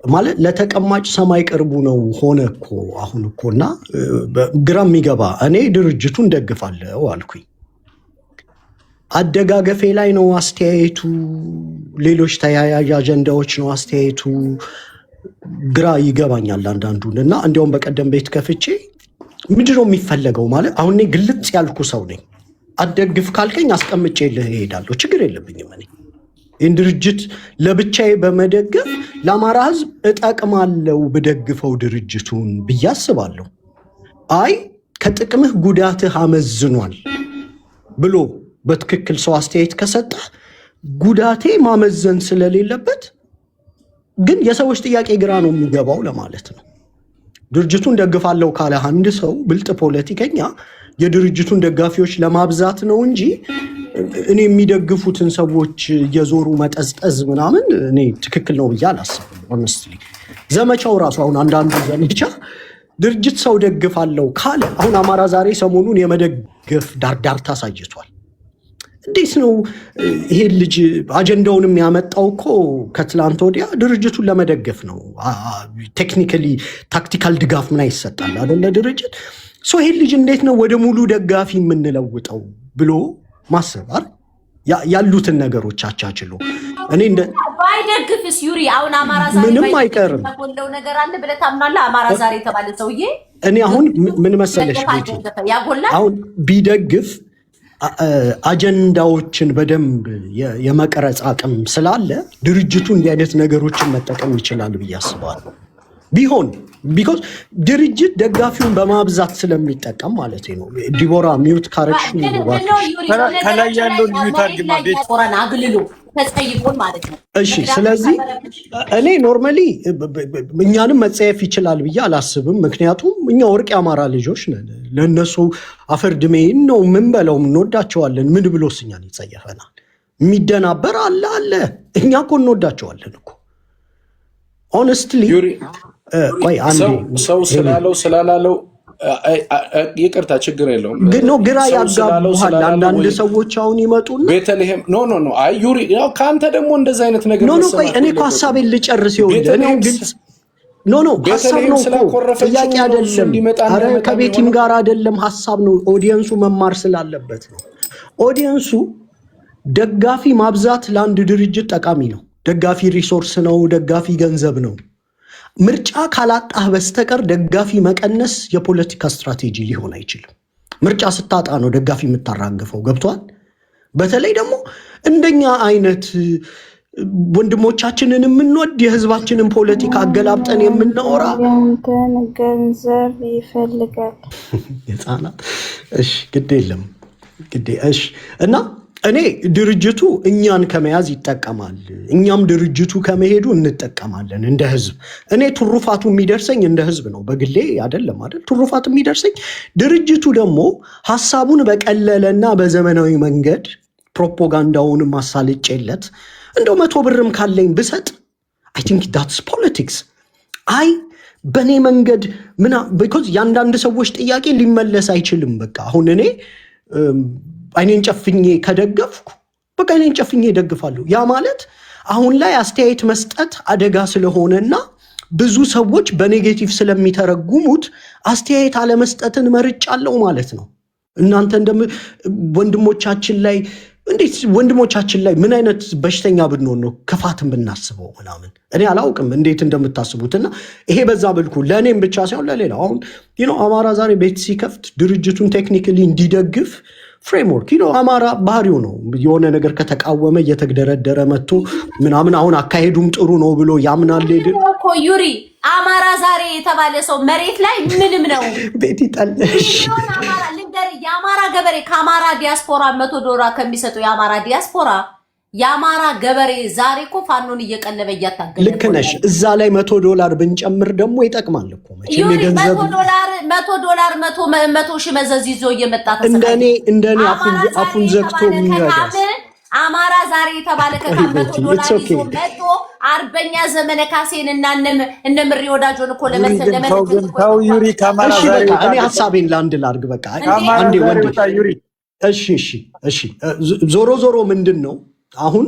ማለት ለተቀማጭ ሰማይ ቅርቡ ነው ሆነ እኮ አሁን እኮና ግራ የሚገባ እኔ ድርጅቱን ደግፋለሁ አልኩኝ። አደጋገፌ ላይ ነው አስተያየቱ ሌሎች ተያያዥ አጀንዳዎች ነው አስተያየቱ። ግራ ይገባኛል አንዳንዱን እና እንዲያውም በቀደም ቤት ከፍቼ ምንድነው የሚፈለገው ማለት አሁን እኔ ግልጽ ያልኩ ሰው ነኝ። አደግፍ ካልከኝ አስቀምጬልህ እሄዳለሁ፣ ችግር የለብኝም። እኔ ይህን ድርጅት ለብቻዬ በመደገፍ ለአማራ ህዝብ እጠቅማለሁ ብደግፈው ድርጅቱን ብዬ አስባለሁ። አይ ከጥቅምህ ጉዳትህ አመዝኗል ብሎ በትክክል ሰው አስተያየት ከሰጠ ጉዳቴ ማመዘን ስለሌለበት ግን የሰዎች ጥያቄ ግራ ነው የሚገባው ለማለት ነው። ድርጅቱን ደግፋለሁ ካለ አንድ ሰው ብልጥ ፖለቲከኛ የድርጅቱን ደጋፊዎች ለማብዛት ነው እንጂ እኔ የሚደግፉትን ሰዎች እየዞሩ መጠዝጠዝ ምናምን እኔ ትክክል ነው ብዬ አላስብም። ሆነስትሊ ዘመቻው ራሱ አሁን አንዳንዱ ዘመቻ ድርጅት ሰው ደግፋለሁ ካለ አሁን አማራ ዛሬ ሰሞኑን የመደገፍ ዳርዳርታ አሳይቷል። እንዴት ነው ይሄ ልጅ አጀንዳውን የሚያመጣው? እኮ ከትላንት ወዲያ ድርጅቱን ለመደገፍ ነው። ቴክኒካሊ ታክቲካል ድጋፍ ምን ይሰጣል አይደለ? ድርጅት ሰው ይሄ ልጅ እንዴት ነው ወደ ሙሉ ደጋፊ የምንለውጠው ብሎ ማሰብ ያሉትን ነገሮች አቻችሎ እኔ እንደ ባይደግፍስ ዩሪ አሁን አማራ ዛሬ ምንም አይቀርም ያጎለው ነገር አለ ብለህ ታምናለህ? አማራ ዛሬ የተባለ ሰውዬ እኔ አሁን ምን መሰለሽ ቤቲ አሁን ቢደግፍ አጀንዳዎችን በደንብ የመቀረጽ አቅም ስላለ ድርጅቱ እንዲህ አይነት ነገሮችን መጠቀም ይችላል ብዬ አስባለሁ። ቢሆን ቢኮዝ ድርጅት ደጋፊውን በማብዛት ስለሚጠቀም ማለት ነው። ዲቦራ ሚውት ካረግሽ ከላይ ያለው ሚውት አድርግማ ቤት ቆራና አግልሎ ተጸይፎን ማለት ነው። እሺ፣ ስለዚህ እኔ ኖርማሊ እኛንም መጸየፍ ይችላል ብዬ አላስብም። ምክንያቱም እኛ ወርቅ የአማራ ልጆች ነን። ለእነሱ አፈር ድሜን ነው ምን በለው እንወዳቸዋለን። ምን ብሎስ እኛን ይጸየፈናል? የሚደናበር አለ። እኛ እኮ እንወዳቸዋለን እኮ ሆነስትሊ። ቆይ ሰው ስላላለው ይቅርታ ችግር የለውም። ግን ነው ግራ ያጋቡሃል አንዳንድ ሰዎች አሁን ይመጡና ቤተልሔም ኖ አይ ዩሪ ያው ከአንተ ደግሞ እንደዛ አይነት ነገር ኖ ቆይ እኔ እኮ ሀሳቤን ልጨርስ ይኸውልህ እኔ ግልጽ ኖ ሀሳብ ነው እኮ ጥያቄ አይደለም። ኧረ ከቤቲም ጋር አይደለም ሀሳብ ነው። ኦዲየንሱ መማር ስላለበት ነው። ኦዲየንሱ ደጋፊ ማብዛት ለአንድ ድርጅት ጠቃሚ ነው። ደጋፊ ሪሶርስ ነው። ደጋፊ ገንዘብ ነው። ምርጫ ካላጣህ በስተቀር ደጋፊ መቀነስ የፖለቲካ ስትራቴጂ ሊሆን አይችልም። ምርጫ ስታጣ ነው ደጋፊ የምታራግፈው። ገብቷል? በተለይ ደግሞ እንደኛ አይነት ወንድሞቻችንን የምንወድ የህዝባችንን ፖለቲካ አገላብጠን የምናወራ ገንዘብ ይፈልጋል ህፃናት። እሺ ግድ የለም እሺ። እና እኔ ድርጅቱ እኛን ከመያዝ ይጠቀማል፣ እኛም ድርጅቱ ከመሄዱ እንጠቀማለን እንደ ህዝብ። እኔ ትሩፋቱ የሚደርሰኝ እንደ ህዝብ ነው፣ በግሌ አይደለም አይደል? ትሩፋቱ የሚደርሰኝ ድርጅቱ ደግሞ ሀሳቡን በቀለለና በዘመናዊ መንገድ ፕሮፓጋንዳውን ማሳልጬለት እንደው 100 ብርም ካለኝ ብሰጥ አይ ቲንክ ዳትስ ፖለቲክስ። አይ በእኔ መንገድ ቢኮዝ የአንዳንድ ሰዎች ጥያቄ ሊመለስ አይችልም። በቃ አሁን እኔ አይኔን ጨፍኜ ከደገፍኩ በቃ አይኔን ጨፍኜ እደግፋለሁ። ያ ማለት አሁን ላይ አስተያየት መስጠት አደጋ ስለሆነና ብዙ ሰዎች በኔጌቲቭ ስለሚተረጉሙት አስተያየት አለመስጠትን መርጫለሁ ማለት ነው። እናንተ ወንድሞቻችን ላይ እንዴት ወንድሞቻችን ላይ ምን አይነት በሽተኛ ብንሆን ነው ክፋትን ብናስበው ምናምን እኔ አላውቅም እንዴት እንደምታስቡትና ይሄ በዛ ብልኩ ለእኔም ብቻ ሳይሆን ለሌላ አሁን አማራ ዛሬ ቤት ሲከፍት ድርጅቱን ቴክኒካሊ እንዲደግፍ ፍሬምወርክ አማራ ባህሪው ነው። የሆነ ነገር ከተቃወመ እየተግደረደረ መጥቶ ምናምን አሁን አካሄዱም ጥሩ ነው ብሎ ያምናል። ዩሪ አማራ ዛሬ የተባለ ሰው መሬት ላይ ምንም ነው ቤት ይጠልሽ የአማራ ገበሬ ከአማራ ዲያስፖራ $100 ከሚሰጡ የአማራ ዲያስፖራ የአማራ ገበሬ ዛሬ እኮ ፋኖን እየቀለበ እያታገለ ልክ ነሽ። እዛ ላይ $100 ብንጨምር ደግሞ ይጠቅማል እኮ መቼም የገንዘብ $100 ሺህ መዘዝ ይዞ እየመጣ እንደኔ አፉን ዘግቶ የሚረዳስ አማራ ዛሬ የተባለ $100 ይዞ መጥቶ አርበኛ ዘመነ ካሴን እና እነምሪ ወዳጆን እኮ ተው ዩሪ ካማራ ዛሬ እኔ ሐሳቤን ለአንድ ላድርግ በቃ አንዴ ወንድ እሺ ዞሮ ምንድን ነው አሁን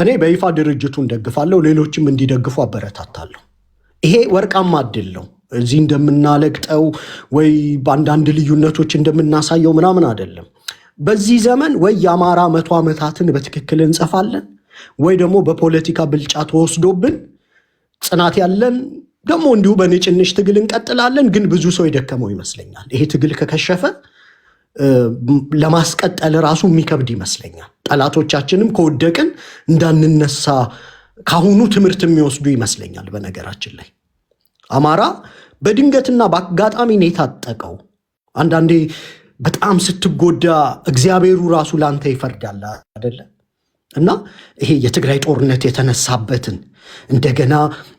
እኔ በይፋ ድርጅቱን ደግፋለሁ፣ ሌሎችም እንዲደግፉ አበረታታለሁ። ይሄ ወርቃማ እድል ነው። እዚህ እንደምናለቅጠው ወይ በአንዳንድ ልዩነቶች እንደምናሳየው ምናምን አይደለም። በዚህ ዘመን ወይ የአማራ 100 ዓመታትን በትክክል እንጽፋለን ወይ ደግሞ በፖለቲካ ብልጫ ተወስዶብን ጽናት ያለን ደግሞ እንዲሁ በንጭንሽ ትግል እንቀጥላለን። ግን ብዙ ሰው የደከመው ይመስለኛል። ይሄ ትግል ከከሸፈ ለማስቀጠል ራሱ የሚከብድ ይመስለኛል። ጠላቶቻችንም ከወደቅን እንዳንነሳ ካሁኑ ትምህርት የሚወስዱ ይመስለኛል። በነገራችን ላይ አማራ በድንገትና በአጋጣሚ ነው የታጠቀው። አንዳንዴ በጣም ስትጎዳ እግዚአብሔሩ ራሱ ላንተ ይፈርዳል አይደለ? እና ይሄ የትግራይ ጦርነት የተነሳበትን እንደገና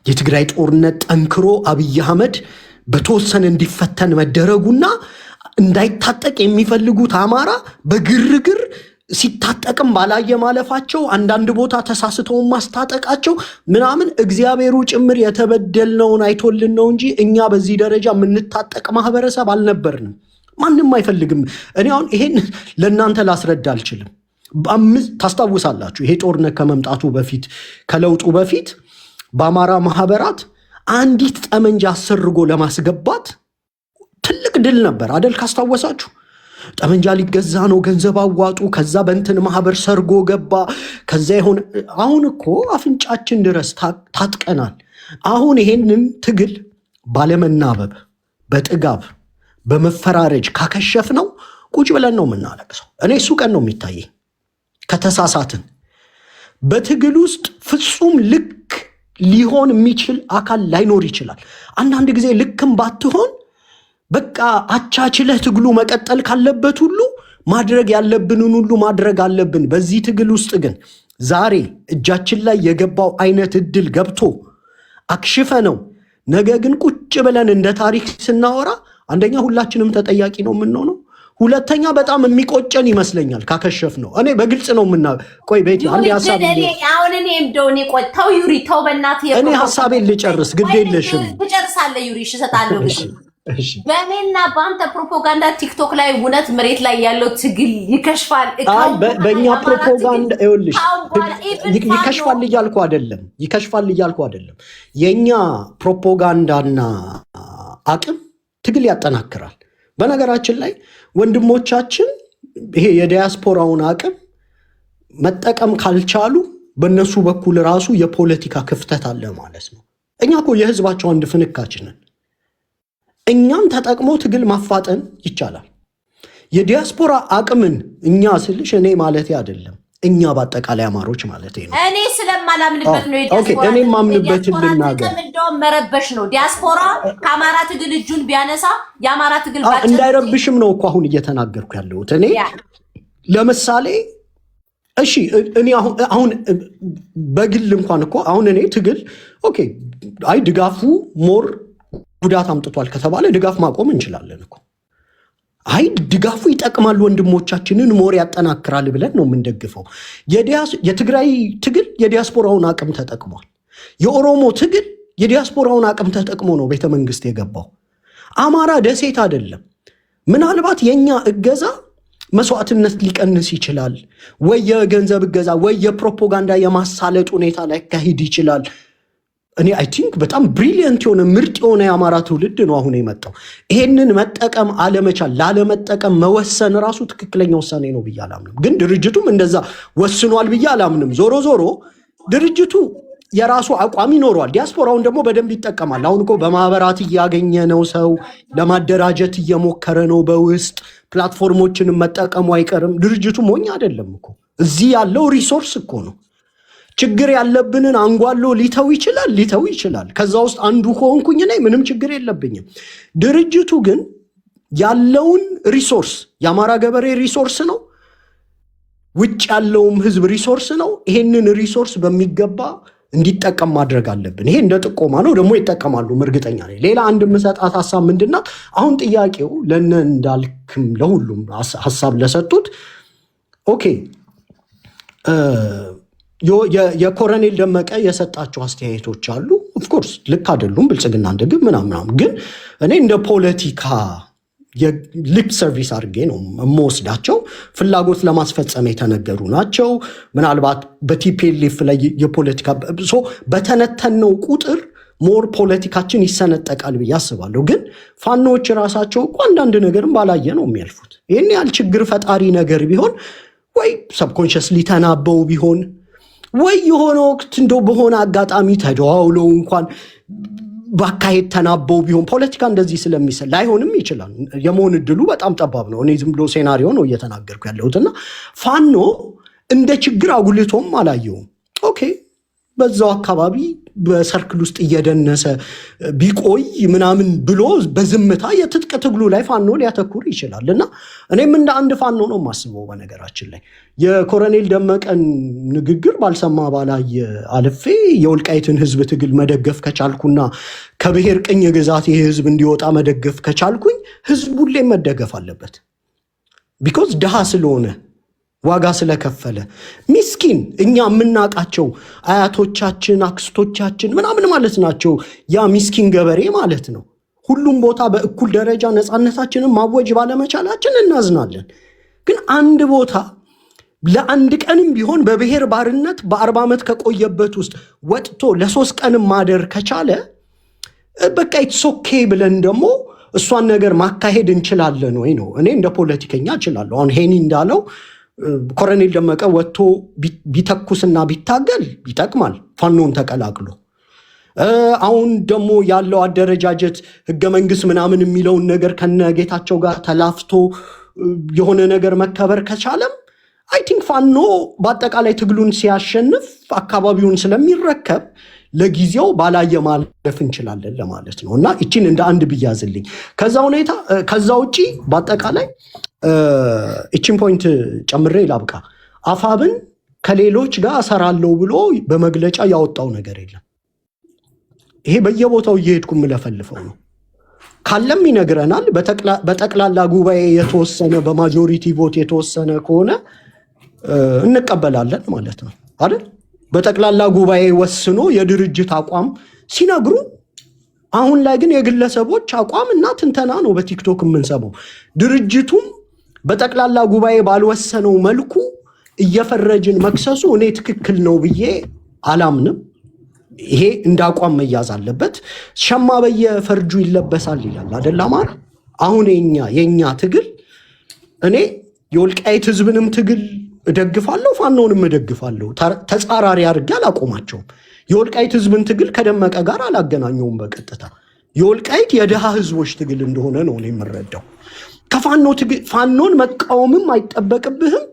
የትግራይ ጦርነት ጠንክሮ አብይ አህመድ በተወሰነ እንዲፈተን መደረጉና እንዳይታጠቅ የሚፈልጉት አማራ በግርግር ሲታጠቅም ባላየ ማለፋቸው አንዳንድ ቦታ ተሳስተውን ማስታጠቃቸው ምናምን እግዚአብሔሩ ጭምር የተበደልነውን አይቶልን ነው እንጂ እኛ በዚህ ደረጃ የምንታጠቅ ማህበረሰብ አልነበርንም። ማንም አይፈልግም። እኔ አሁን ይሄን ለእናንተ ላስረዳ አልችልም። ታስታውሳላችሁ፣ ይሄ ጦርነት ከመምጣቱ በፊት ከለውጡ በፊት በአማራ ማህበራት አንዲት ጠመንጃ አሰርጎ ለማስገባት ትልቅ ድል ነበር አደል? ካስታወሳችሁ ጠመንጃ ሊገዛ ነው፣ ገንዘብ አዋጡ፣ ከዛ በእንትን ማህበር ሰርጎ ገባ፣ ከዛ የሆነ አሁን እኮ አፍንጫችን ድረስ ታጥቀናል። አሁን ይሄንን ትግል ባለመናበብ በጥጋብ በመፈራረጅ ካከሸፍ ነው ቁጭ ብለን ነው የምናለቅሰው። እኔ እሱ ቀን ነው የሚታየኝ። ከተሳሳትን በትግል ውስጥ ፍጹም ልክ ሊሆን የሚችል አካል ላይኖር ይችላል። አንዳንድ ጊዜ ልክም ባትሆን በቃ አቻችለህ ትግሉ መቀጠል ካለበት ሁሉ ማድረግ ያለብንን ሁሉ ማድረግ አለብን። በዚህ ትግል ውስጥ ግን ዛሬ እጃችን ላይ የገባው አይነት እድል ገብቶ አክሽፈ ነው ነገ ግን ቁጭ ብለን እንደ ታሪክ ስናወራ አንደኛ ሁላችንም ተጠያቂ ነው የምንሆነው። ሁለተኛ በጣም የሚቆጨን ይመስለኛል ካከሸፍ ነው። እኔ በግልጽ ነው ቆይ ቤቲ አንድ ሐሳብ አሁን እኔ እንደውኔ ቆይተው ዩሪ ተው በእናትህ እኔ ሐሳቤን ልጨርስ። ግድ የለሽም ትጨርሳለህ ዩሪ። እሺ እሰጣለሁ። በእኔና በአንተ ፕሮፓጋንዳ ቲክቶክ ላይ እውነት መሬት ላይ ያለው ትግል ይከሽፋል። በእኛ ፕሮፓጋንዳ ይኸውልሽ ይከሽፋል እያልኩ አይደለም። የእኛ ፕሮፓጋንዳና አቅም ትግል ያጠናክራል። በነገራችን ላይ ወንድሞቻችን ይሄ የዲያስፖራውን አቅም መጠቀም ካልቻሉ በእነሱ በኩል ራሱ የፖለቲካ ክፍተት አለ ማለት ነው። እኛ እኮ የህዝባቸው አንድ ፍንካች ነን። እኛም ተጠቅሞ ትግል ማፋጠን ይቻላል። የዲያስፖራ አቅምን እኛ ስልሽ እኔ ማለቴ አይደለም፣ እኛ በአጠቃላይ አማሮች ማለቴ ነው። እኔ ስለማላምንበት ነው የዲያስፖራ እኔ ማምንበትን ልናገር። እንደውም መረበሽ ነው ዲያስፖራ ከአማራ ትግል እጁን ቢያነሳ የአማራ ትግል እንዳይረብሽም ነው እኮ አሁን እየተናገርኩ ያለሁት። እኔ ለምሳሌ እሺ እኔ አሁን በግል እንኳን እኮ አሁን እኔ ትግል ኦኬ አይ ድጋፉ ሞር ጉዳት አምጥቷል ከተባለ ድጋፍ ማቆም እንችላለን እኮ። አይ ድጋፉ ይጠቅማል ወንድሞቻችንን ሞር ያጠናክራል ብለን ነው የምንደግፈው። የትግራይ ትግል የዲያስፖራውን አቅም ተጠቅሟል። የኦሮሞ ትግል የዲያስፖራውን አቅም ተጠቅሞ ነው ቤተ መንግስት የገባው። አማራ ደሴት አይደለም። ምናልባት የኛ እገዛ መስዋዕትነት ሊቀንስ ይችላል፣ ወይ የገንዘብ እገዛ ወይ የፕሮፓጋንዳ የማሳለጥ ሁኔታ ላይ ካሂድ ይችላል። እኔ አይ ቲንክ በጣም ብሪሊየንት የሆነ ምርጥ የሆነ የአማራ ትውልድ ነው አሁን የመጣው። ይሄንን መጠቀም አለመቻል ላለመጠቀም መወሰን ራሱ ትክክለኛ ውሳኔ ነው ብዬ አላምንም። ግን ድርጅቱም እንደዛ ወስኗል ብዬ አላምንም። ዞሮ ዞሮ ድርጅቱ የራሱ አቋም ይኖረዋል። ዲያስፖራውን ደግሞ በደንብ ይጠቀማል። አሁን እኮ በማህበራት እያገኘ ነው፣ ሰው ለማደራጀት እየሞከረ ነው። በውስጥ ፕላትፎርሞችንም መጠቀሙ አይቀርም። ድርጅቱ ሞኝ አይደለም እኮ። እዚህ ያለው ሪሶርስ እኮ ነው። ችግር ያለብንን አንጓሎ ሊተው ይችላል። ከዛ ውስጥ አንዱ ከሆንኩኝ እኔ ምንም ችግር የለብኝም። ድርጅቱ ግን ያለውን ሪሶርስ የአማራ ገበሬ ሪሶርስ ነው፣ ውጭ ያለውም ህዝብ ሪሶርስ ነው። ይሄንን ሪሶርስ በሚገባ እንዲጠቀም ማድረግ አለብን። ይሄ እንደ ጥቆማ ነው፣ ደግሞ ይጠቀማሉ እርግጠኛ ነኝ። ሌላ አንድ የምሰጣት ሀሳብ ምንድናት? አሁን ጥያቄው ለነ እንዳልክም ለሁሉም ሀሳብ ለሰጡት ኦኬ የኮሎኔል ደመቀ የሰጣቸው አስተያየቶች አሉ። ኦፍኮርስ ልክ አይደሉም፣ ብልጽግና እንደግብ ምናምን። ግን እኔ እንደ ፖለቲካ የሊፕ ሰርቪስ አድርጌ ነው የምወስዳቸው። ፍላጎት ለማስፈጸም የተነገሩ ናቸው። ምናልባት በቲፒኤልኤፍ ላይ የፖለቲካ በተነተነው ቁጥር ሞር ፖለቲካችን ይሰነጠቃል ብዬ አስባለሁ። ግን ፋኖዎች ራሳቸው እኮ አንዳንድ ነገርም ባላየ ነው የሚያልፉት። ይህን ያህል ችግር ፈጣሪ ነገር ቢሆን ወይ ሰብኮንሽስሊ ተናበው ቢሆን ወይ የሆነ ወቅት እንደው በሆነ አጋጣሚ ተደዋውለው እንኳን ባካሄድ ተናበው ቢሆን ፖለቲካ እንደዚህ ስለሚሰል ላይሆንም ይችላል። የመሆን እድሉ በጣም ጠባብ ነው። እኔ ዝም ብሎ ሴናሪዮ ነው እየተናገርኩ ያለሁትና ፋኖ እንደ ችግር አጉልቶም አላየውም። ኦኬ በዛው አካባቢ በሰርክል ውስጥ እየደነሰ ቢቆይ ምናምን ብሎ በዝምታ የትጥቅ ትግሉ ላይ ፋኖ ሊያተኩር ይችላል እና እኔም እንደ አንድ ፋኖ ነው የማስበው። በነገራችን ላይ የኮሎኔል ደመቀን ንግግር ባልሰማ ባላየ አልፌ የወልቃይትን ህዝብ ትግል መደገፍ ከቻልኩና ከብሔር ቅኝ ግዛት ይህ ህዝብ እንዲወጣ መደገፍ ከቻልኩኝ ህዝቡ ሁሌ መደገፍ አለበት። ቢኮዝ ድሃ ስለሆነ ዋጋ ስለከፈለ ሚስኪን እኛ የምናውቃቸው አያቶቻችን አክስቶቻችን ምናምን ማለት ናቸው። ያ ሚስኪን ገበሬ ማለት ነው። ሁሉም ቦታ በእኩል ደረጃ ነፃነታችንን ማወጅ ባለመቻላችን እናዝናለን። ግን አንድ ቦታ ለአንድ ቀንም ቢሆን በብሔር ባርነት በ40 ዓመት ከቆየበት ውስጥ ወጥቶ ለ3 ቀንም ማደር ከቻለ በቃ ኢትስ ኦኬ ብለን ደግሞ እሷን ነገር ማካሄድ እንችላለን ወይ ነው። እኔ እንደ ፖለቲከኛ እችላለሁ። አሁን ሄኒ እንዳለው ኮሎኔል ደመቀ ወጥቶ ቢተኩስና ቢታገል ይጠቅማል ፋኖን ተቀላቅሎ። አሁን ደግሞ ያለው አደረጃጀት ህገ መንግስት ምናምን የሚለውን ነገር ከነጌታቸው ጋር ተላፍቶ የሆነ ነገር መከበር ከቻለም አይ ቲንክ ፋኖ በአጠቃላይ ትግሉን ሲያሸንፍ አካባቢውን ስለሚረከብ ለጊዜው ባላየ ማለፍ እንችላለን ለማለት ነው። እና እቺን እንደ አንድ ብያዝልኝ። ከዛ ውጪ በአጠቃላይ እቺን ፖይንት ጨምሬ ላብቃ። አፋብን ከሌሎች ጋር እሰራለሁ ብሎ በመግለጫ ያወጣው ነገር የለም። ይሄ በየቦታው እየሄድኩ የምለፈልፈው ነው። ካለም ይነግረናል። በጠቅላላ ጉባኤ የተወሰነ በማጆሪቲ ቮት የተወሰነ ከሆነ እንቀበላለን ማለት ነው አይደል? በጠቅላላ ጉባኤ ወስኖ የድርጅት አቋም ሲነግሩ፣ አሁን ላይ ግን የግለሰቦች አቋም እና ትንተና ነው በቲክቶክ የምንሰማው። ድርጅቱም በጠቅላላ ጉባኤ ባልወሰነው መልኩ እየፈረጅን መክሰሱ እኔ ትክክል ነው ብዬ አላምንም። ይሄ እንደ አቋም መያዝ አለበት። ሸማ በየፈርጁ ይለበሳል ይላል አይደል አማራ? አሁን የኛ ትግል እኔ የወልቃይት ህዝብንም ትግል እደግፋለሁ፣ ፋኖንም እደግፋለሁ። ተጻራሪ አድርጌ አላቆማቸውም። የወልቃይት ህዝብን ትግል ከደመቀ ጋር አላገናኘውም በቀጥታ። የወልቃይት የድሃ ህዝቦች ትግል እንደሆነ ነው እኔ የምረዳው። ፋኖን መቃወምም አይጠበቅብህም።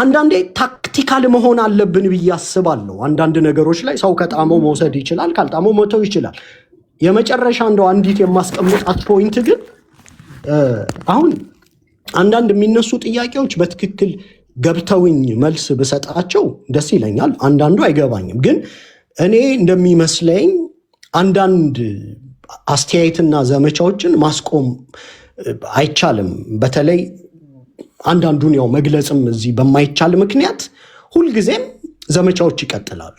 አንዳንዴ ታክቲካል መሆን አለብን ብዬ አስባለሁ። አንዳንድ ነገሮች ላይ ሰው ከጣመው መውሰድ ይችላል፣ ካልጣመው መተው ይችላል። የመጨረሻ እንደው አንዲት የማስቀምጣት ፖይንት ግን አሁን አንዳንድ የሚነሱ ጥያቄዎች በትክክል ገብተውኝ መልስ ብሰጣቸው ደስ ይለኛል። አንዳንዱ አይገባኝም። ግን እኔ እንደሚመስለኝ አንዳንድ አስተያየትና ዘመቻዎችን ማስቆም አይቻልም። በተለይ አንዳንዱን ያው መግለጽም እዚህ በማይቻል ምክንያት ሁልጊዜም ዘመቻዎች ይቀጥላሉ።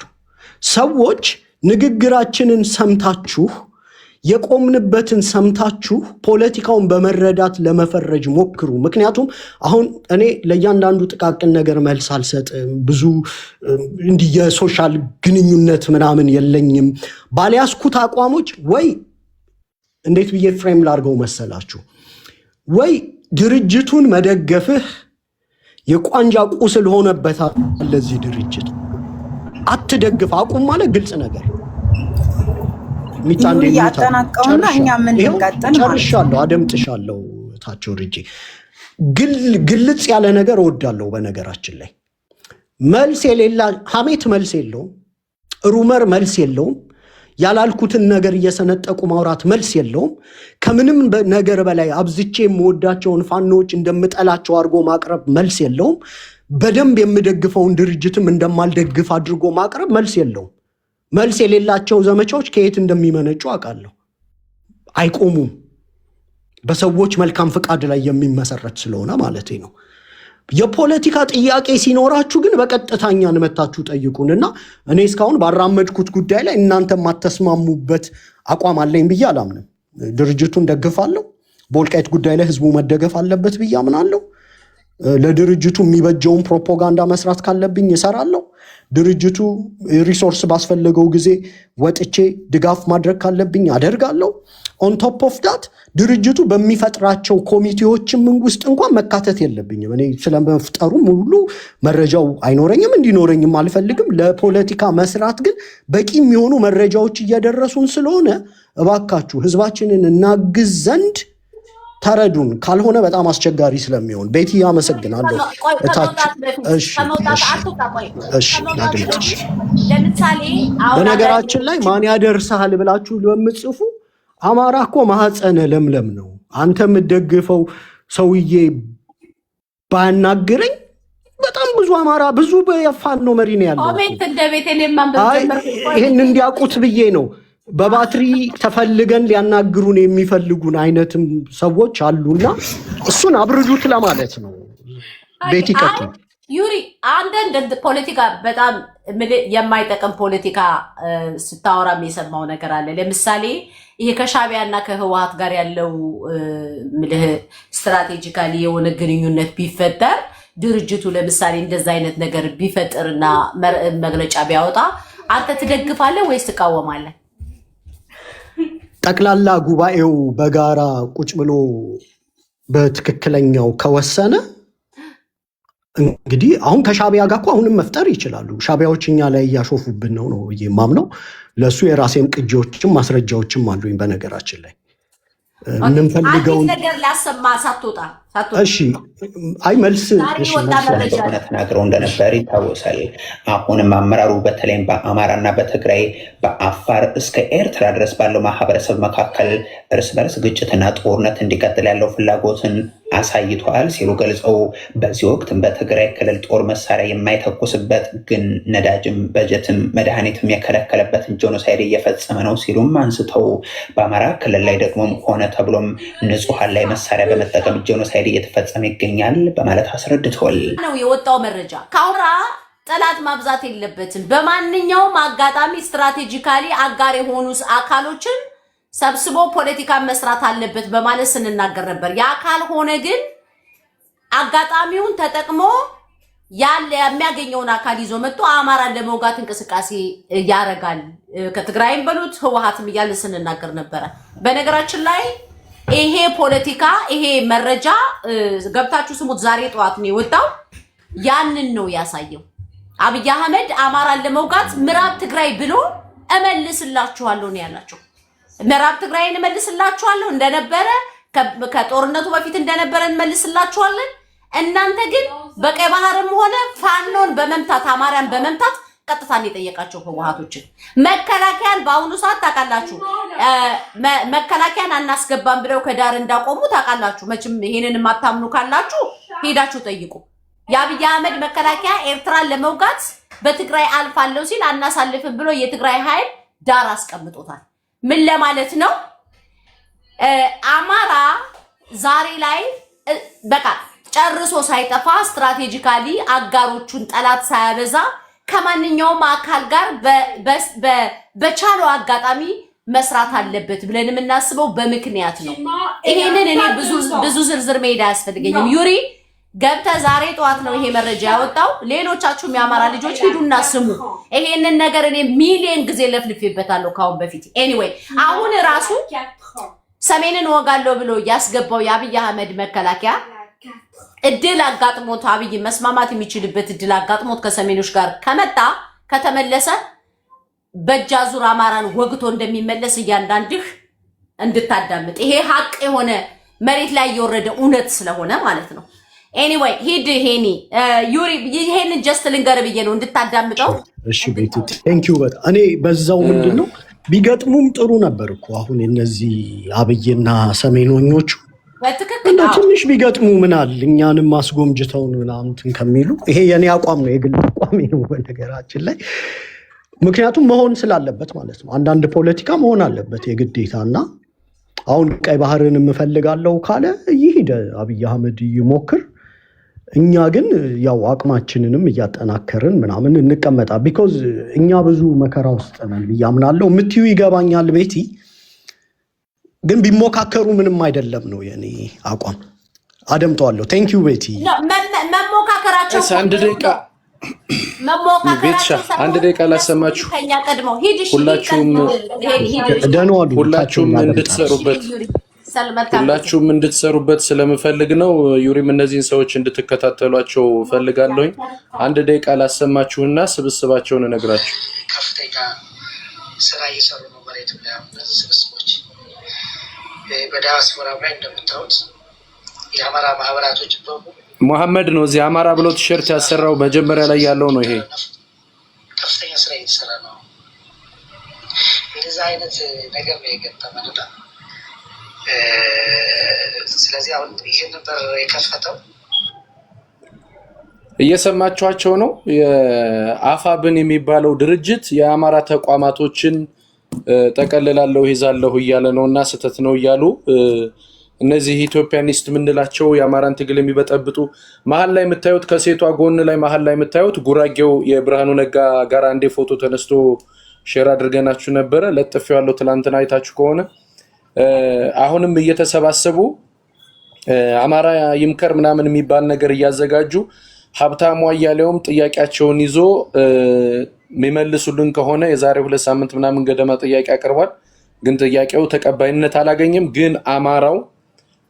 ሰዎች ንግግራችንን ሰምታችሁ የቆምንበትን ሰምታችሁ ፖለቲካውን በመረዳት ለመፈረጅ ሞክሩ። ምክንያቱም አሁን እኔ ለእያንዳንዱ ጥቃቅን ነገር መልስ አልሰጥም። ብዙ እንዲህ የሶሻል ግንኙነት ምናምን የለኝም። ባልያዝኩት አቋሞች ወይ እንዴት ብዬ ፍሬም ላድርገው መሰላችሁ? ወይ ድርጅቱን መደገፍህ የቋንጃ ቁስል ሆነበታል ለዚህ ድርጅት አትደግፍ። አቁም ማለት ግልጽ ነገር ያጠናቀውና እኛ ምን እንቀጥል ጨርሻለሁ። አደምጥሻለሁ። ታቸው ርጄ ግልጽ ያለ ነገር እወዳለሁ። በነገራችን ላይ መልስ የሌላ ሐሜት መልስ የለውም። ሩመር መልስ የለውም። ያላልኩትን ነገር እየሰነጠቁ ማውራት መልስ የለውም። ከምንም ነገር በላይ አብዝቼ የምወዳቸውን ፋኖች እንደምጠላቸው አድርጎ ማቅረብ መልስ የለውም። በደንብ የምደግፈውን ድርጅትም እንደማልደግፍ አድርጎ ማቅረብ መልስ የለውም። መልስ የሌላቸው ዘመቻዎች ከየት እንደሚመነጩ አውቃለሁ። አይቆሙም። በሰዎች መልካም ፍቃድ ላይ የሚመሰረት ስለሆነ ማለት ነው። የፖለቲካ ጥያቄ ሲኖራችሁ ግን በቀጥታኛን መታችሁ ጠይቁንና እኔ እስካሁን ባራመድኩት ጉዳይ ላይ እናንተ ማተስማሙበት አቋም አለኝ ብዬ አላምንም። ድርጅቱን ደግፋለሁ። በወልቃይት ጉዳይ ላይ ህዝቡ መደገፍ አለበት ብዬ አምናለሁ። ለድርጅቱ የሚበጀውን ፕሮፓጋንዳ መስራት ካለብኝ እሰራለሁ። ድርጅቱ ሪሶርስ ባስፈለገው ጊዜ ወጥቼ ድጋፍ ማድረግ ካለብኝ አደርጋለሁ። ኦን ቶፕ ኦፍ ዳት ድርጅቱ በሚፈጥራቸው ኮሚቴዎችም ውስጥ እንኳን መካተት የለብኝም። እኔ ስለመፍጠሩ ሙሉ መረጃው አይኖረኝም፣ እንዲኖረኝም አልፈልግም። ለፖለቲካ መስራት ግን በቂ የሚሆኑ መረጃዎች እየደረሱን ስለሆነ እባካችሁ ህዝባችንን እናግዝ ዘንድ ተረዱን። ካልሆነ በጣም አስቸጋሪ ስለሚሆን ቤቲ አመሰግናለሁ። በነገራችን ላይ ማን ያደርሳል ብላችሁ ለምትጽፉ አማራ እኮ ማህፀነ ለምለም ነው። አንተ የምትደግፈው ሰውዬ ባያናግረኝ በጣም ብዙ አማራ ብዙ የፋኖ መሪ ነው ያለው። ይህን እንዲያውቁት ብዬ ነው። በባትሪ ተፈልገን ሊያናግሩን የሚፈልጉን አይነትም ሰዎች አሉና እሱን አብርዱት ለማለት ነው። ቤቲ ቀጥል። ዩሪ አንድ ፖለቲካ በጣም የማይጠቅም ፖለቲካ ስታወራም የሰማው ነገር አለ። ለምሳሌ ይሄ ከሻቢያና ከህወሓት ጋር ያለው ስትራቴጂካሊ የሆነ ግንኙነት ቢፈጠር ድርጅቱ ለምሳሌ እንደዛ አይነት ነገር ቢፈጥርና መግለጫ ቢያወጣ አንተ ትደግፋለህ ወይስ ትቃወማለህ? ጠቅላላ ጉባኤው በጋራ ቁጭ ብሎ በትክክለኛው ከወሰነ እንግዲህ አሁን ከሻቢያ ጋር እኮ አሁንም መፍጠር ይችላሉ። ሻቢያዎች እኛ ላይ እያሾፉብን ነው የማምነው። ለእሱ የራሴም ቅጂዎችም ማስረጃዎችም አሉኝ። በነገራችን ላይ የምንፈልገው ነገር ላሰማ ሳትወጣ እሺ፣ አይ መልስ ተናግረው እንደነበር ይታወሳል። አሁንም አመራሩ በተለይም በአማራና በትግራይ በአፋር እስከ ኤርትራ ድረስ ባለው ማህበረሰብ መካከል እርስ በርስ ግጭትና ጦርነት እንዲቀጥል ያለው ፍላጎትን አሳይቷል ሲሉ ገልጸው በዚህ ወቅት በትግራይ ክልል ጦር መሳሪያ የማይተኩስበት ግን ነዳጅም በጀትም መድኃኒትም የከለከለበትን ጄኖሳይድ እየፈጸመ ነው ሲሉም አንስተው በአማራ ክልል ላይ ደግሞም ሆነ ተብሎም ንጹሐን ላይ መሳሪያ በመጠቀም ጄኖሳይድ እየተፈጸመ ይገኛል በማለት አስረድተዋል። ነው የወጣው መረጃ። ካውራ ጠላት ማብዛት የለበትም። በማንኛውም አጋጣሚ ስትራቴጂካሊ አጋር የሆኑ አካሎችን ሰብስቦ ፖለቲካን መስራት አለበት በማለት ስንናገር ነበር። ያ ካልሆነ ግን አጋጣሚውን ተጠቅሞ ያለ የሚያገኘውን አካል ይዞ መጥቶ አማራን ለመውጋት እንቅስቃሴ ያረጋል። ከትግራይም በሉት ህወሓትም እያለ ስንናገር ነበረ። በነገራችን ላይ ይሄ ፖለቲካ ይሄ መረጃ ገብታችሁ ስሙት። ዛሬ ጠዋት ነው የወጣው። ያንን ነው ያሳየው። አብይ አህመድ አማራን ለመውጋት ምዕራብ ትግራይ ብሎ እመልስላችኋለሁ ነው ያላቸው። ምዕራብ ትግራይን እመልስላችኋለሁ እንደነበረ ከጦርነቱ በፊት እንደነበረ እንመልስላችኋለን። እናንተ ግን በቀይ ባህርም ሆነ ፋኖን በመምታት አማራን በመምታት ቀጥታን የጠየቃቸው ህወሓቶችን መከላከያን በአሁኑ ሰዓት ታውቃላችሁ። መከላከያን አናስገባም ብለው ከዳር እንዳቆሙ ታውቃላችሁ። መቼም ይሄንን የማታምኑ ካላችሁ ሄዳችሁ ጠይቁ። የአብይ አህመድ መከላከያ ኤርትራን ለመውጋት በትግራይ አልፋለሁ ሲል አናሳልፍም ብሎ የትግራይ ኃይል ዳር አስቀምጦታል። ምን ለማለት ነው? አማራ ዛሬ ላይ በቃ ጨርሶ ሳይጠፋ ስትራቴጂካሊ አጋሮቹን ጠላት ሳያበዛ ከማንኛውም አካል ጋር በቻለው አጋጣሚ መስራት አለበት ብለን የምናስበው በምክንያት ነው። ይሄንን እኔ ብዙ ዝርዝር መሄድ አያስፈልገኝም። ዩሪ ገብተህ ዛሬ ጠዋት ነው ይሄ መረጃ ያወጣው። ሌሎቻችሁም የአማራ ልጆች ሂዱና ስሙ። ይሄንን ነገር እኔ ሚሊዮን ጊዜ ለፍልፌበታለሁ ካሁን በፊት። ኤኒዌይ አሁን ራሱ ሰሜንን ወጋለሁ ብሎ ያስገባው የአብይ አህመድ መከላከያ እድል አጋጥሞት አብይ መስማማት የሚችልበት እድል አጋጥሞት ከሰሜኖች ጋር ከመጣ ከተመለሰ በእጃዙር አማራን ወግቶ እንደሚመለስ እያንዳንድህ እንድታዳምጥ ይሄ ሀቅ የሆነ መሬት ላይ የወረደ እውነት ስለሆነ ማለት ነው። ኤኒዌይ ሂድ ሄኒ ዩሪ ይሄን ጀስት ልንገር ብዬ ነው እንድታዳምጠው። እሺ ቤት ቴንኪዩ በጣም እኔ በዛው ምንድነው ቢገጥሙም ጥሩ ነበር እኮ አሁን እነዚህ አብይና ሰሜኖኞቹ በትክክል ትንሽ ቢገጥሙ ምናል እኛንም ማስጎምጅተውን ምናምን ከሚሉ ይሄ የኔ አቋም ነው፣ የግል አቋም ነው በነገራችን ላይ። ምክንያቱም መሆን ስላለበት ማለት ነው። አንዳንድ ፖለቲካ መሆን አለበት የግዴታና አሁን ቀይ ባህርን የምፈልጋለሁ ካለ ይሄድ አብይ አህመድ ይሞክር። እኛ ግን ያው አቅማችንንም እያጠናከርን ምናምን እንቀመጣ። ቢኮዝ እኛ ብዙ መከራ ውስጥ ነን ብያምናለሁ። የምትዩ ይገባኛል ቤቲ፣ ግን ቢሞካከሩ ምንም አይደለም ነው የኔ አቋም። አደምጠዋለሁ። ቴንክ ዩ ቤቲ። መሞካከራቸው ቤትሻ አንድ ደቂቃ ላሰማችሁ። ሁላችሁም እንድትሰሩበት ስለምፈልግ ነው። ዩሪም እነዚህን ሰዎች እንድትከታተሏቸው ፈልጋለሁኝ። አንድ ደቂቃ ላሰማችሁና ስብስባቸውን እነግራችሁ። ከፍተኛ ስራ እየሰሩ ነው ማለት ነው። እነዚህ ስብስቦች በዲያስፖራ ላይ እንደምታዩት የአማራ ማህበራቶች መሐመድ ነው እዚህ አማራ ብሎ ቲሸርት ያሰራው መጀመሪያ ላይ ያለው ነው። ይሄ ከፍተኛ ስራ እየተሰራ ነው። እንደዛ አይነት ነገር ነው የገጠመን። ስለዚህ አሁን ይሄ ነበር የከፈተው። እየሰማችኋቸው ነው። የአፋብን የሚባለው ድርጅት የአማራ ተቋማቶችን ጠቀልላለሁ ይዛለሁ እያለ ነውና ስተት ነው እያሉ እነዚህ ኢትዮጵያኒስት ምንላቸው የአማራን ትግል የሚበጠብጡ መሀል ላይ የምታዩት ከሴቷ ጎን ላይ መሀል ላይ የምታዩት ጉራጌው የብርሃኑ ነጋ ጋር አንዴ ፎቶ ተነስቶ ሼር አድርገናችሁ ነበረ። ለጥፌው ያለው ትላንትና አይታችሁ ከሆነ አሁንም እየተሰባሰቡ አማራ ይምከር ምናምን የሚባል ነገር እያዘጋጁ ሀብታሙ አያሌውም ጥያቄያቸውን ይዞ የሚመልሱልን ከሆነ የዛሬ 2 ሳምንት ምናምን ገደማ ጥያቄ አቅርቧል። ግን ጥያቄው ተቀባይነት አላገኘም። ግን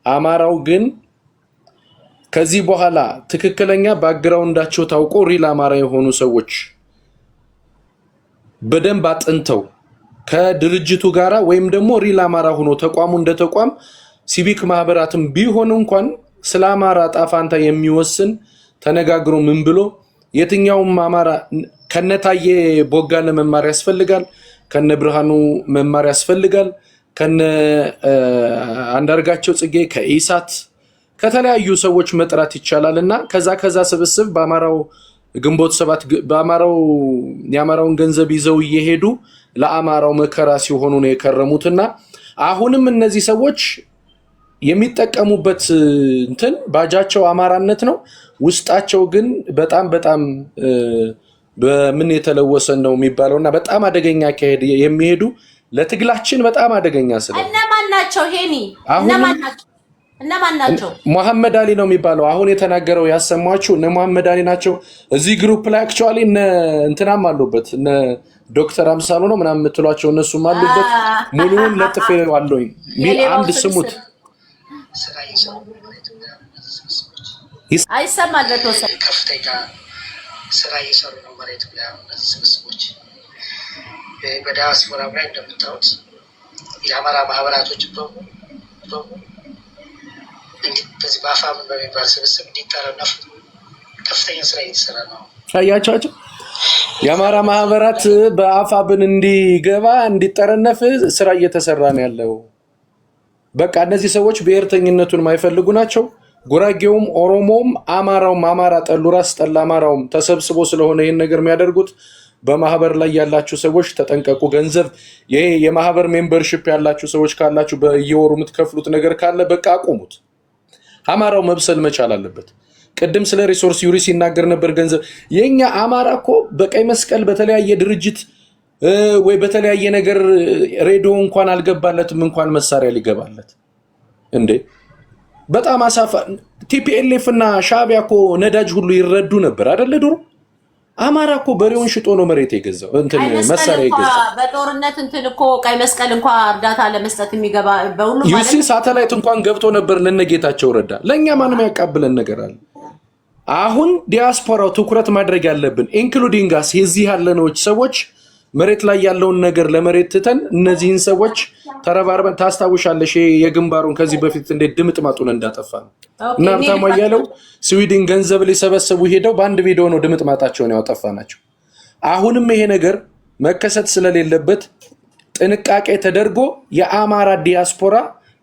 አማራው ግን ከዚህ በኋላ ትክክለኛ ባክግራውንዳቸው ታውቆ ሪል አማራ የሆኑ ሰዎች በደንብ አጥንተው ከድርጅቱ ጋራ ወይም ደግሞ ሪል አማራ ሆኖ ተቋሙ እንደ ተቋም ሲቪክ ማህበራትም ቢሆን እንኳን ስለ አማራ ጣፋንታ የሚወስን ተነጋግሮ ምን ብሎ የትኛውም አማራ ከነታየ ቦጋለ መማር ያስፈልጋል፣ ከነ ብርሃኑ መማር ያስፈልጋል፣ ከነ አንዳርጋቸው ጽጌ ከኢሳት ከተለያዩ ሰዎች መጥራት ይቻላልና ከዛ ስብስብ በአማራው ግንቦት 7 የአማራውን ገንዘብ ይዘው እየሄዱ ለአማራው መከራ ሲሆኑ ነው የከረሙትና አሁንም እነዚህ ሰዎች የሚጠቀሙበት እንትን ባጃቸው አማራነት ነው። ውስጣቸው ግን በጣም በምን የተለወሰ ነው የሚባለውና በጣም አደገኛ ከሄድ የሚሄዱ ለትግላችን በጣም አደገኛ ስለ እነማን ናቸው? ሄኒ እነማን ናቸው? መሐመድ አሊ ነው የሚባለው። አሁን የተናገረው ያሰማችሁ እነ መሐመድ አሊ ናቸው። እዚህ ግሩፕ ላይ አክቹአሊ እንትናም አሉበት እነ ዶክተር አምሳሉ ነው ምናምን የምትሏቸው እነሱም አሉበት። ሙሉውን ለጥፌ አለኝ አንድ ስሙት አይሰማል። በተወሰነ ከፍተኛ ስራ እየሰሩ ነው ማለት ነው። እነዚህ ስብስቦች በዲያስፖራ ላይ እንደምታዩት የአማራ ማህበራቶች በዚህ በአፋብን በሚባል ስብስብ እንዲጠረነፉ ከፍተኛ ስራ እየተሰራ ነው። ታያቻቸው የአማራ ማህበራት በአፋብን እንዲገባ እንዲጠረነፍ ስራ እየተሰራ ነው ያለው። በቃ እነዚህ ሰዎች ብሔርተኝነቱን የማይፈልጉ ናቸው። ጉራጌውም ኦሮሞም አማራውም አማራ ጠሉ ራስ ጠላ አማራውም ተሰብስቦ ስለሆነ ይሄን ነገር የሚያደርጉት በማህበር ላይ ያላችሁ ሰዎች ተጠንቀቁ። ገንዘብ ይሄ የማህበር ሜምበርሺፕ ያላችሁ ሰዎች ካላችሁ በየወሩ የምትከፍሉት ነገር ካለ በቃ አቁሙት። አማራው መብሰል መቻል አለበት። ቅድም ስለ ሪሶርስ ዩሪ ሲናገር ነበር። ገንዘብ የኛ አማራ እኮ በቀይ መስቀል በተለያየ ድርጅት ወይ በተለያየ ነገር ሬዲዮ እንኳን አልገባለትም እንኳን መሳሪያ ሊገባለት እንዴ! በጣም አሳፋ ቲፒኤልኤፍ እና ሻዕቢያ እኮ ነዳጅ ሁሉ ይረዱ ነበር አይደለ? ድሮ አማራ እኮ በሬውን ሽጦ ነው መሬት የገዛው እንትን መሳሪያ የገዛው። በጦርነት እንትን እኮ ቀይ መስቀል እንኳን እርዳታ ለመስጠት የሚገባ በሁሉ ማለት ዩሲ ሳተላይት እንኳን ገብቶ ነበር ለነጌታቸው ረዳ። ለኛ ማንም ያቃብለን ነገር አለ። አሁን ዲያስፖራው ትኩረት ማድረግ ያለብን ኢንክሉዲንግ አስ የዚህ ያለነዎች ሰዎች መሬት ላይ ያለውን ነገር ለመሬት ትተን እነዚህን ሰዎች ተረባርበን ታስታውሻለሽ የግንባሩን ከዚህ በፊት እንደ ድምጥማጡን እንዳጠፋ ነው። እና ሀብታሙ አያሌው ስዊድን ገንዘብ ሊሰበስቡ ሄደው በአንድ ቪዲዮ ነው ድምጥማጣቸውን ያወጣፋናቸው። አሁንም ይሄ ነገር መከሰት ስለሌለበት ጥንቃቄ ተደርጎ የአማራ ዲያስፖራ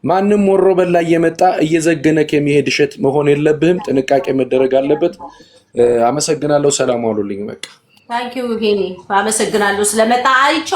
ማንም ወሮ በላ እየመጣ እየዘገነ ከሚሄድ እሸት መሆን የለብህም። ጥንቃቄ መደረግ አለበት። አመሰግናለሁ። ሰላም ዋሉልኝ። በቃ ታንኪዩ ሄኒ አመሰግናለሁ ስለመጣ አይቼ